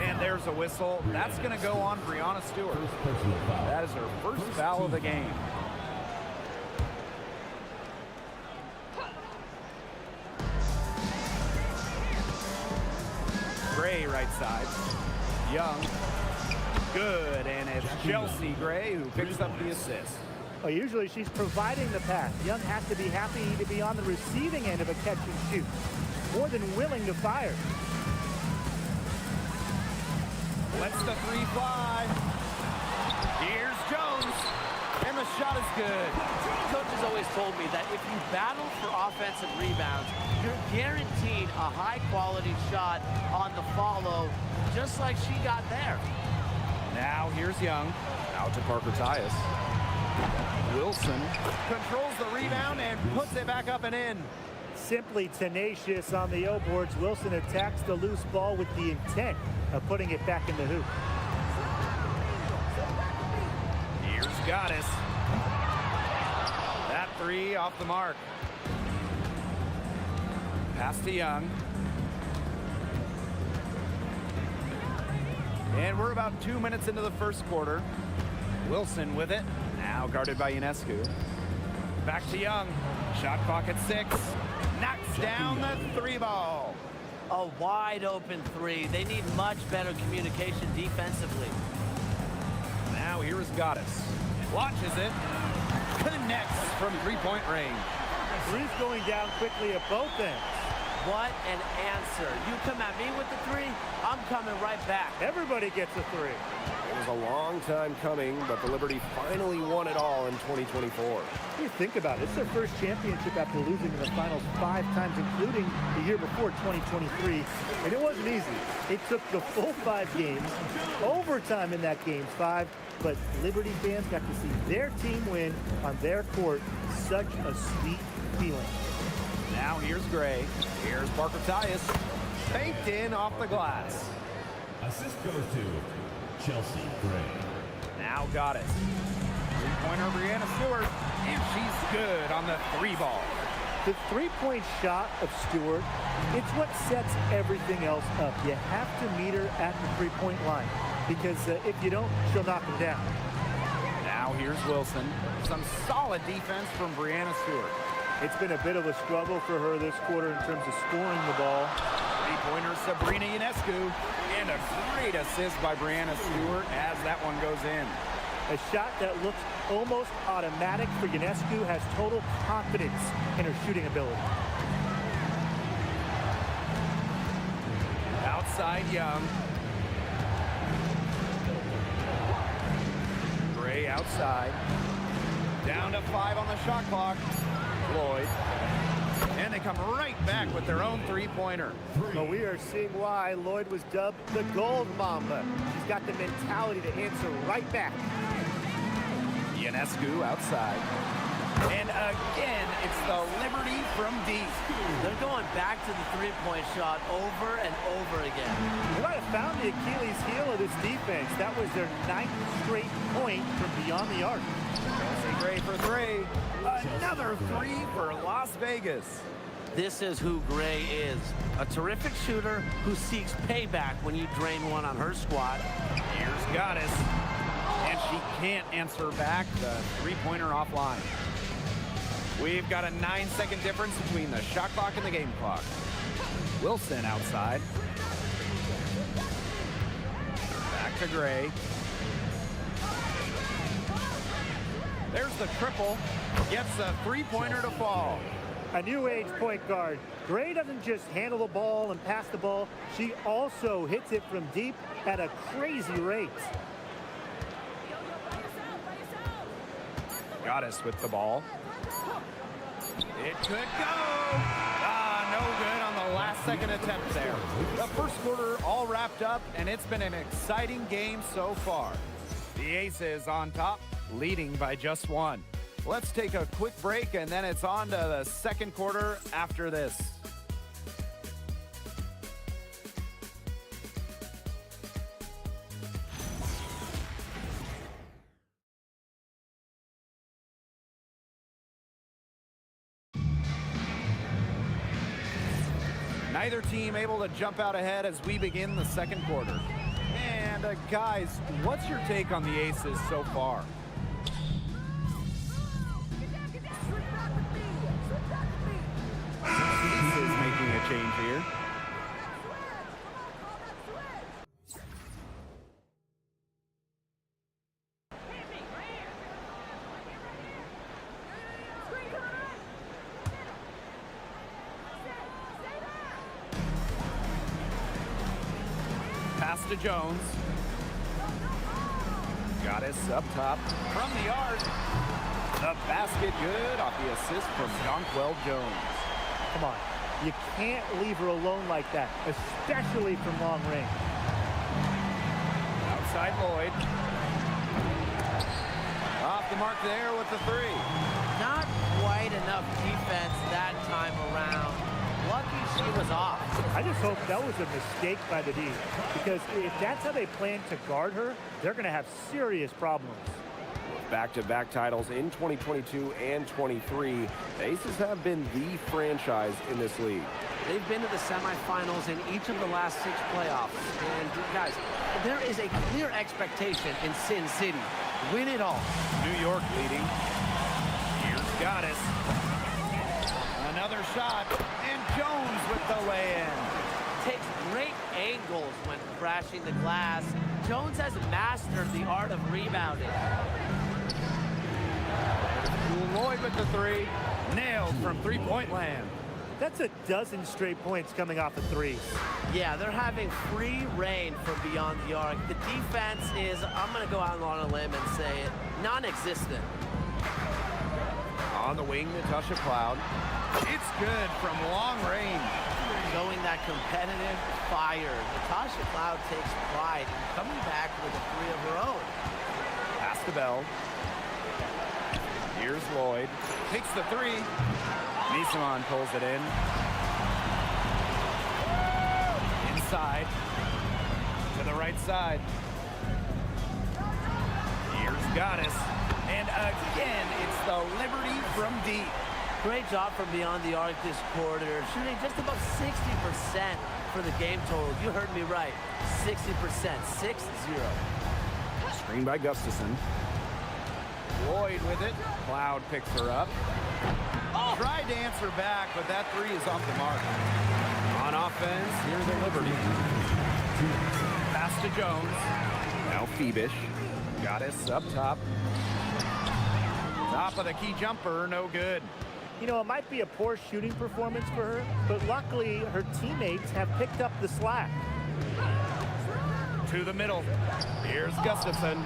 And there's a whistle. That's going to go on Brianna Stewart. That is her first foul of the game. Gray right side. Young. Good, and it's Chelsea Gray who picks up the assist. Well, usually she's providing the pass. Young has to be happy to be on the receiving end of a catch and shoot. More than willing to fire. Lets the three fly. Here's Jones. And the shot is good. Coach has always told me that if you battle for offensive rebounds, you're guaranteed a high-quality shot on the follow, just like she got there. Now here's Young. Out to Parker Tyus. Wilson controls the rebound and puts it back up and in. Simply tenacious on the O boards. Wilson attacks the loose ball with the intent of putting it back in the hoop. Here's Goddess. That three off the mark. Pass to Young. And we're about 2 minutes into the first quarter. Wilson with it. Now guarded by Ionescu. Back to Young. Shot clock at 6. Knocks down the three ball. A wide open three. They need much better communication defensively. Now here is Goddess. Launches it. Connects from three-point range. Three's going down quickly at both ends. What an answer. You come at me with the three, I'm coming right back. Everybody gets a three. It was a long time coming, but the Liberty finally won it all in 2024. You think about it, it's their first championship after losing in the finals 5 times, including the year before, 2023. And it wasn't easy. It took the full 5 games, overtime in that game 5, but Liberty fans got to see their team win on their court. Such a sweet feeling. Now here's Gray. Here's Parker Tyus. Faked in off the glass. Assist goes to Chelsea Gray. Now got it. Three-pointer Brianna Stewart. And she's good on the three ball. The three-point shot of Stewart, it's what sets everything else up. You have to meet her at the three-point line because if you don't, she'll knock them down. Now here's Wilson. Some solid defense from Brianna Stewart. It's been a bit of a struggle for her this quarter in terms of scoring the ball. Three-pointer Sabrina Ionescu. And a great assist by Brianna Stewart as that one goes in. A shot that looks almost automatic for Ionescu, has total confidence in her shooting ability. Outside Young. Gray outside. Down to 5 on the shot clock. Lloyd. And they come right back with their own three-pointer. Well, we are seeing why Lloyd was dubbed the Gold Mamba. She's got the mentality to answer right back. Ionescu outside. And again, it's the Liberty from deep. They're going back to the three-point shot over and over again. They might have found the Achilles heel of this defense. That was their 9th straight point from beyond the arc. Chelsea Gray for 3. Another 3 for Las Vegas. This is who Gray is. A terrific shooter who seeks payback when you drain one on her squad. Here's Goddess. And she can't answer back the three-pointer offline. We've got a 9-second difference between the shot clock and the game clock. Wilson outside. Back to Gray. There's the triple. Gets a three-pointer to fall. A new age point guard. Gray doesn't just handle the ball and pass the ball. She also hits it from deep at a crazy rate. Goddess with the ball. It could go. No good on the last second attempt there. The first quarter all wrapped up, and it's been an exciting game so far. The Aces on top, leading by just 1. Let's take a quick break, and then it's on to the second quarter after this. Neither team able to jump out ahead as we begin the second quarter. And guys, what's your take on the Aces so far? Aces making a change here. Pass to Jones. Goddess up top from the arc. The basket good off the assist from Jonquel Jones. Come on. You can't leave her alone like that, especially from long range. Outside Lloyd. Off the mark there with the three. Not quite enough defense that time around. Lucky she was off. I just hope that was a mistake by the D, because if that's how they plan to guard her, they're going to have serious problems. Back-to-back titles in 2022 and 23. The Aces have been the franchise in this league. They've been to the semifinals in each of the last 6 playoffs. And guys, there is a clear expectation in Sin City. Win it all. New York leading. Here's Goddess. Another shot, and Jones with the lay-in. Takes great angles when crashing the glass. Jones has mastered the art of rebounding. Lloyd with the three. Nailed from three-point land. That's a dozen straight points coming off of threes. Yeah, they're having free reign from beyond the arc. The defense is, I'm going to go out on a limb and say it, non-existent. On the wing, Natasha Cloud. It's good from long range. Showing that competitive fire. Natasha Cloud takes pride in coming back with a three of her own. Pass to Bell. Here's Lloyd. Takes the three. Nisaman pulls it in. Inside. To the right side. Here's Goddess. And again, it's the Liberty from deep. Great job from beyond the arc this quarter. Shooting just above 60% for the game total. You heard me right. 60%. 6-0. Screen by Gustafson. Lloyd with it. Cloud picks her up. Oh. Tried to answer back, but that three is off the mark. On offense, here's the Liberty. Pass to Jones. Now Phoebish. Goddess up top. Top of the key jumper, no good. You know, it might be a poor shooting performance for her, but luckily her teammates have picked up the slack. To the middle. Here's Gustafson.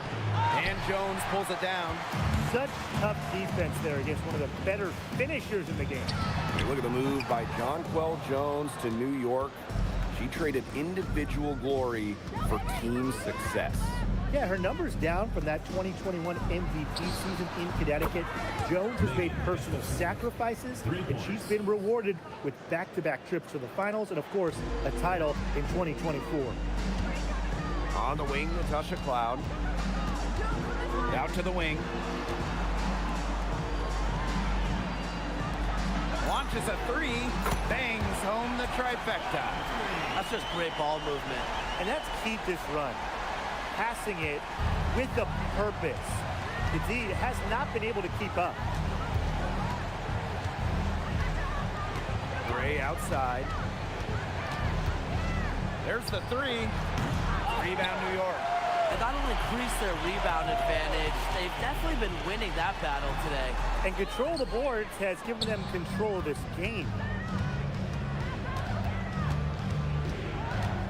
And Jones pulls it down. Such tough defense there against one of the better finishers in the game. Look at the move by Jonquel Jones to New York. She traded individual glory for team success. Yeah, her numbers down from that 2021 MVP season in Connecticut. Jones has made personal sacrifices, and she's been rewarded with back-to-back trips to the finals and, of course, a title in 2024. On the wing, Natasha Cloud. Out to the wing. Launches a three. Bangs home the trifecta. That's just great ball movement. And that's key to this run. Passing it with a purpose. Indeed, has not been able to keep up. Gray outside. There's the three. Rebound New York. They not only increased their rebound advantage, they've definitely been winning that battle today. And control of the boards has given them control of this game.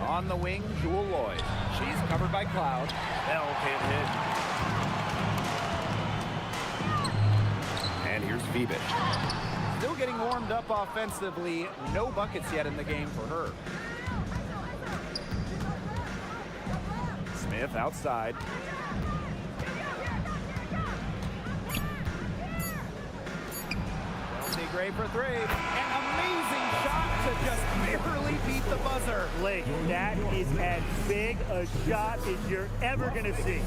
On the wing, Jewel Lloyd. She's covered by Cloud. Bell can't hit. And here's Phoebish. Still getting warmed up offensively. No buckets yet in the game for her. Smith outside. Chelsea Gray for three. An amazing shot to just barely beat the buzzer. Blake, that is as big a shot as you're ever going to see.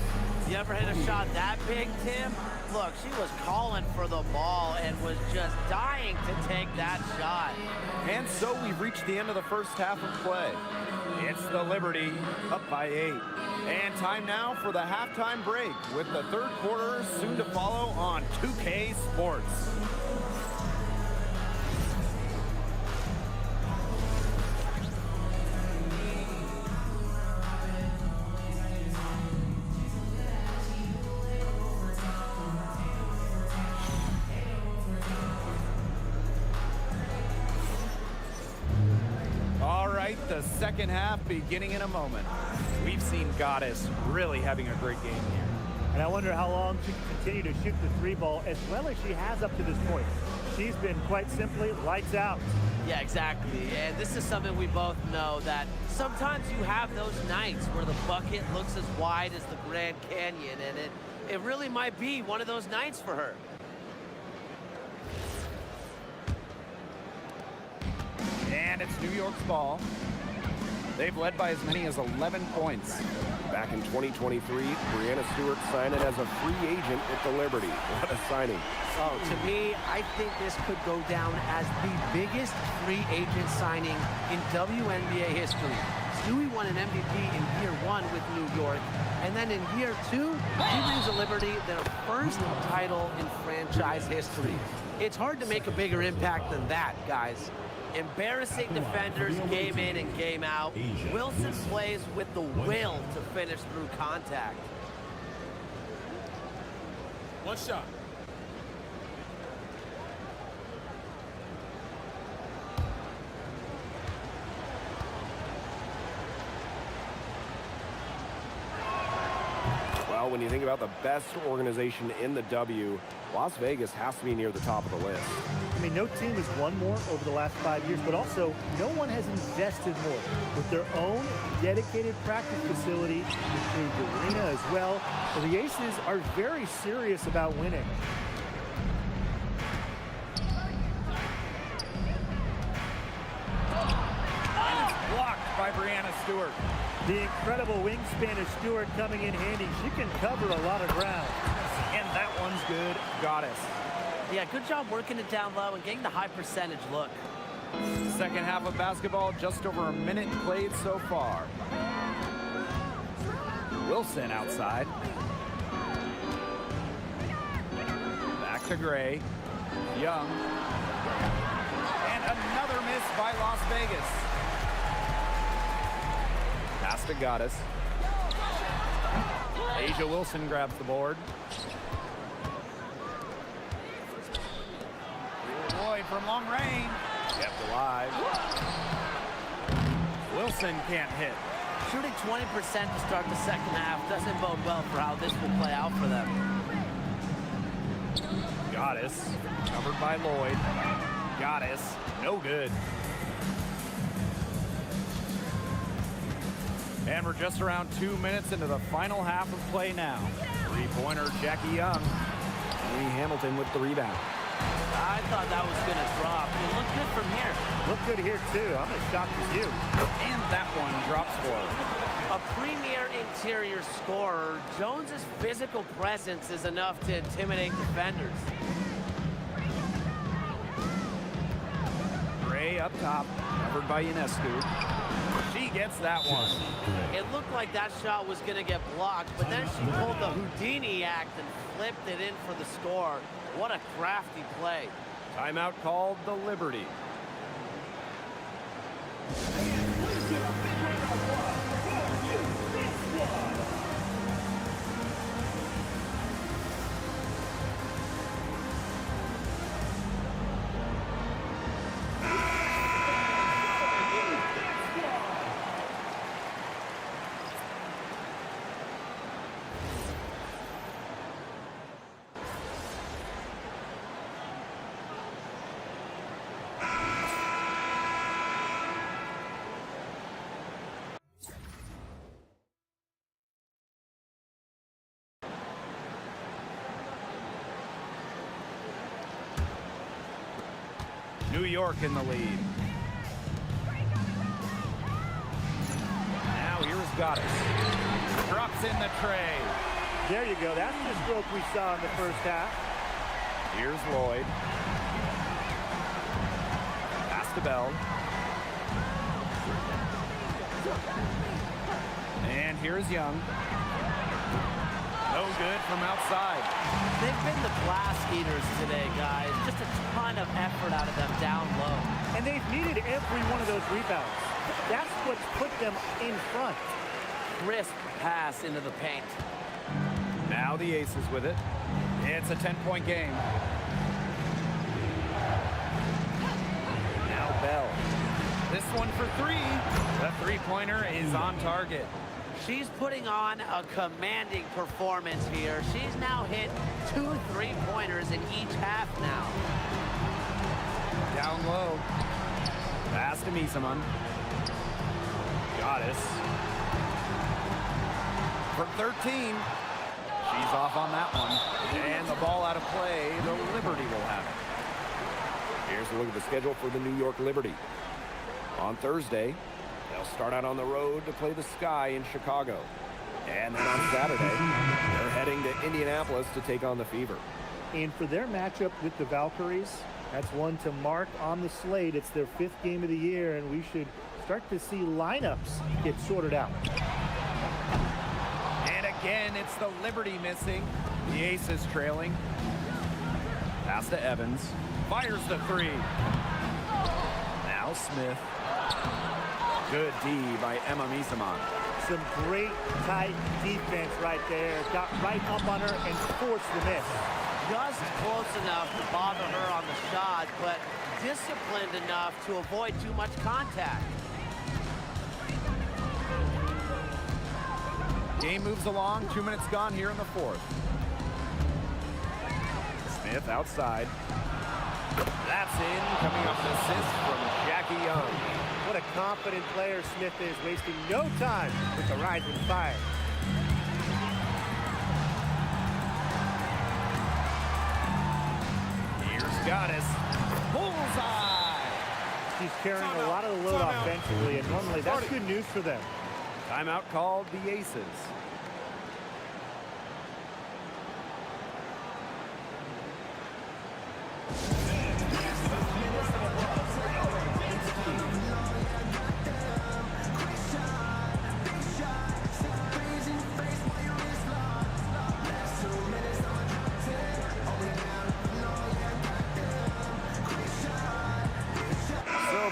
You ever hit a shot that big, Tim? Look, she was calling for the ball and was just dying to take that shot. And so we've reached the end of the first half of play. It's the Liberty up by 8. And time now for the halftime break with the third quarter soon to follow on 2K Sports. The second half beginning in a moment. We've seen Goddess really having a great game here. And I wonder how long she can continue to shoot the 3 ball as well as she has up to this point. She's been quite simply lights out. Yeah, exactly. And this is something we both know, that sometimes you have those nights where the bucket looks as wide as the Grand Canyon, and it really might be one of those nights for her. And it's New York's ball. They've led by as many as 11 points. Back in 2023, Brianna Stewart signed as a free agent with the Liberty. What a signing. Oh, to me, I think this could go down as the biggest free agent signing in WNBA history. Stewie won an MVP in year 1 with New York, and then in year 2, she brings the Liberty their first title in franchise history. It's hard to make a bigger impact than that, guys. Embarrassing defenders game in and game out. Wilson plays with the will to finish through contact. One shot. Well, when you think about the best organization in the W, Las Vegas has to be near the top of the list. I mean, no team has won more over the last 5 years, but also no one has invested more with their own dedicated practice facility, improved arena as well. And the Aces are very serious about winning. And it's blocked by Brianna Stewart. The incredible wingspan of Stewart coming in handy. She can cover a lot of ground. And that one's good. Goddess. Yeah, good job working it down low and getting the high percentage look. Second half of basketball, just over a minute played so far. Wilson outside. Back to Gray. Young. And another miss by Las Vegas. Pass to Goddess. Asia Wilson grabs the board. Lloyd from long range. Kept alive. Wilson can't hit. Shooting 20% to start the second half doesn't bode well for how this will play out for them. Goddess, covered by Lloyd. Goddess, no good. And we're just around 2 minutes into the final half of play now. Three-pointer, Jackie Young. Lee Hamilton with the rebound. I thought that was going to drop. It looked good from here. Looked good here, too. I'm as shocked as you. And that one drops for her. A premier interior scorer, Jones's physical presence is enough to intimidate defenders. Gray up top, covered by Ionescu. She gets that one. It looked like that shot was going to get blocked, but then she pulled the Houdini act and flipped it in for the score. What a crafty play. Timeout called the Liberty. New York in the lead. Now here's Goddess. Drops in the tray. There you go. That's the stroke we saw in the first half. Here's Lloyd. Pass to Bell. And here's Young. No good from outside. They've been the glass eaters today, guys. Just a ton of effort out of them down low. And they've needed every one of those rebounds. That's what's put them in front. Crisp pass into the paint. Now the Aces with it. It's a 10-point game. Now Bell. This one for three. The three-pointer is on target. She's putting on a commanding performance here. She's now hit 2 3-pointers in each half now. Down low. Pass to Misaman. Goddess. From 13. She's off on that one. And the ball out of play. The Liberty will have it. Here's a look at the schedule for the New York Liberty. On Thursday, they'll start out on the road to play the Sky in Chicago. And then on Saturday, they're heading to Indianapolis to take on the Fever. And for their matchup with the Valkyries, that's one to mark on the slate. It's their 5th game of the year, and we should start to see lineups get sorted out. And again, it's the Liberty missing. The Aces trailing. Pass to Evans. Fires the 3. Now Smith. Good D by Emma Misaman. Some great tight defense right there. Got right up on her and forced the miss. Just close enough to bother her on the shot, but disciplined enough to avoid too much contact. Game moves along. 2 minutes gone here in the 4th. Smith outside. That's in. Coming up an assist from Jackie Young. What a confident player Smith is, wasting no time with the rising fire. Here's Goddess. Bullseye! She's carrying a lot of the load offensively, and normally that's good news for them. Timeout called the Aces.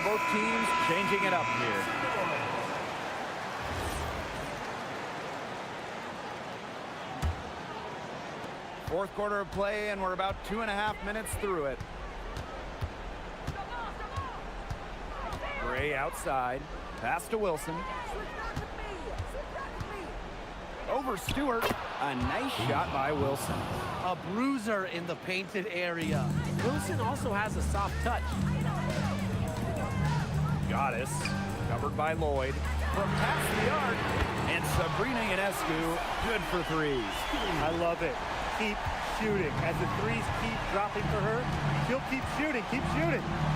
Both teams changing it up here. Fourth quarter of play, and we're about 2.5 minutes through it. Gray outside. Pass to Wilson. Over Stewart. A nice shot by Wilson. A bruiser in the painted area. Wilson also has a soft touch. Goddess, covered by Lloyd. From past the arc, and Sabrina Ionescu, good for 3s. I love it. Keep shooting. As the 3s keep dropping for her, she'll keep shooting,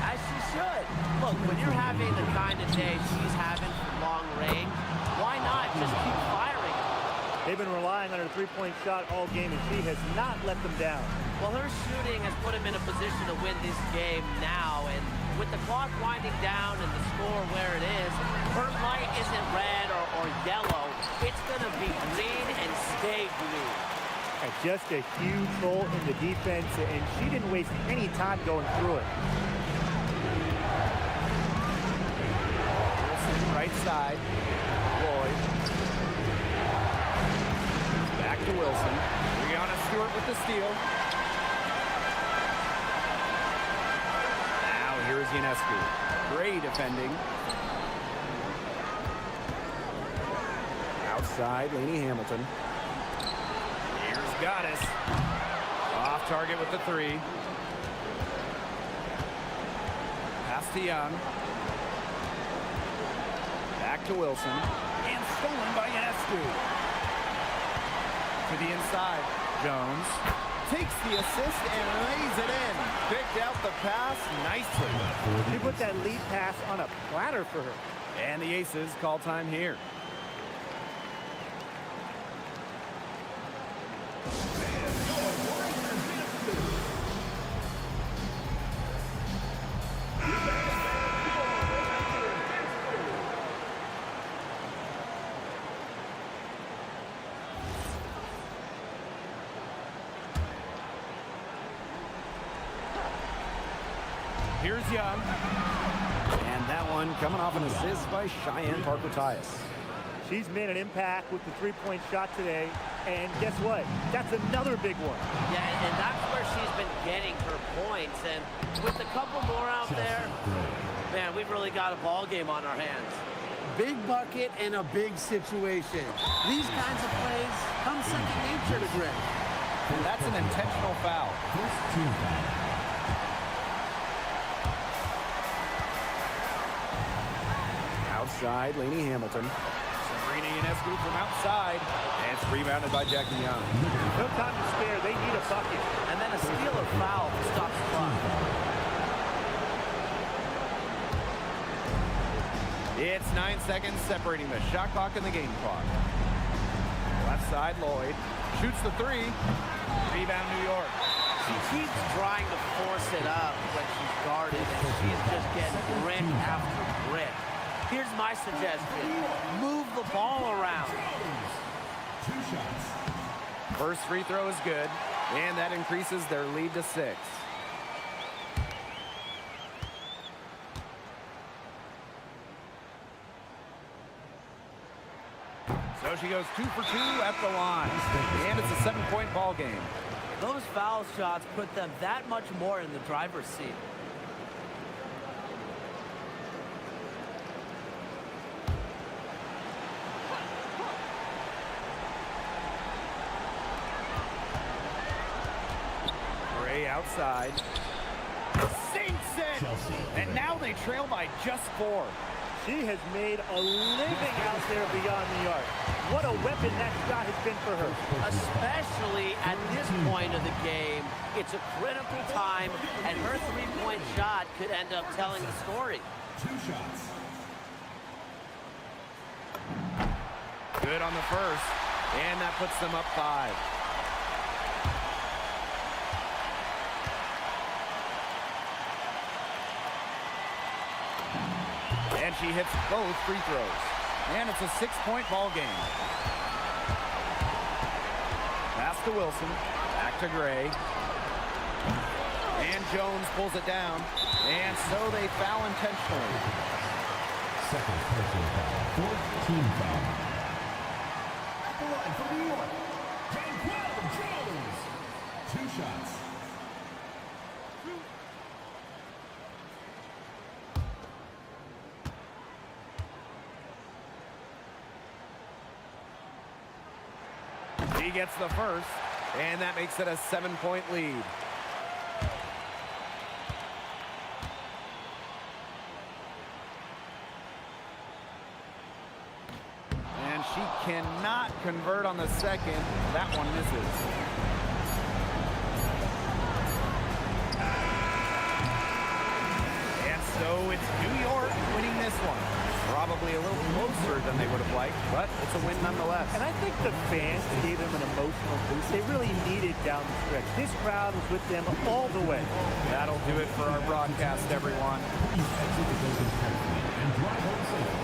As she should. Look, when you're having the kind of day she's having from long range, why not just keep firing? They've been relying on her 3-point shot all game, and she has not let them down. Well, her shooting has put him in a position to win this game now, and with the clock winding down and the score where it is, her light isn't red or yellow. It's going to be green and stay green. Just a huge hole in the defense, and she didn't waste any time going through it. Wilson right side. Lloyd. Back to Wilson. Brianna Stewart with the steal. Here's Ionescu. Gray defending. Outside, Lainey Hamilton. Here's Goddess. Off target with the 3. Pass to Young. Back to Wilson. And stolen by Ionescu. To the inside. Jones. Takes the assist and lays it in. Picked out the pass nicely. He put that lead pass on a platter for her. And the Aces call time here. Here's Young. And that one coming off an assist by Cheyenne Parker-Tyus. She's made an impact with the 3-point shot today. And guess what? That's another big one. Yeah, and that's where she's been getting her points. And with a couple more out there, man, we've really got a ball game on our hands. big bucket in a big situation. These kinds of plays come second nature to Greg. That's an intentional foul. First team foul. Outside, Lainey Hamilton. Sabrina Ionescu from outside. And it's rebounded by Jackie Young. No time to spare. They need a bucket. And then a steal or foul to stop the clock. It's 9 seconds separating the shot clock and the game clock. Left side, Lloyd. Shoots the three. Rebound, New York. She keeps trying to force it up when she's guarded, and she is just getting brick after brick. Here's my suggestion. Move the ball around. 2 shots. First free throw is good, and that increases their lead to 6. So she goes 2 for 2 at the line, and it's a 7-point ball game. Those foul shots put them that much more in the driver's seat. Gray outside. Sinks it! Chelsea. And now they trail by just 4. She has made a living out there beyond the arc. What a weapon that shot has been for her. Especially at this point of the game, it's a critical time, and her three-point shot could end up telling the story. 2 shots. Good on the first, and that puts them up 5. And she hits both free throws. And it's a 6-point ball game. Pass to Wilson. Back to Gray. And Jones pulls it down. And so they foul intentionally. Second personal foul. 4th team foul. At the line for New York, Danielle Jones. 2 shots. He gets the first, and that makes it a 7-point lead. And she cannot convert on the second. That one misses. And so it's New York winning this one. Probably a little closer than they would have liked, but it's a win nonetheless. And I think the fans gave them an emotional boost. They really needed down the stretch. This crowd was with them all the way. That'll do it for our broadcast, everyone. Please exit the building carefully and drive home safely.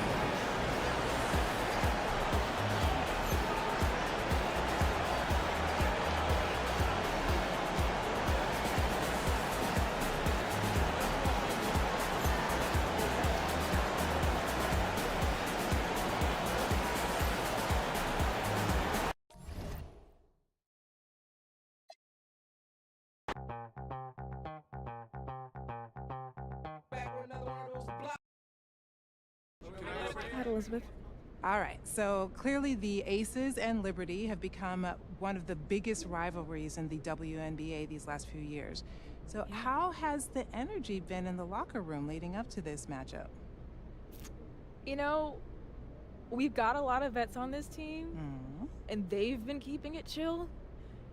Elizabeth. All right, so clearly the Aces and Liberty have become one of the biggest rivalries in the WNBA these last few years. So how has the energy been in the locker room leading up to this matchup? You know, we've got a lot of vets on this team, and they've been keeping it chill.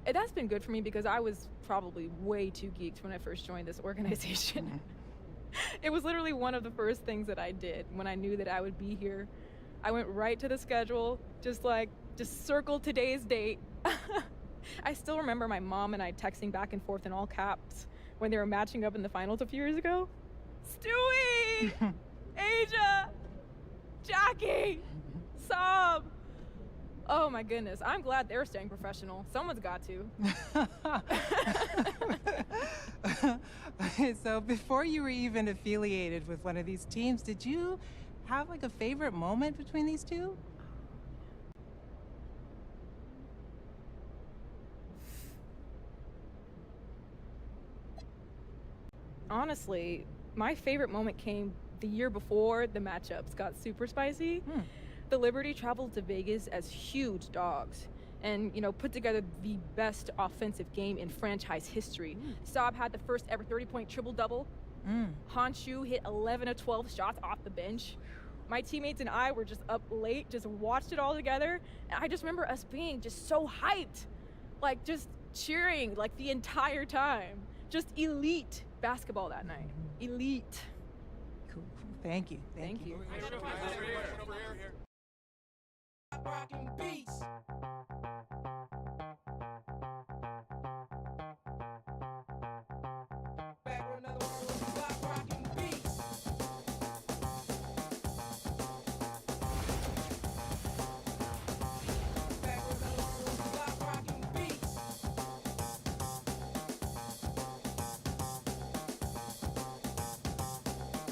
And that's been good for me because I was probably way too geeked when I first joined this organization. It was literally one of the first things that I did when I knew that I would be here. I went right to the schedule, just circle today's date. I still remember my mom and I texting back and forth in all caps when they were matching up in the finals a few years ago. Stewie! Asia! Jackie! Sob! Oh my goodness, I'm glad they're staying professional. Someone's got to. So before you were even affiliated with one of these teams, did you have like a favorite moment between these two? Honestly, my favorite moment came the year before the matchups got super spicy, the Liberty traveled to Vegas as huge dogs and, you know, put together the best offensive game in franchise history. Saab had the first ever 30-point triple-double. Honshu hit 11 of 12 shots off the bench. My teammates and I were just up late, just watched it all together. And I just remember us being just so hyped, like just cheering like the entire time. Just elite basketball that night. Elite. Cool. Thank you. Thank you. Rockin' beats. Back with another one of those block rockin' beats. Back with another one of those block rockin' beats.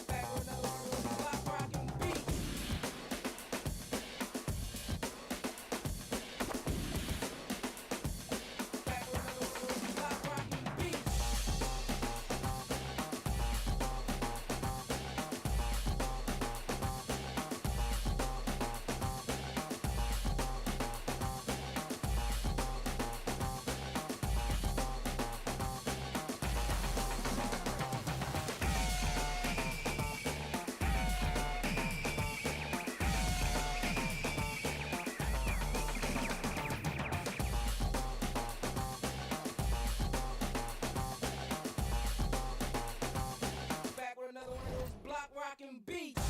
Back with another one of those block rockin' beats. Back with another one of those block rockin' beats.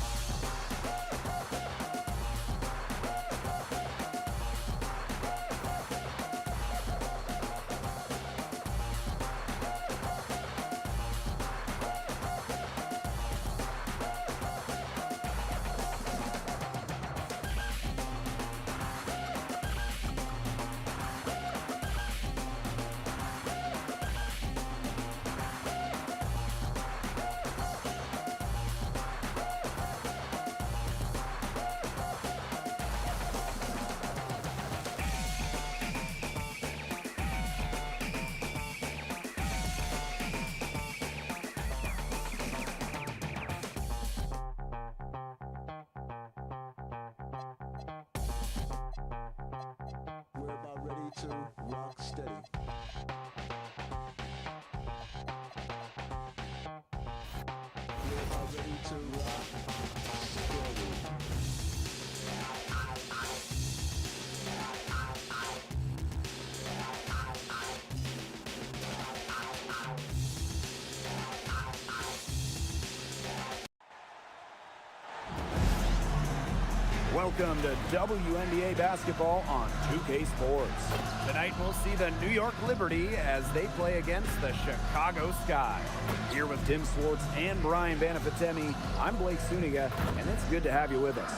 We're about ready to rock steady. We're about ready to rock steady. Welcome to WNBA basketball on 2K Sports. Tonight we'll see the New York Liberty as they play against the Chicago Sky. Here with Tim Swartz and Brian Banafitemi, I'm Blake Suniga, and it's good to have you with us.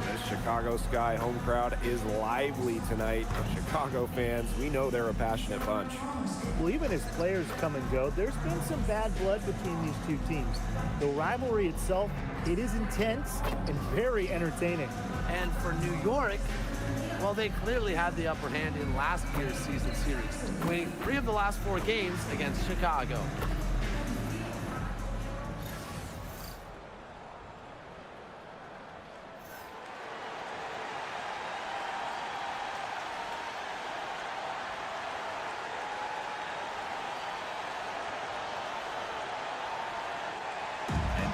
The Chicago Sky home crowd is lively tonight. Chicago fans, we know they're a passionate bunch. Well, even as players come and go, there's been some bad blood between these two teams. The rivalry itself, it is intense and very entertaining. And for New York, well, they clearly had the upper hand in last year's season series, winning 3 of the last 4 games against Chicago.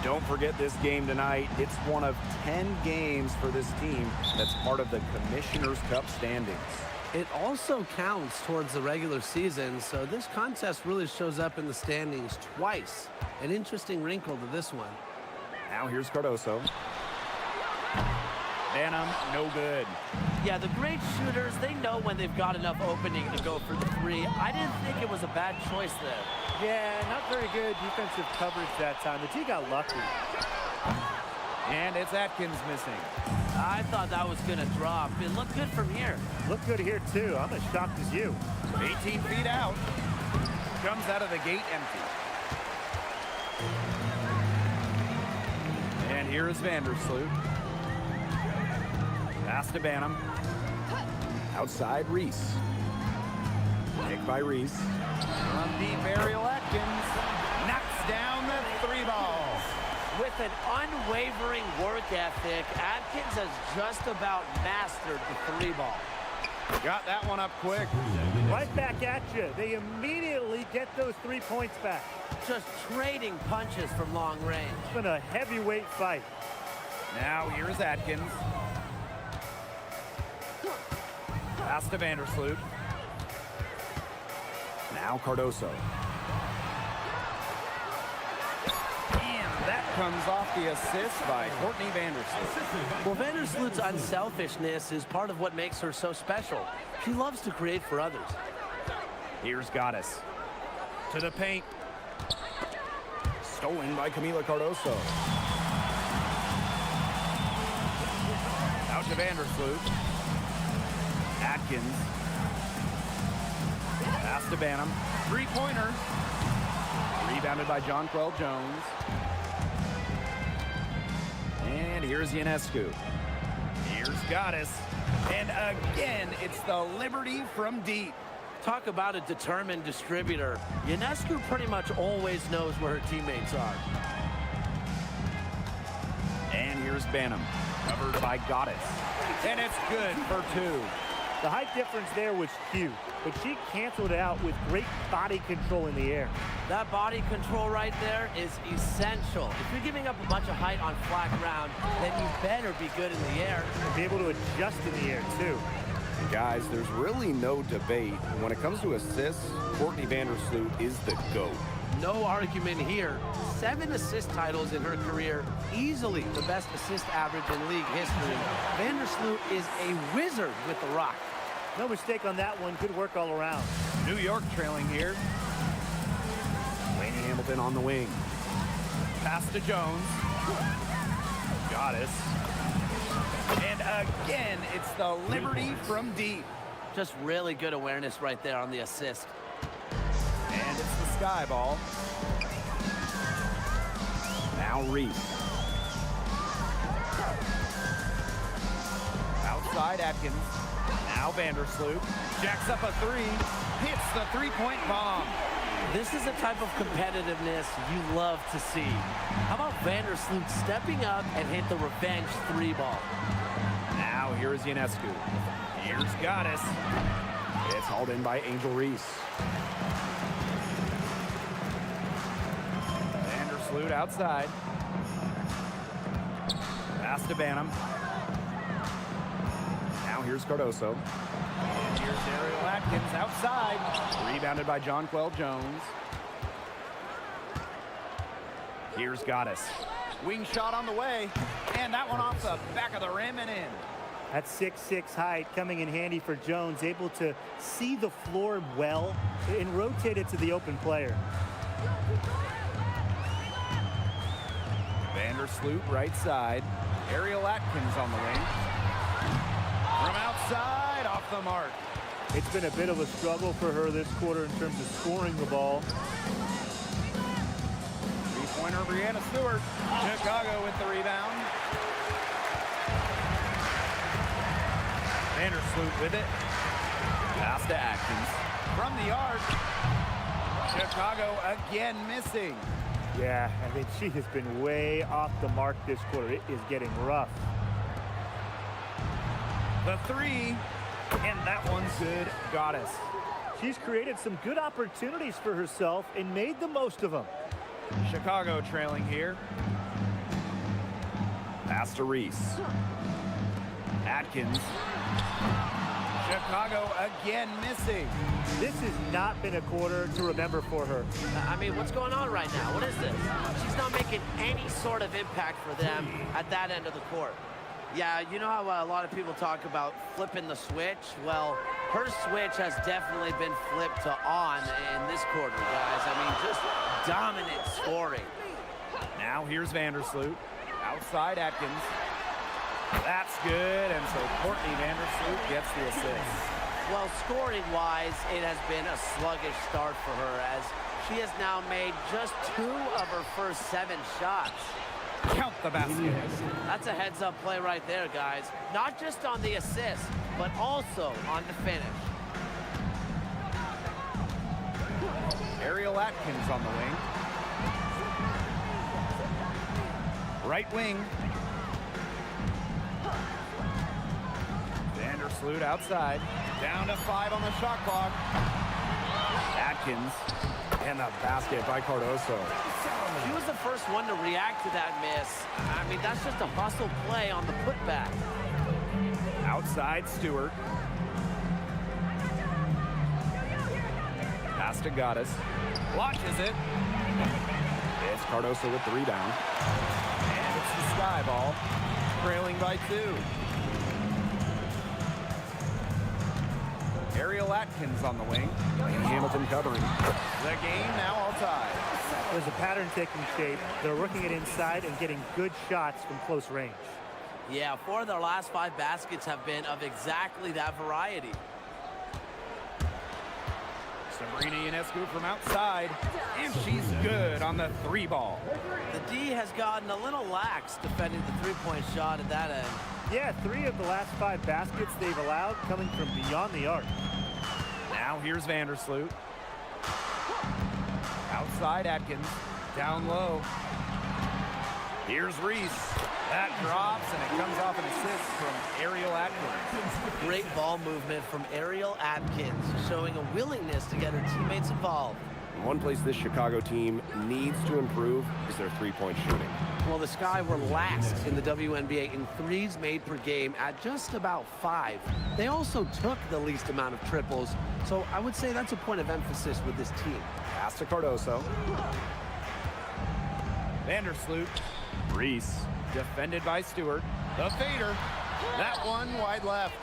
Don't forget this game tonight. It's one of 10 games for this team that's part of the Commissioner's Cup standings. It also counts towards the regular season, so this contest really shows up in the standings twice. An interesting wrinkle to this one. Now here's Cardoso. Banham, no good. Yeah, the great shooters, they know when they've got enough opening to go for the 3. I didn't think it was a bad choice there. Yeah, not very good defensive coverage that time. The T got lucky. And it's Atkins missing. I thought that was going to drop. It looked good from here. Looked good here, too. I'm as shocked as you. 18 feet out. Comes out of the gate empty. And here is Vandersloot. Pass to Banham. Outside Reese. Pick by Reese. From deep aerial Atkins. Knocks down the 3 ball. With an unwavering work ethic, Atkins has just about mastered the 3 ball. Got that one up quick. Right back at you. They immediately get those 3 points back. Just trading punches from long range. It's been a heavyweight fight. Now here's Atkins. Pass to Vandersloot. Now Cardoso. And that comes off the assist by Courtney Vandersloot. Well, Vandersloot's unselfishness is part of what makes her so special. She loves to create for others. Here's Goddess. To the paint. Stolen by Camila Cardoso. Out to Vandersloot. Atkins. Pass to Banham. 3-pointer. Rebounded by Jonquel Jones. And here's Ionescu. Here's Goddess. And again, it's the Liberty from deep. Talk about a determined distributor. Ionescu pretty much always knows where her teammates are. And here's Banham. Covered by Goddess. And it's good for 2. The height difference there was huge, but she canceled it out with great body control in the air. That body control right there is essential. If you're giving up a bunch of height on flat ground, then you better be good in the air. And be able to adjust in the air, too. Guys, there's really no debate. When it comes to assists, Courtney Vandersloot is the GOAT. No argument here. 7 assist titles in her career, easily the best assist average in league history. Vandersloot is a wizard with the rock. No mistake on that one. Good work all around. New York trailing here. Wayne Hamilton on the wing. Pass to Jones. Goddess. And again, it's the Liberty from deep. Just really good awareness right there on the assist. And it's the sky ball. Now Reese. Outside Atkins. Now Vandersloot. Jacks up a 3. Hits the 3-point bomb. This is the type of competitiveness you love to see. How about Vandersloot stepping up and hit the revenge 3 ball? Now here's Ionescu. Here's Goddess. It's hauled in by Angel Reese. Vandersloot outside. Pass to Banham. Now here's Cardoso. And here's Ariel Atkins outside. Rebounded by Jonquel Jones. Here's Goddess. Wing shot on the way. And that one off the back of the rim and in. That 6'6" height coming in handy for Jones, able to see the floor well and rotate it to the open player. Vandersloot right side. Ariel Atkins on the wing. From outside, off the mark. It's been a bit of a struggle for her this quarter in terms of scoring the ball. Three-pointer, Brianna Stewart. Chicago with the rebound. Vandersloot with it. Pass to Atkins. From the arc. Chicago again missing. Yeah, I think she has been way off the mark this quarter. It is getting rough. The 3, and that one's good. Goddess. She's created some good opportunities for herself and made the most of them. Chicago trailing here. Pass to Reese. Atkins. Chicago again missing. This has not been a quarter to remember for her. I mean, what's going on right now? What is this? She's not making any sort of impact for them at that end of the court. Yeah, you know how a lot of people talk about flipping the switch? Well, her switch has definitely been flipped to on in this quarter, guys. I mean, just dominant scoring. Now here's Vandersloot. Outside Atkins. That's good, and so Courtney Vandersloot gets the assist. Well, scoring-wise, it has been a sluggish start for her as she has now made just 2 of her first 7 shots. Count the basket. That's a heads-up play right there, guys. Not just on the assist, but also on the finish. Ariel Atkins on the wing. Right wing. Vandersloot outside. Down to 5 on the shot clock. Atkins. And the basket by Cardoso. He was the first one to react to that miss. I mean, that's just a hustle play on the putback. Outside Stewart. Pass to Gaddis. Launches it. It's Cardoso with the rebound. And it's the Sky Ball. Trailing by 2. Ariel Atkins on the wing. And Hamilton covering. The game now all tied. There's a pattern taking shape. They're working it inside and getting good shots from close range. Yeah, 4 of their last 5 baskets have been of exactly that variety. Sabrina Ionescu from outside. And she's good on the 3 ball. The D has gotten a little lax defending the three-point shot at that end. Yeah, 3 of the last 5 baskets they've allowed coming from beyond the arc. Now here's Vandersloot. Outside Atkins. Down low. Here's Reese. That drops, and it comes off an assist from Ariel Atkins. Great ball movement from Ariel Atkins, showing a willingness to get her teammates involved. One place this Chicago team needs to improve is their three-point shooting. Well, the Sky were last in the WNBA in threes made per game at just about 5. They also took the least amount of triples, so I would say that's a point of emphasis with this team. Pass to Cardoso. Vandersloot. Reese. Defended by Stewart. The fader. That one wide left.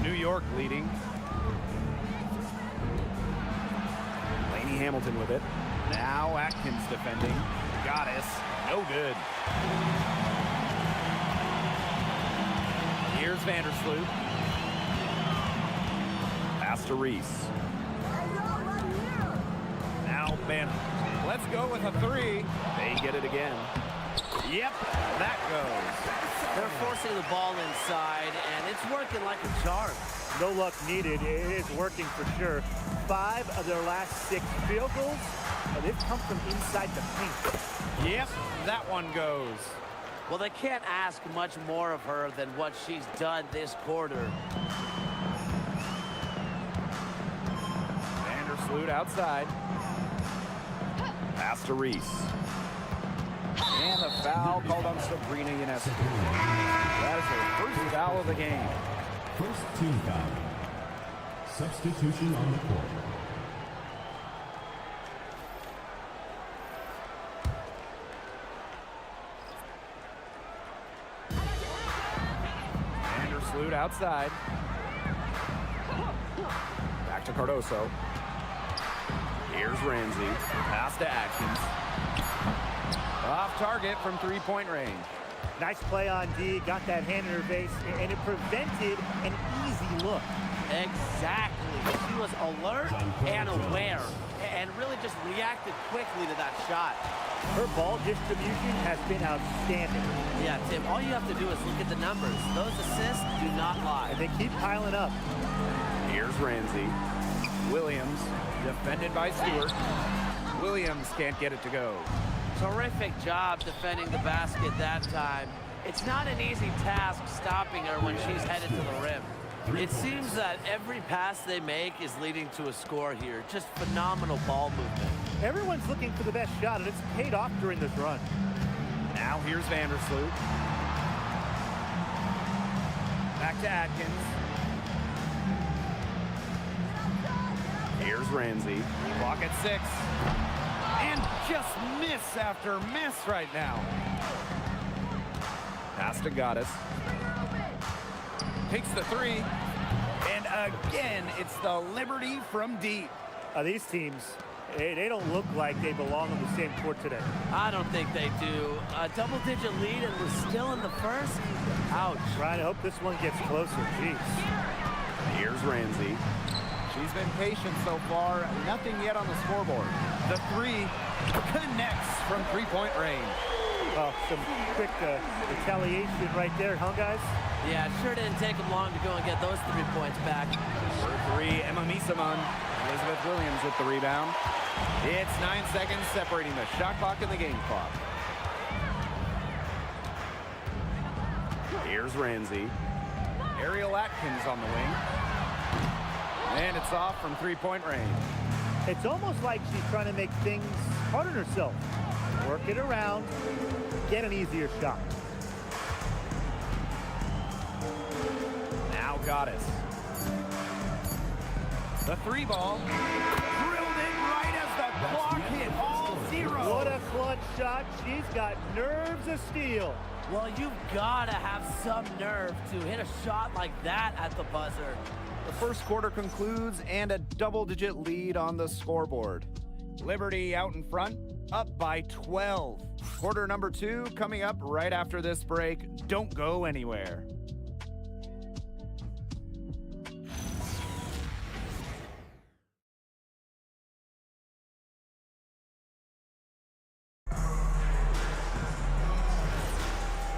New York leading. Lainey Hamilton with it. Now Atkins defending. Gaddis. No good. Here's Vandersloot. Pass to Reese. Now Ben. Let's go with a 3. They get it again. Yep, that goes. They're forcing the ball inside, and it's working like a charm. No luck needed. It is working for sure. 5 of their last 6 field goals, they've come from inside the paint. Yep, that one goes. Well, they can't ask much more of her than what she's done this quarter. Vandersloot outside. Pass to Reese. And the foul called on Sabrina Ionescu. That is her first foul of the game. First team foul. Substitution on the court. Vandersloot outside. Back to Cardoso. Here's Ramsey. Pass to Atkins. Off target from 3-point range. Nice play on D. Got that hand in her face, and it prevented an easy look. Exactly. She was alert and aware, and really just reacted quickly to that shot. Her ball distribution has been outstanding. Yeah, Tim, all you have to do is look at the numbers. Those assists do not lie. And they keep piling up. Here's Ramsey. Williams, defended by Stewart. Williams can't get it to go. Terrific job defending the basket that time. It's not an easy task stopping her when she's headed to the rim. It seems that every pass they make is leading to a score here. Just phenomenal ball movement. Everyone's looking for the best shot, and it's paid off during this run. Now here's Vandersloot. Back to Atkins. Here's Ramsey. Clock at 6. And just miss after miss right now. Pass to Gaddis. Takes the 3. And again, it's the Liberty from deep. These teams, they don't look like they belong on the same court today. I don't think they do. A double-digit lead and we're still in the first? Ouch. Trying to hope this one gets closer. Jeez. Here's Ramsey. She's been patient so far. Nothing yet on the scoreboard. The 3 connects from 3-point range. Well, some quick retaliation right there, huh, guys? Yeah, it sure didn't take them long to go and get those 3 points back. For 3, Emma Misamon. Elizabeth Williams with the rebound. It's 9 seconds separating the shot clock and the game clock. Here's Ramsey. Ariel Atkins on the wing. And it's off from three-point range. It's almost like she's trying to make things hard on herself. Work it around, get an easier shot. Now Goddess. The three ball. Drilled it right as the clock hit all zero. What a clutch shot. She's got nerves of steel. Well, you've got to have some nerve to hit a shot like that at the buzzer. The first quarter concludes and a double-digit lead on the scoreboard. Liberty out in front, up by 12. Quarter number 2 coming up right after this break. Don't go anywhere.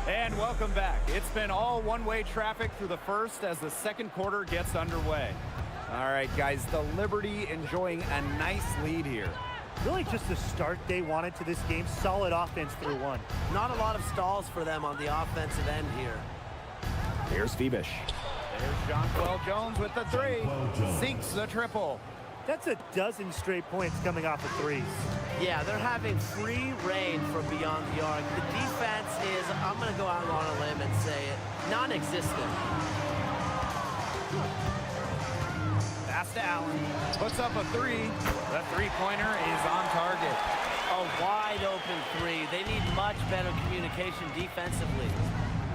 And welcome back. It's been all one-way traffic through the first as the second quarter gets underway. All right, guys, the Liberty enjoying a nice lead here. Really just the start they wanted to this game. Solid offense through one. Not a lot of stalls for them on the offensive end here. Here's Phoebish. There's Jonquel Jones with the three. Sinks the triple. That's a dozen straight points coming off of threes. Yeah, they're having free reign from beyond the arc. The defense is, I'm going to go out on a limb and say it, non-existent. Pass to Allen. Puts up a three. The three-pointer is on target. A wide open three. They need much better communication defensively.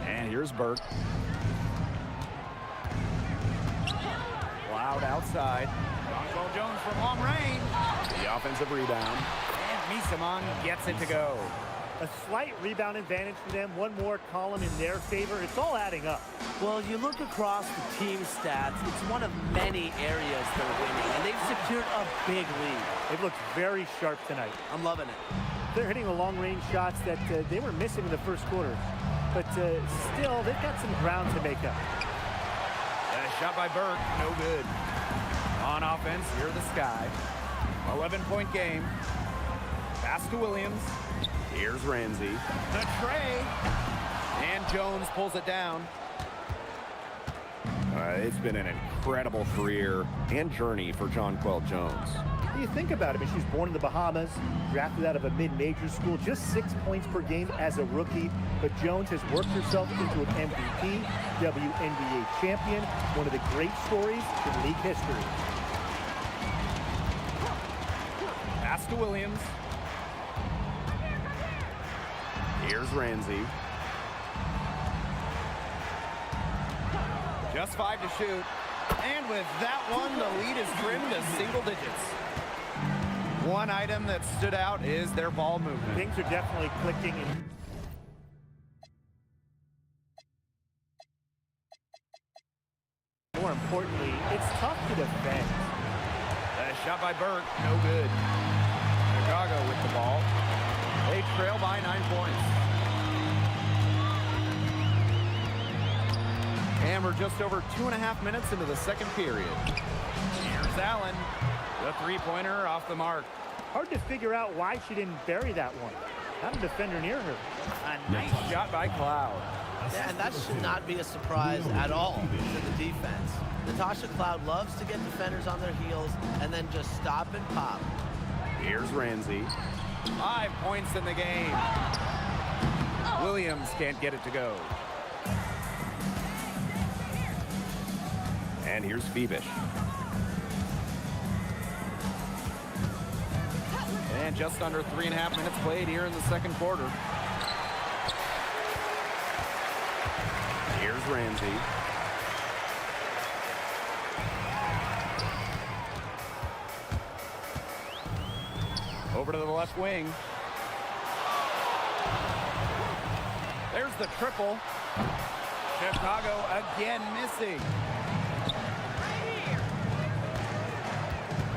And here's Burke. Loud outside. Jonquel Jones from long range. The offensive rebound. And Misamon gets it to go. A slight rebound advantage for them. One more column in their favor. It's all adding up. Well, you look across the team stats, it's one of many areas they're winning, and they've secured a big lead. They've looked very sharp tonight. I'm loving it. They're hitting the long-range shots that they were missing in the first quarter. But still, they've got some ground to make up. Shot by Burke, no good. On offense, here the Sky. 11-point game. Pass to Williams. Here's Ramsey. The tray. And Jones pulls it down. It's been an incredible career and journey for Jonquel Jones. You think about it, I mean, she's born in the Bahamas, drafted out of a mid-major school, just 6 points per game as a rookie. But Jones has worked herself into an MVP, WNBA champion, one of the great stories in league history. Pass to Williams. Here's Ramsey. Just 5 to shoot. And with that one, the lead is trimmed to single digits. One item that stood out is their ball movement. Things are definitely clicking. More importantly, it's tough to defend. Shot by Burke, no good. Chicago with the ball. They trail by 9 points. And we're just over 2.5 minutes into the second period. Here's Allen. The three-pointer off the mark. Hard to figure out why she didn't bury that one. Not a defender near her. A nice shot by Cloud. Yeah, and that should not be a surprise at all to the defense. Natasha Cloud loves to get defenders on their heels and then just stop and pop. Here's Ramsey. 5 points in the game. Williams can't get it to go. And here's Phoebish. And just under 3.5 minutes played here in the second quarter. Here's Ramsey. Over to the left wing. There's the triple. Chicago again missing.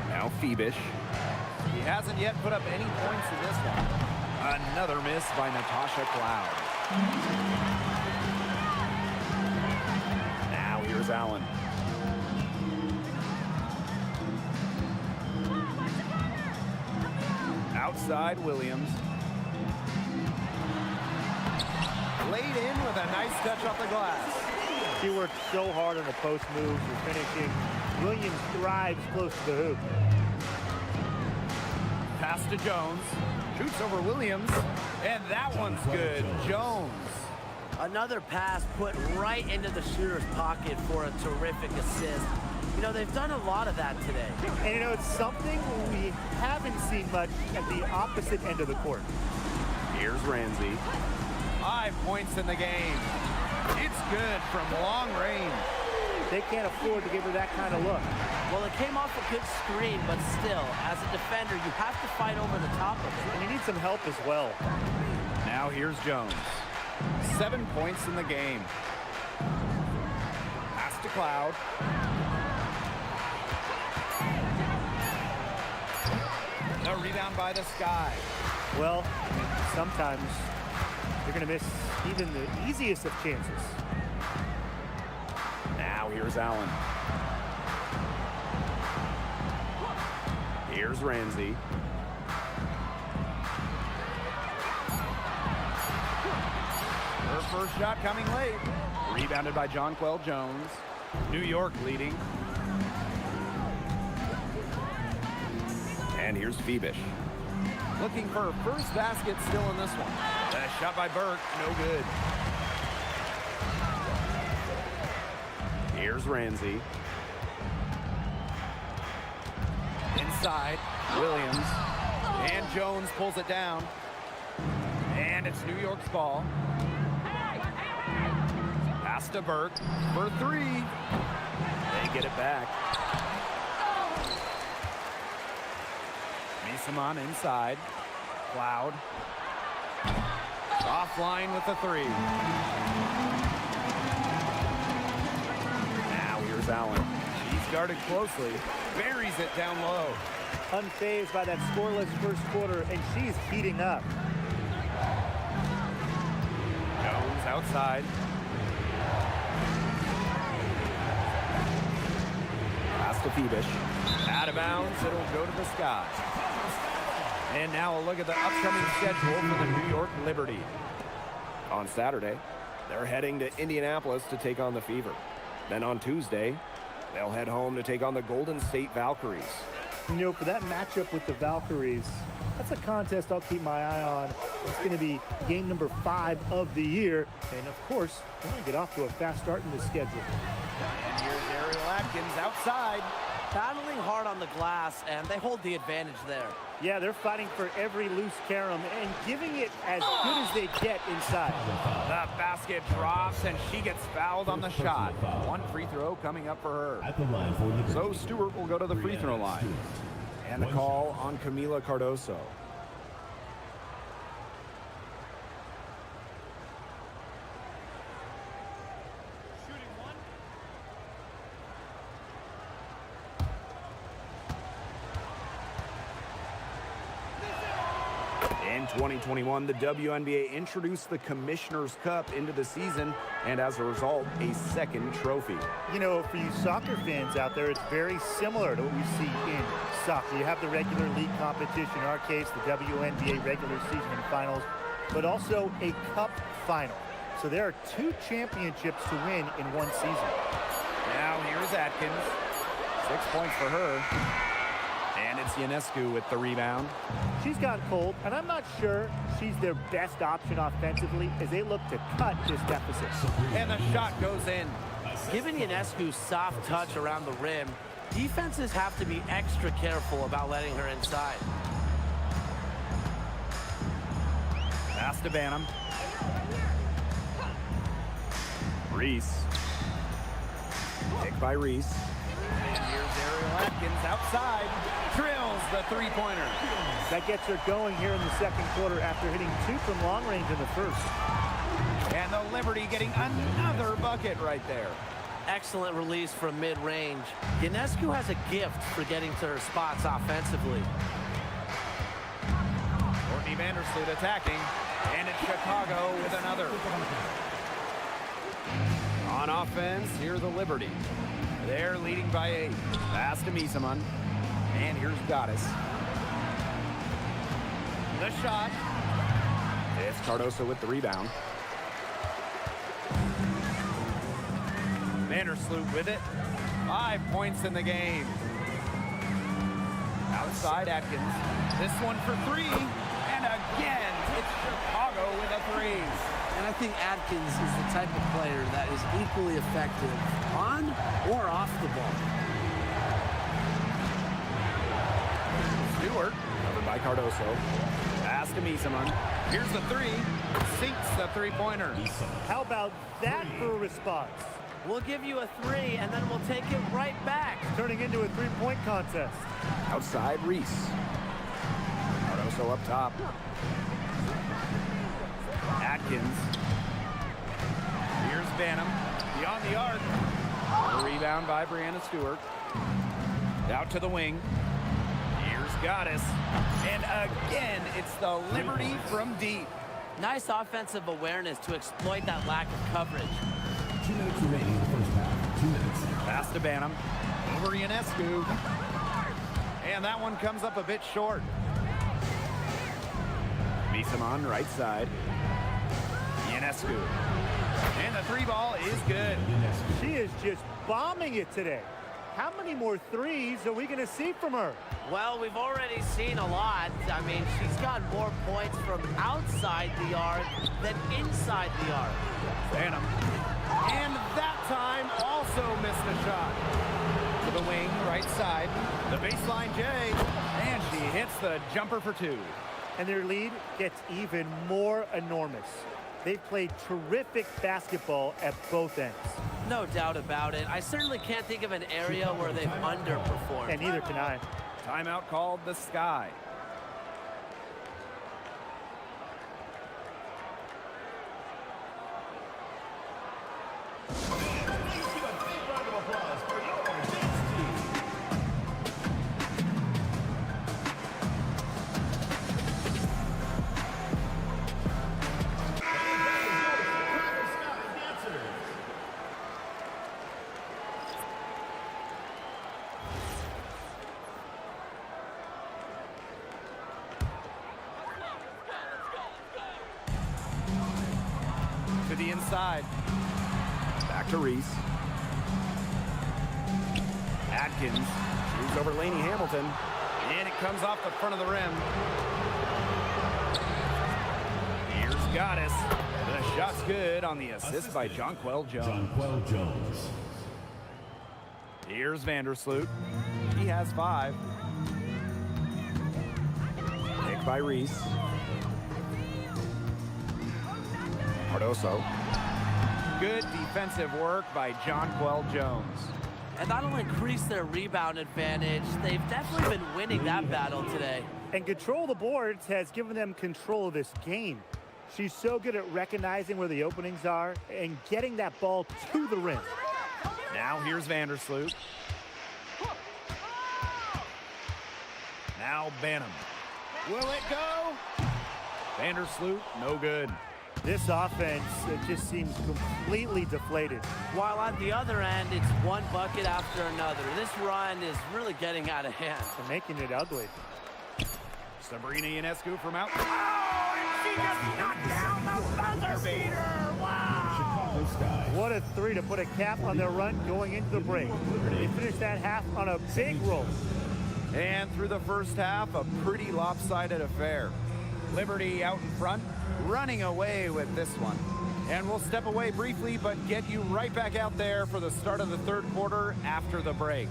Now Phoebish. He hasn't yet put up any points in this one. Another miss by Natasha Cloud. Now here's Allen. Outside Williams. laid in with a nice touch off the glass. She worked so hard on the post moves and finishing. Williams thrives close to the hoop. Pass to Jones. Shoots over Williams. And that one's good. Jones. Another pass put right into the shooter's pocket for a terrific assist. You know, they've done a lot of that today. And you know, it's something we haven't seen much at the opposite end of the court. Here's Ramsey. 5 points in the game. It's good from long range. They can't afford to give her that kind of look. Well, it came off a good screen, but still, as a defender, you have to fight over the top of it. And you need some help as well. Now here's Jones. 7 points in the game. Pass to Cloud. The rebound by the Sky. Well, sometimes you're going to miss even the easiest of chances. Now here's Allen. Here's Ramsey. Her first shot coming late. Rebounded by Jonquel Jones. New York leading. And here's Phoebish. Looking for her first basket still in this one. A shot by Burke, no good. Here's Ramsey. Inside, Williams. And Jones pulls it down. And it's New York's ball. Pass to Burke for 3. They get it back. Misamon inside. Cloud. Offline with the 3. Now here's Allen. She's guarded closely. Buries it down low. Unfazed by that scoreless first quarter, and she's heating up. Jones outside. Pass to Phoebish. Out of bounds, it'll go to the Sky. And now a look at the upcoming schedule for the New York Liberty. On Saturday, they're heading to Indianapolis to take on the Fever. Then on Tuesday, they'll head home to take on the Golden State Valkyries. You know, for that matchup with the Valkyries, that's a contest I'll keep my eye on. It's going to be game number 5 of the year. And of course, we're going to get off to a fast start in the schedule. And here's Ariel Atkins outside. Battling hard on the glass, and they hold the advantage there. Yeah, they're fighting for every loose carom and giving it as good as they get inside. The basket drops, and she gets fouled on the shot. 1 free throw coming up for her. At the line for Liberty. So Stewart will go to the free throw line. And the call on Camila Cardoso. In 2021, the WNBA introduced the Commissioner's Cup into the season, and as a result, a second trophy. You know, for you soccer fans out there, it's very similar to what we see in soccer. You have the regular league competition, in our case, the WNBA regular season and finals, but also a cup final. So there are 2 championships to win in one season. Now here's Atkins. 6 points for her. And it's Ionescu with the rebound. She's gone cold, and I'm not sure she's their best option offensively as they look to cut this deficit. And the shot goes in. Given Ionescu's soft touch around the rim, defenses have to be extra careful about letting her inside. Pass to Banham. Reese. Pick by Reese. And here's Ariel Atkins outside. Drills the 3-pointer. That gets her going here in the second quarter after hitting 2 from long range in the first. And the Liberty getting another bucket right there. Excellent release from mid-range. Ionescu has a gift for getting to her spots offensively. Courtney Vandersloot attacking. And it's Chicago with another. On offense, here's the Liberty. They're leading by 8. Pass to Misamon. And here's Goddess. The shot. It's Cardoso with the rebound. Vandersloot with it. 5 points in the game. Outside Atkins. This one for 3. And again, it's Chicago with a 3. And I think Atkins is the type of player that is equally effective on or off the ball. Stewart, covered by Cardoso. Pass to Misaman. Here's the 3. Sinks the three-pointer. How about that for a response? We'll give you a 3, and then we'll take it right back. Turning into a three-point contest. Outside, Reese. Cardoso up top. Atkins. Here's Banham. Beyond the arc. A rebound by Brianna Stewart. Out to the wing. Here's Goddess. And again, it's the Liberty from deep. Nice offensive awareness to exploit that lack of coverage. 2 minutes remaining in the first half. 2 minutes. Pass to Banham. Over Ionescu. And that one comes up a bit short. Misaman, right side. Ionescu. And the 3-ball is good. She is just bombing it today. How many more threes are we going to see from her? Well, we've already seen a lot. I mean, she's got more points from outside the arc than inside the arc. Banham. And that time also missed the shot. To the wing, right side. The baseline J. And she hits the jumper for 2. And their lead gets even more enormous. They've played terrific basketball at both ends. No doubt about it. I certainly can't think of an area where they've underperformed. And neither can I. Timeout called the Sky. To the inside. Back to Reese. Atkins shoots over Lainey Hamilton. And it comes off the front of the rim. Here's Goddess. The shot's good on the assist by Jonquel Jones. Here's Vandersloot. He has 5. Picked by Reese. Cardoso. Good defensive work by Jonquel Jones. And that'll increase their rebound advantage. They've definitely been winning that battle today. And control the boards has given them control of this game. She's so good at recognizing where the openings are and getting that ball to the rim. Now here's Vandersloot. Now Banham. Will it go? Vandersloot, no good. This offense, it just seems completely deflated. While on the other end, it's one bucket after another. This run is really getting out of hand. They're making it ugly. Sabrina Ionescu from out. Oh, and she just knocked down the buzzer beater. Wow. What a 3 to put a cap on their run going into the break. They finished that half on a big roll. And through the first half, a pretty lopsided affair. Liberty out in front, running away with this one. And we'll step away briefly, but get you right back out there for the start of the third quarter after the break.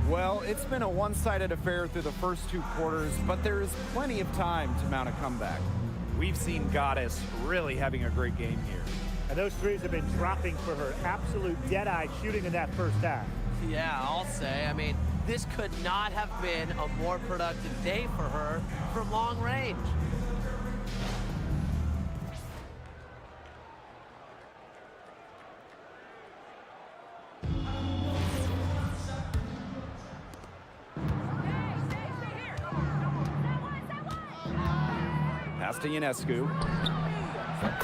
Well, it's been a one-sided affair through the first 2 quarters, but there is plenty of time to mount a comeback. We've seen Goddess really having a great game here. And those threes have been dropping for her. Absolute dead-eye shooting in that first half. Yeah, I'll say. I mean, this could not have been a more productive day for her from long range. Pass to Ionescu.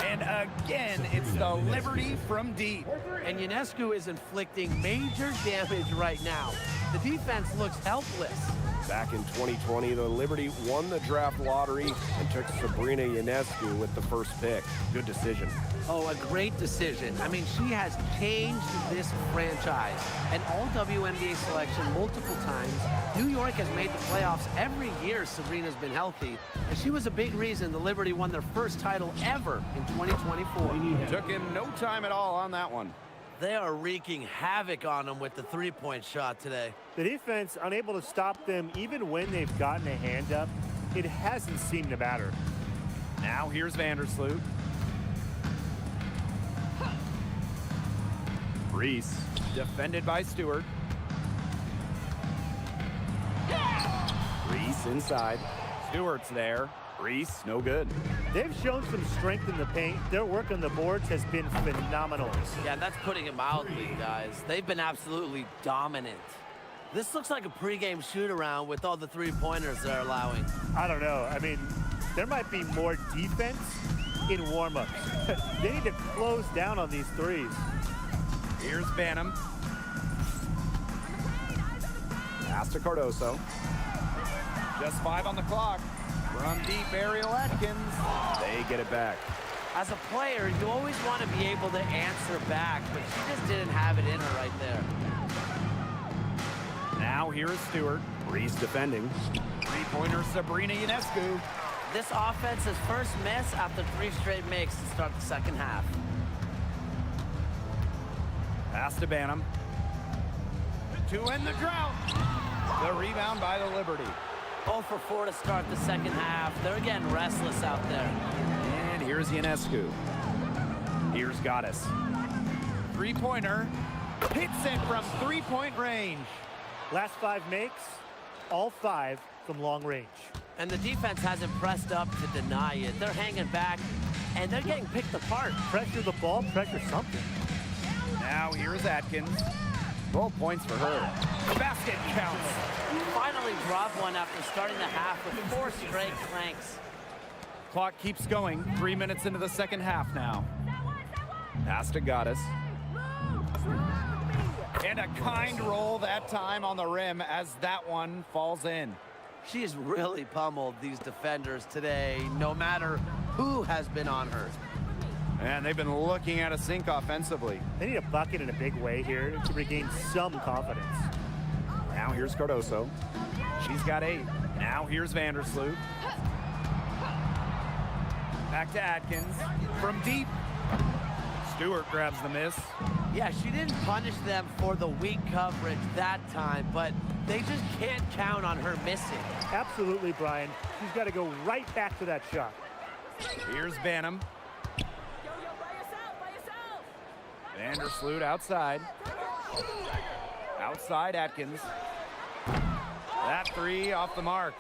And again, it's the Liberty from deep. And Ionescu is inflicting major damage right now. The defense looks helpless. Back in 2020, the Liberty won the draft lottery and took Sabrina Ionescu with the first pick. Good decision. Oh, a great decision. I mean, she has changed this franchise. An all-WNBA selection multiple times. New York has made the playoffs every year Sabrina's been healthy. And she was a big reason the Liberty won their first title ever in 2024. Took him no time at all on that one. They are wreaking havoc on them with the three-point shot today. The defense unable to stop them even when they've gotten a hand up. It hasn't seemed to matter. Now here's Vandersloot. Reese, defended by Stewart. Reese inside. Stewart's there. Reese, no good. They've shown some strength in the paint. Their work on the boards has been phenomenal. Yeah, that's putting it mildly, guys. They've been absolutely dominant. This looks like a pregame shoot-around with all the three-pointers they're allowing. I don't know. I mean, there might be more defense in warm-ups. They need to close down on these threes. Here's Banham. Pass to Cardoso. Just 5 on the clock. From deep, Ariel Atkins. They get it back. As a player, you always want to be able to answer back, but she just didn't have it in her right there. Now here is Stewart. Reese defending. Three-pointer Sabrina Ionescu. This offense's first miss after 3 straight makes to start the second half. Pass to Banham. To end the drought. The rebound by the Liberty. 0 for 4 to start the second half. They're getting restless out there. And here's Ionescu. Here's Goddess. Three-pointer. Hits it from three-point range. Last 5 makes, all 5 from long range. And the defense hasn't pressed up to deny it. They're hanging back, and they're getting picked apart. Pressure the ball, pressure something. Now here's Atkins. 12 points for her. Basket counts. Finally dropped one after starting the half with 4 straight clanks. Clock keeps going. 3 minutes into the second half now. Pass to Goddess. And a kind roll that time on the rim as that one falls in. She has really pummeled these defenders today, no matter who has been on her. And they've been looking at a sink offensively. They need a bucket in a big way here to regain some confidence. Now here's Cardoso. She's got 8. Now here's Vandersloot. Back to Atkins. From deep. Stewart grabs the miss. Yeah, she didn't punish them for the weak coverage that time, but they just can't count on her missing. Absolutely, Brian. She's got to go right back to that shot. Here's Banham. Vandersloot outside. Outside Atkins. That 3 off the mark.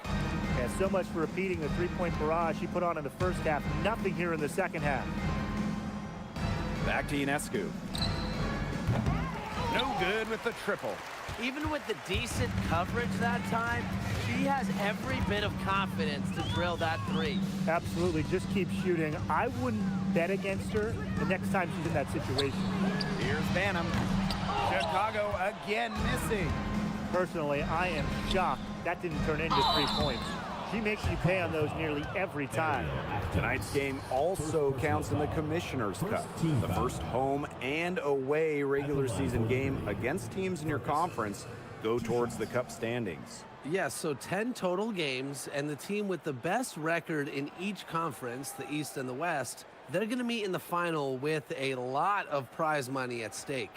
Yeah, so much for repeating the three-point barrage she put on in the first half. Nothing here in the second half. Back to Ionescu. No good with the triple. Even with the decent coverage that time, she has every bit of confidence to drill that 3. Absolutely, just keep shooting. I wouldn't bet against her the next time she's in that situation. Here's Banham. Chicago again missing. Personally, I am shocked that didn't turn into 3 points. She makes you pay on those nearly every time. Tonight's game also counts in the Commissioner's Cup, the first home and away regular season game against teams in your conference go towards the Cup standings. Yes, so 10 total games, and the team with the best record in each conference, the East and the West, they're going to meet in the final with a lot of prize money at stake.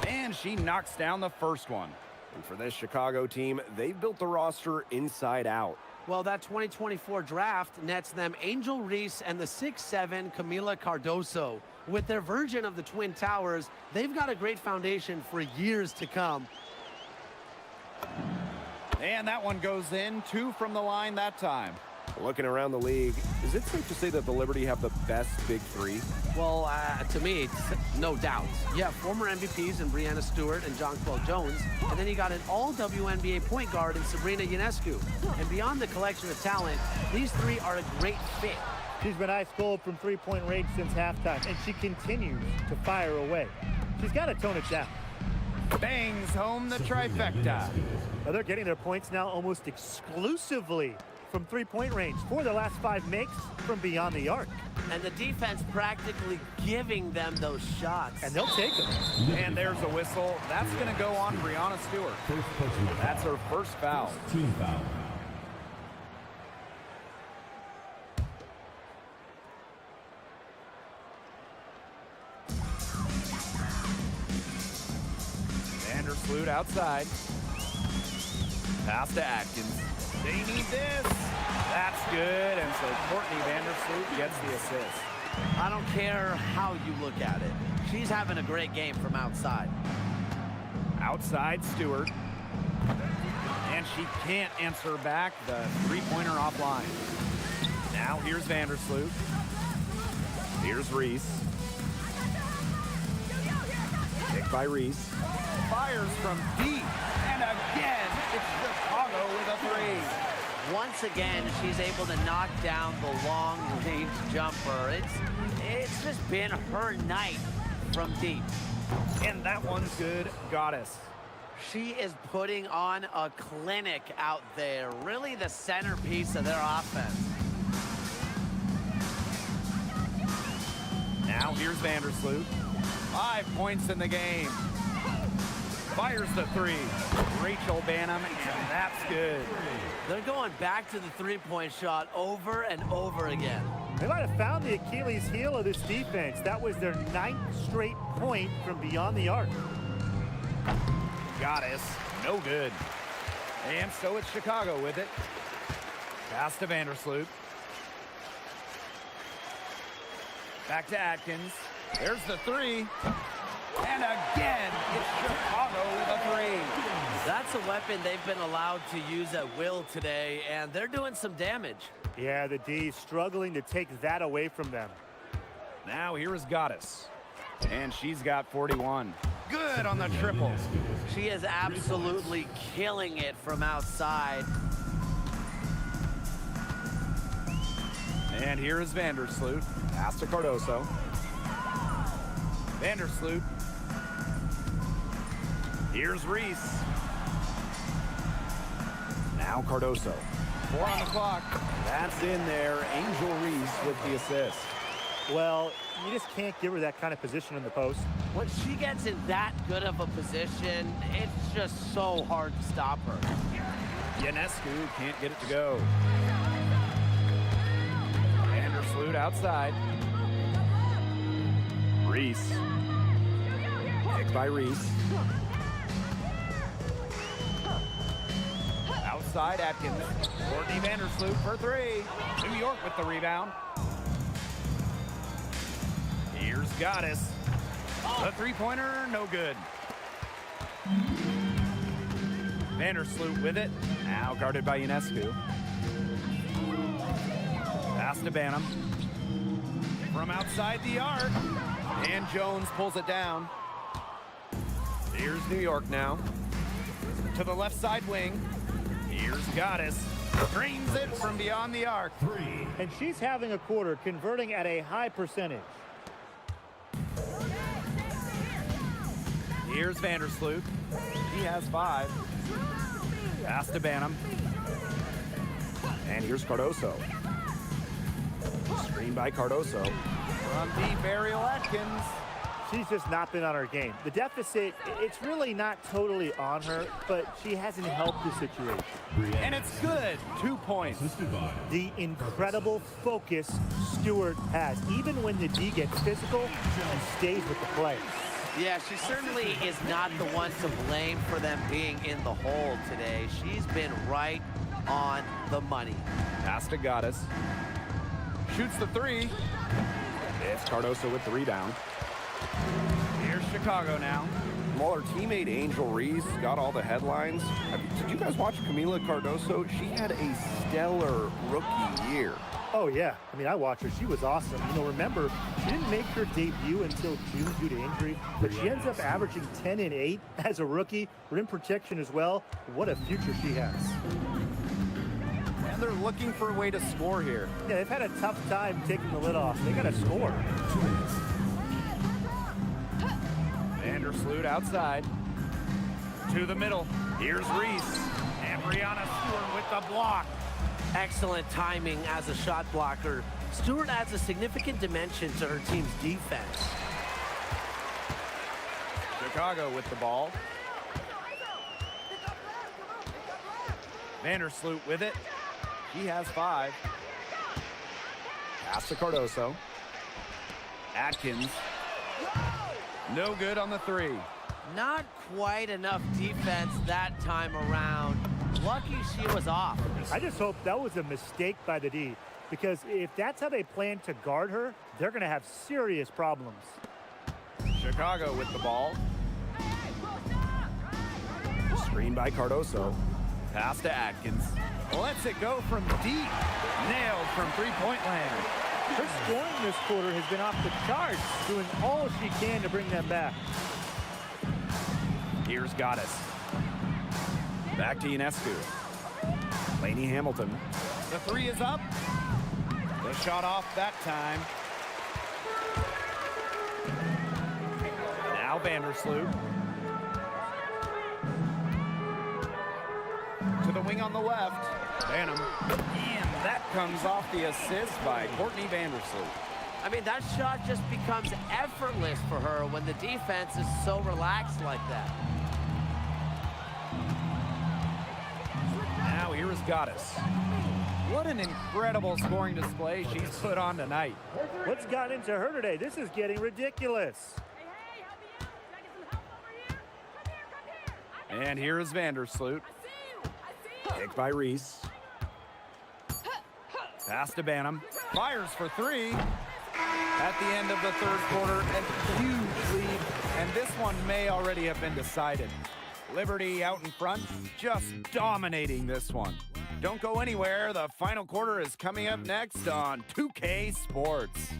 And she knocks down the first one. And for this Chicago team, they've built the roster inside out. Well, that 2024 draft nets them Angel Reese and the 6'7" Camila Cardoso. With their version of the Twin Towers, they've got a great foundation for years to come. And that one goes in, 2 from the line that time. Looking around the league, is it safe to say that the Liberty have the best big three? Well, to me, no doubt. You have former MVPs in Breanna Stewart and Jonquel Jones, and then you got an all-WNBA point guard in Sabrina Ionescu. And beyond the collection of talent, these three are a great fit. She's been ice cold from three-point range since halftime, and she continues to fire away. She's got to tone it down. Bangs home the trifecta. Now they're getting their points now almost exclusively from three-point range. 4 of their last 5 makes from beyond the arc. And the defense practically giving them those shots. And they'll take them. And there's a whistle. That's going to go on Breanna Stewart. That's her first foul. Team foul. Vandersloot outside. Pass to Atkins. They need this. That's good. And so Courtney Vandersloot gets the assist. I don't care how you look at it. She's having a great game from outside. Outside Stewart. And she can't answer back the three-pointer offline. Now here's Vandersloot. Here's Reese. Picked by Reese. Fires from deep. And again, it's Chicago with a three. Once again, she's able to knock down the long-range jumper. It's just been her night from deep. And that one's good. Goddess. She is putting on a clinic out there. Really the centerpiece of their offense. Now here's Vandersloot. 5 points in the game. Fires the three. Rachel Banham, and that's good. They're going back to the three-point shot over and over again. They might have found the Achilles heel of this defense. That was their 9th straight point from beyond the arc. Goddess, no good. And so it's Chicago with it. Pass to Vandersloot. Back to Atkins. There's the three. And again, it's Chicago with a three. That's a weapon they've been allowed to use at will today, and they're doing some damage. Yeah, the D struggling to take that away from them. Now here is Goddess. And she's got 41. Good on the triple. She is absolutely killing it from outside. And here is Vandersloot. Pass to Cardoso. Vandersloot. Here's Reese. Now Cardoso. 4 on the clock. That's in there. Angel Reese with the assist. Well, you just can't give her that kind of position in the post. When she gets in that good of a position, it's just so hard to stop her. Ionescu can't get it to go. Vandersloot outside. Reese. Picked by Reese. Outside Atkins. Courtney Vandersloot for three. New York with the rebound. Here's Goddess. The three-pointer, no good. Vandersloot with it. Now guarded by Ionescu. Pass to Banham. From outside the arc. And Jones pulls it down. Here's New York now. To the left side wing. Here's Goddess. Drains it from beyond the arc. And she's having a quarter, converting at a high percentage. Here's Vandersloot. He has 5. Pass to Banham. And here's Cardoso. Screen by Cardoso. From deep, Ariel Atkins. She's just not been on her game. The deficit, it's really not totally on her, but she hasn't helped the situation. And it's good. 2 points. The incredible focus Stewart has. Even when the D gets physical, she stays with the play. Yeah, she certainly is not the one to blame for them being in the hole today. She's been right on the money. Pass to Goddess. Shoots the three. It's Cardoso with the rebound. Here's Chicago now. While her teammate Angel Reese got all the headlines, did you guys watch Camila Cardoso? She had a stellar rookie year. Oh, yeah. I mean, I watched her. She was awesome. You know, remember, she didn't make her debut until June due to injury, but she ends up averaging 10 and 8 as a rookie, rim protection as well. What a future she has. And they're looking for a way to score here. Yeah, they've had a tough time taking the lid off. They got to score. Vandersloot outside. To the middle. Here's Reese. And Brianna Stewart with the block. Excellent timing as a shot blocker. Stewart adds a significant dimension to her team's defense. Chicago with the ball. Vandersloot with it. He has 5. Pass to Cardoso. Atkins. No good on the 3. Not quite enough defense that time around. Lucky she was off. I just hope that was a mistake by the D, because if that's how they plan to guard her, they're going to have serious problems. Chicago with the ball. Screen by Cardoso. Pass to Atkins. Lets it go from deep. Nailed from three-point land. Her scoring this quarter has been off the charts, doing all she can to bring them back. Here's Goddess. Back to Ionescu. Lainey Hamilton. The 3 is up. The shot off that time. Now Vandersloot. To the wing on the left. Banham. And that comes off the assist by Courtney Vandersloot. I mean, that shot just becomes effortless for her when the defense is so relaxed like that. Now here is Goddess. What an incredible scoring display she's put on tonight. What's gotten into her today? This is getting ridiculous. And here is Vandersloot. Kicked by Reese. Pass to Banham. Fires for 3. At the end of the third quarter, a huge lead. And this one may already have been decided. Liberty out in front, just dominating this one. Don't go anywhere. The final quarter is coming up next on 2K Sports.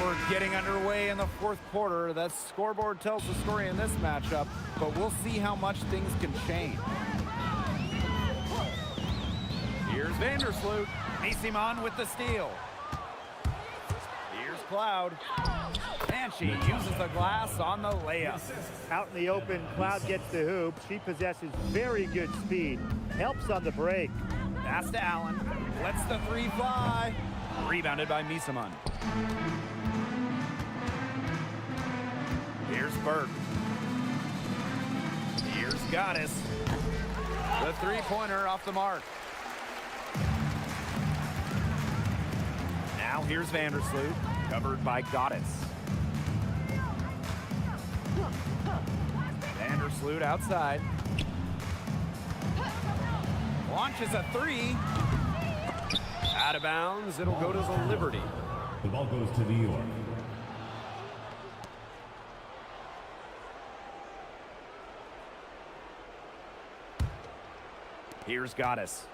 We're getting underway in the fourth quarter. That scoreboard tells the story in this matchup, but we'll see how much things can change. Here's Vandersloot. Misimon with the steal. Here's Cloud. And she uses the glass on the layup. Out in the open, Cloud gets the hoop. She possesses very good speed. Helps on the break. Pass to Allen. Lets the 3 fly. Rebounded by Misimon. Here's Burke. Here's Goddess. The 3-pointer off the mark. Now here's Vandersloot, covered by Goddess. Vandersloot outside. Launches a 3. Out of bounds, it'll go to the Liberty. The ball goes to New York. Here's Goddess.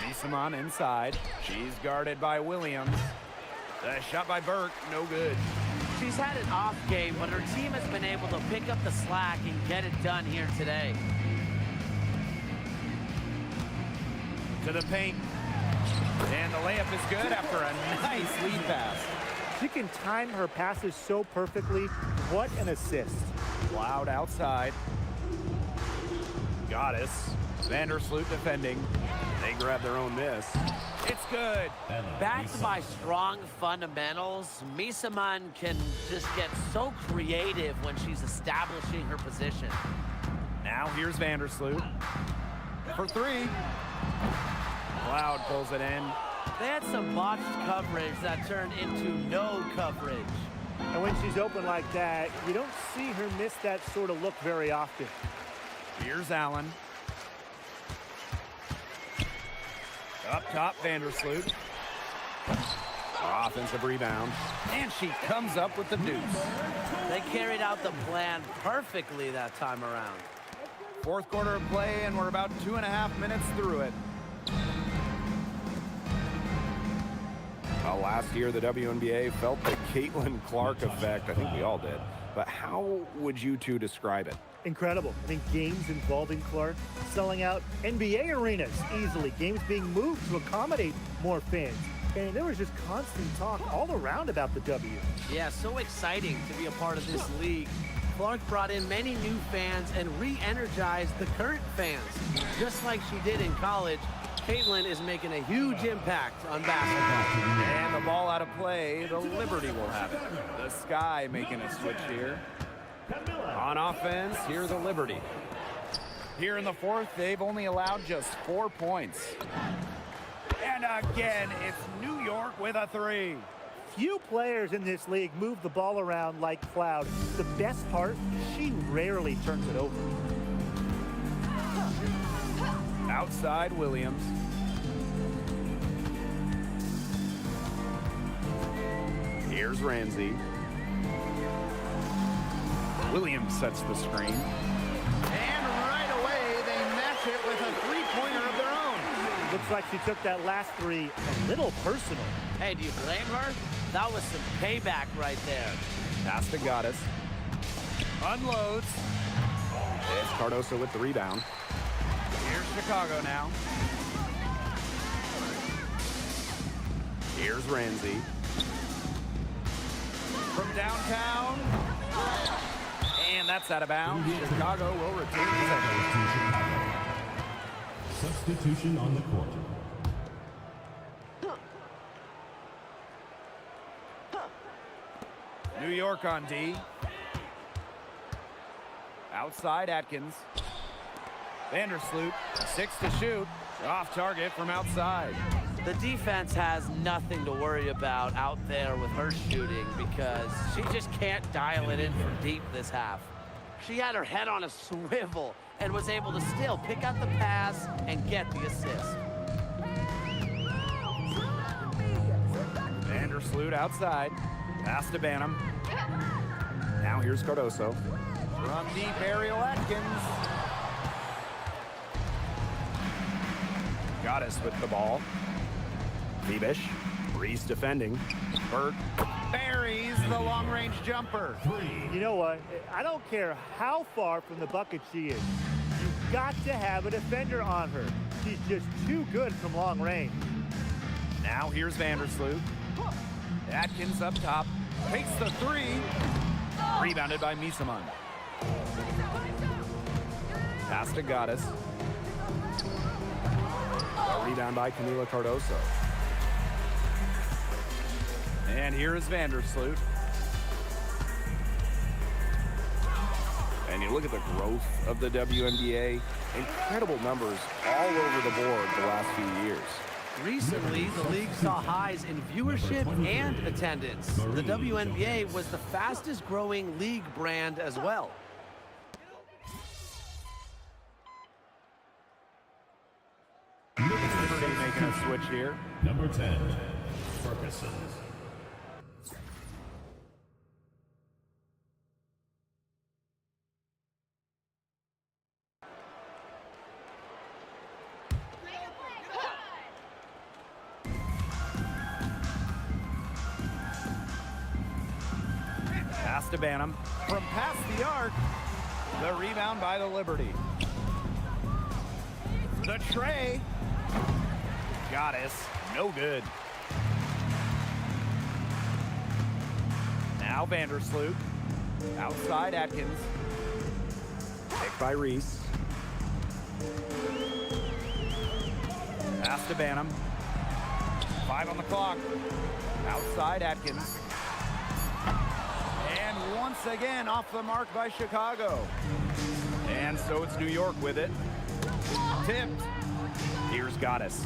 Misimon inside. She's guarded by Williams. The shot by Burke, no good. She's had an off game, but her team has been able to pick up the slack and get it done here today. To the paint. And the layup is good after a nice lead pass. She can time her passes so perfectly. What an assist. Cloud outside. Goddess. Vandersloot defending. They grab their own miss. It's good. Backed by strong fundamentals, Misaman can just get so creative when she's establishing her position. Now here's Vandersloot for three. Cloud pulls it in. They had some botched coverage that turned into no coverage. And when she's open like that, you don't see her miss that sort of look very often. Here's Allen. Up top, Vandersloot. Offensive rebound. And she comes up with the deuce. They carried out the plan perfectly that time around. Fourth quarter of play, and we're about 2.5 minutes through it. Well, last year, the WNBA felt the Caitlin Clark effect. I think we all did. But how would you two describe it? Incredible. I think games involving Clark selling out NBA arenas easily. Games being moved to accommodate more fans. And there was just constant talk all around about the W. Yeah, so exciting to be a part of this league. Clark brought in many new fans and re-energized the current fans. Just like she did in college, Caitlin is making a huge impact on basketball. And the ball out of play, the Liberty will have it. The Sky making a switch here. On offense, here the Liberty. Here in the fourth, they've only allowed just 4 points. And again, it's New York with a three. Few players in this league move the ball around like Cloud. The best part, she rarely turns it over. Outside Williams. Here's Ramsey. Williams sets the screen. And right away, they match it with a three-pointer of their own. Looks like she took that last three a little personal. Hey, do you blame her? That was some payback right there. Pass to Goddess. Unloads. It's Cardoso with the rebound. Here's Chicago now. Here's Ramsey. From downtown. And that's out of bounds. Chicago will return possession. Substitution on the court. New York on D. Outside Atkins. Vandersloot, 6 to shoot. Off target from outside. The defense has nothing to worry about out there with her shooting because she just can't dial it in for deep this half. She had her head on a swivel and was able to still pick up the pass and get the assist. Vandersloot outside. Pass to Banham. Now here's Cardoso. From deep, Ariel Atkins. Goddess with the ball. Bebish. Reese defending. Burke buries the long-range jumper. You know what? I don't care how far from the bucket she is. You've got to have a defender on her. She's just too good from long range. Now here's Vandersloot. Atkins up top. Takes the three. Rebounded by Misaman. Pass to Goddess. A rebound by Camila Cardoso. And here is Vandersloot. And you look at the growth of the WNBA, incredible numbers all over the board the last few years. Recently, the league saw highs in viewership and attendance. The WNBA was the fastest growing league brand as well. Liberty making a switch here. Number 10, Ferguson. Pass to Banham. From past the arc, the rebound by the Liberty. The tray. Goddess, no good. Now Vandersloot. Outside Atkins. Picked by Reese. Pass to Banham. 5 on the clock. Outside Atkins. And once again off the mark by Chicago. And so it's New York with it. Tipped. Here's Goddess.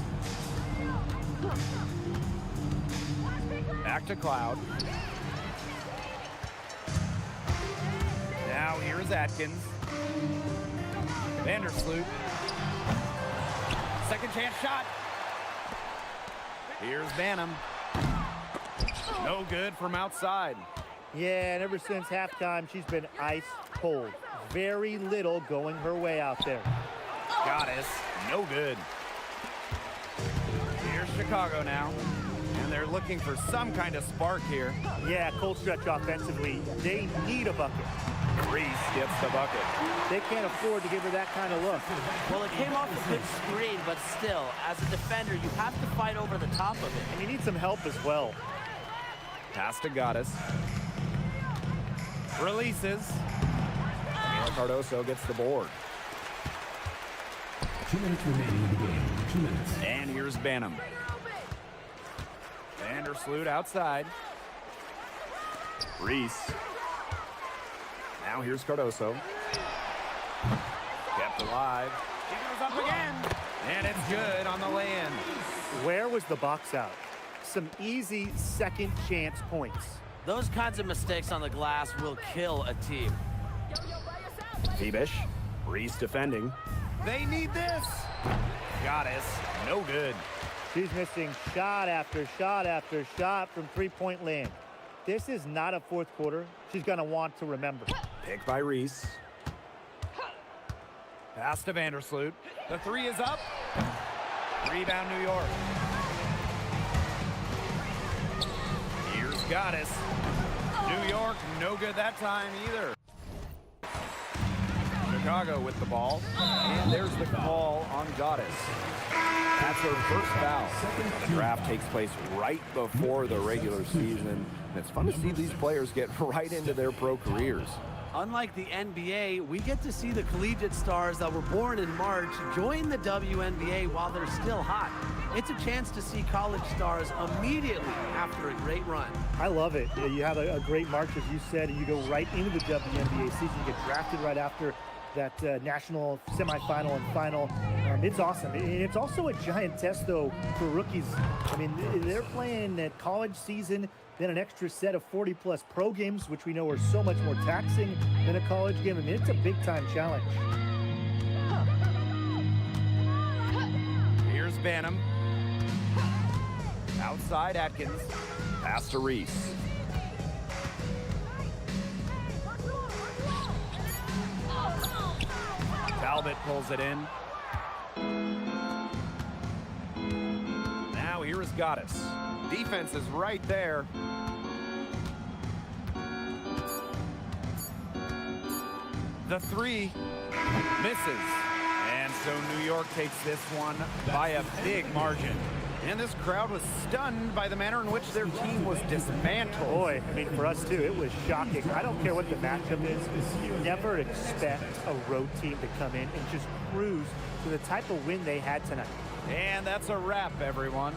Back to Cloud. Now here's Atkins. Vandersloot. Second chance shot. Here's Banham. No good from outside. Yeah, and ever since halftime, she's been ice cold. Very little going her way out there. Goddess, no good. Here's Chicago now. And they're looking for some kind of spark here. Yeah, cold stretch offensively. They need a bucket. Reese gets the bucket. They can't afford to give her that kind of look. Well, it came off a good screen, but still, as a defender, you have to fight over the top of it. And you need some help as well. Pass to Goddess. Releases. Cardoso gets the board. 2 minutes remaining in the game. 2 minutes. And here's Banham. Vandersloot outside. Reese. Now here's Cardoso. Kept alive. She goes up again. And it's good on the lay-in. Where was the box out? Some easy second chance points. Those kinds of mistakes on the glass will kill a team. Fibish. Reese defending. They need this. Goddess, no good. She's missing shot after shot after shot from three-point land. This is not a fourth quarter she's going to want to remember. Picked by Reese. Pass to Vandersloot. The three is up. Rebound New York. Here's Goddess. New York, no good that time either. Chicago with the ball. And there's the call on Goddess. That's her first foul. The draft takes place right before the regular season. And it's fun to see these players get right into their pro careers. Unlike the NBA, we get to see the collegiate stars that were born in March join the WNBA while they're still hot. It's a chance to see college stars immediately after a great run. I love it. You have a great March, as you said, and you go right into the WNBA season. You get drafted right after that national semifinal and final. It's awesome. And it's also a giant test, though, for rookies. I mean, they're playing that college season, then an extra set of 40-plus pro games, which we know are so much more taxing than a college game. I mean, it's a big-time challenge. Here's Banham. Outside Atkins. Pass to Reese. Talbot pulls it in. Now here is Goddess. Defense is right there. The three misses. And so New York takes this one by a big margin. And this crowd was stunned by the manner in which their team was dismantled. Boy, I mean, for us too, it was shocking. I don't care what the matchup is. You never expect a road team to come in and just cruise to the type of win they had tonight. And that's a wrap, everyone.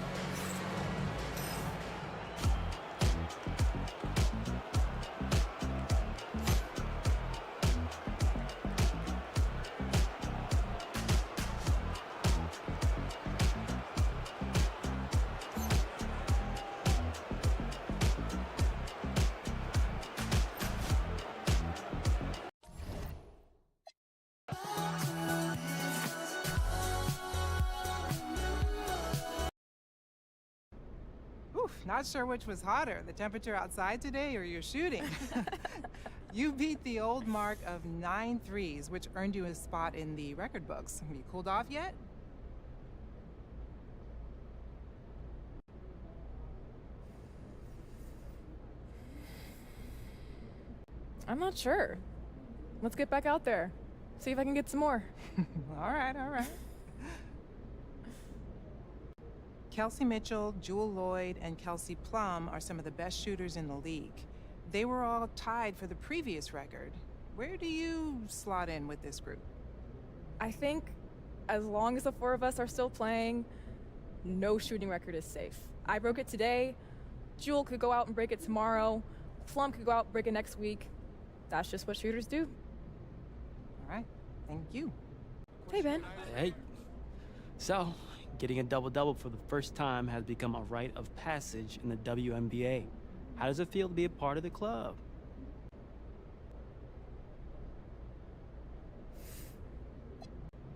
Not sure which was hotter, the temperature outside today or your shooting. You beat the old mark of 9 threes, which earned you a spot in the record books. Have you cooled off yet? I'm not sure. Let's get back out there. See if I can get some more. All right, all right. Kelsey Mitchell, Jewel Lloyd, and Kelsey Plum are some of the best shooters in the league. They were all tied for the previous record. Where do you slot in with this group? I think as long as the four of us are still playing, no shooting record is safe. I broke it today. Jewel could go out and break it tomorrow. Flum could go out and break it next week. That's just what shooters do. All right. Thank you. Hey, Ben. Hey. So, getting a double-double for the first time has become a rite of passage in the WNBA. How does it feel to be a part of the club?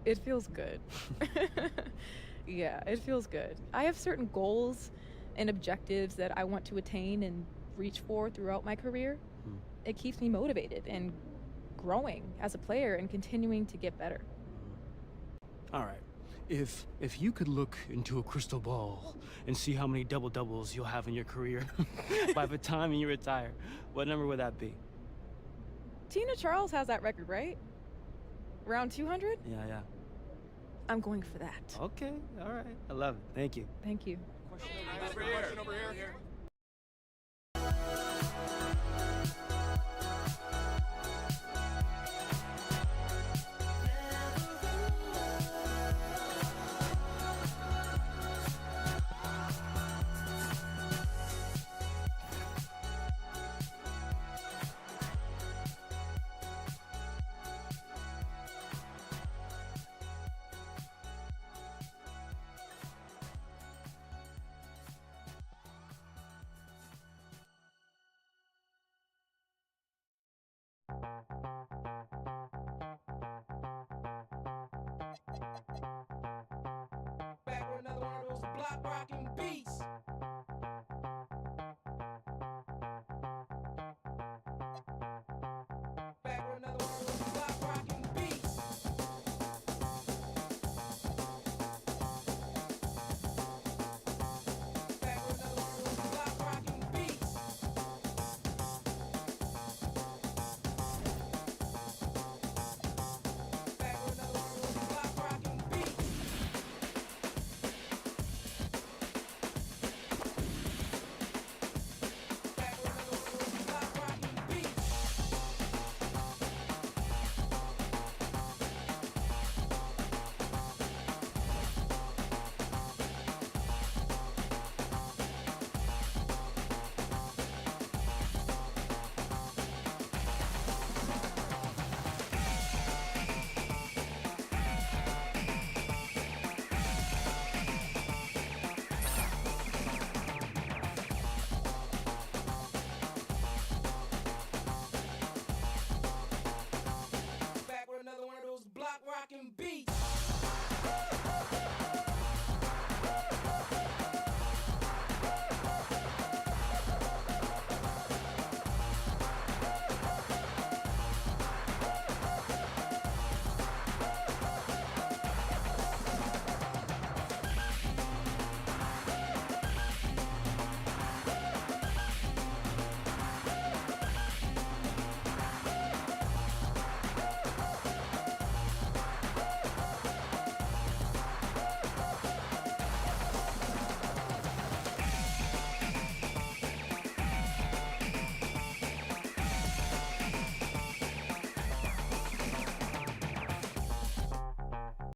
It feels good. Yeah, it feels good. I have certain goals and objectives that I want to attain and reach for throughout my career. It keeps me motivated and growing as a player and continuing to get better. All right. If you could look into a crystal ball and see how many double-doubles you'll have in your career by the time you retire, what number would that be? Tina Charles has that record, right? Around 200? Yeah. I'm going for that. Okay, all right. I love it. Thank you. Thank you. Over here. Back with another one of those block rocking beats.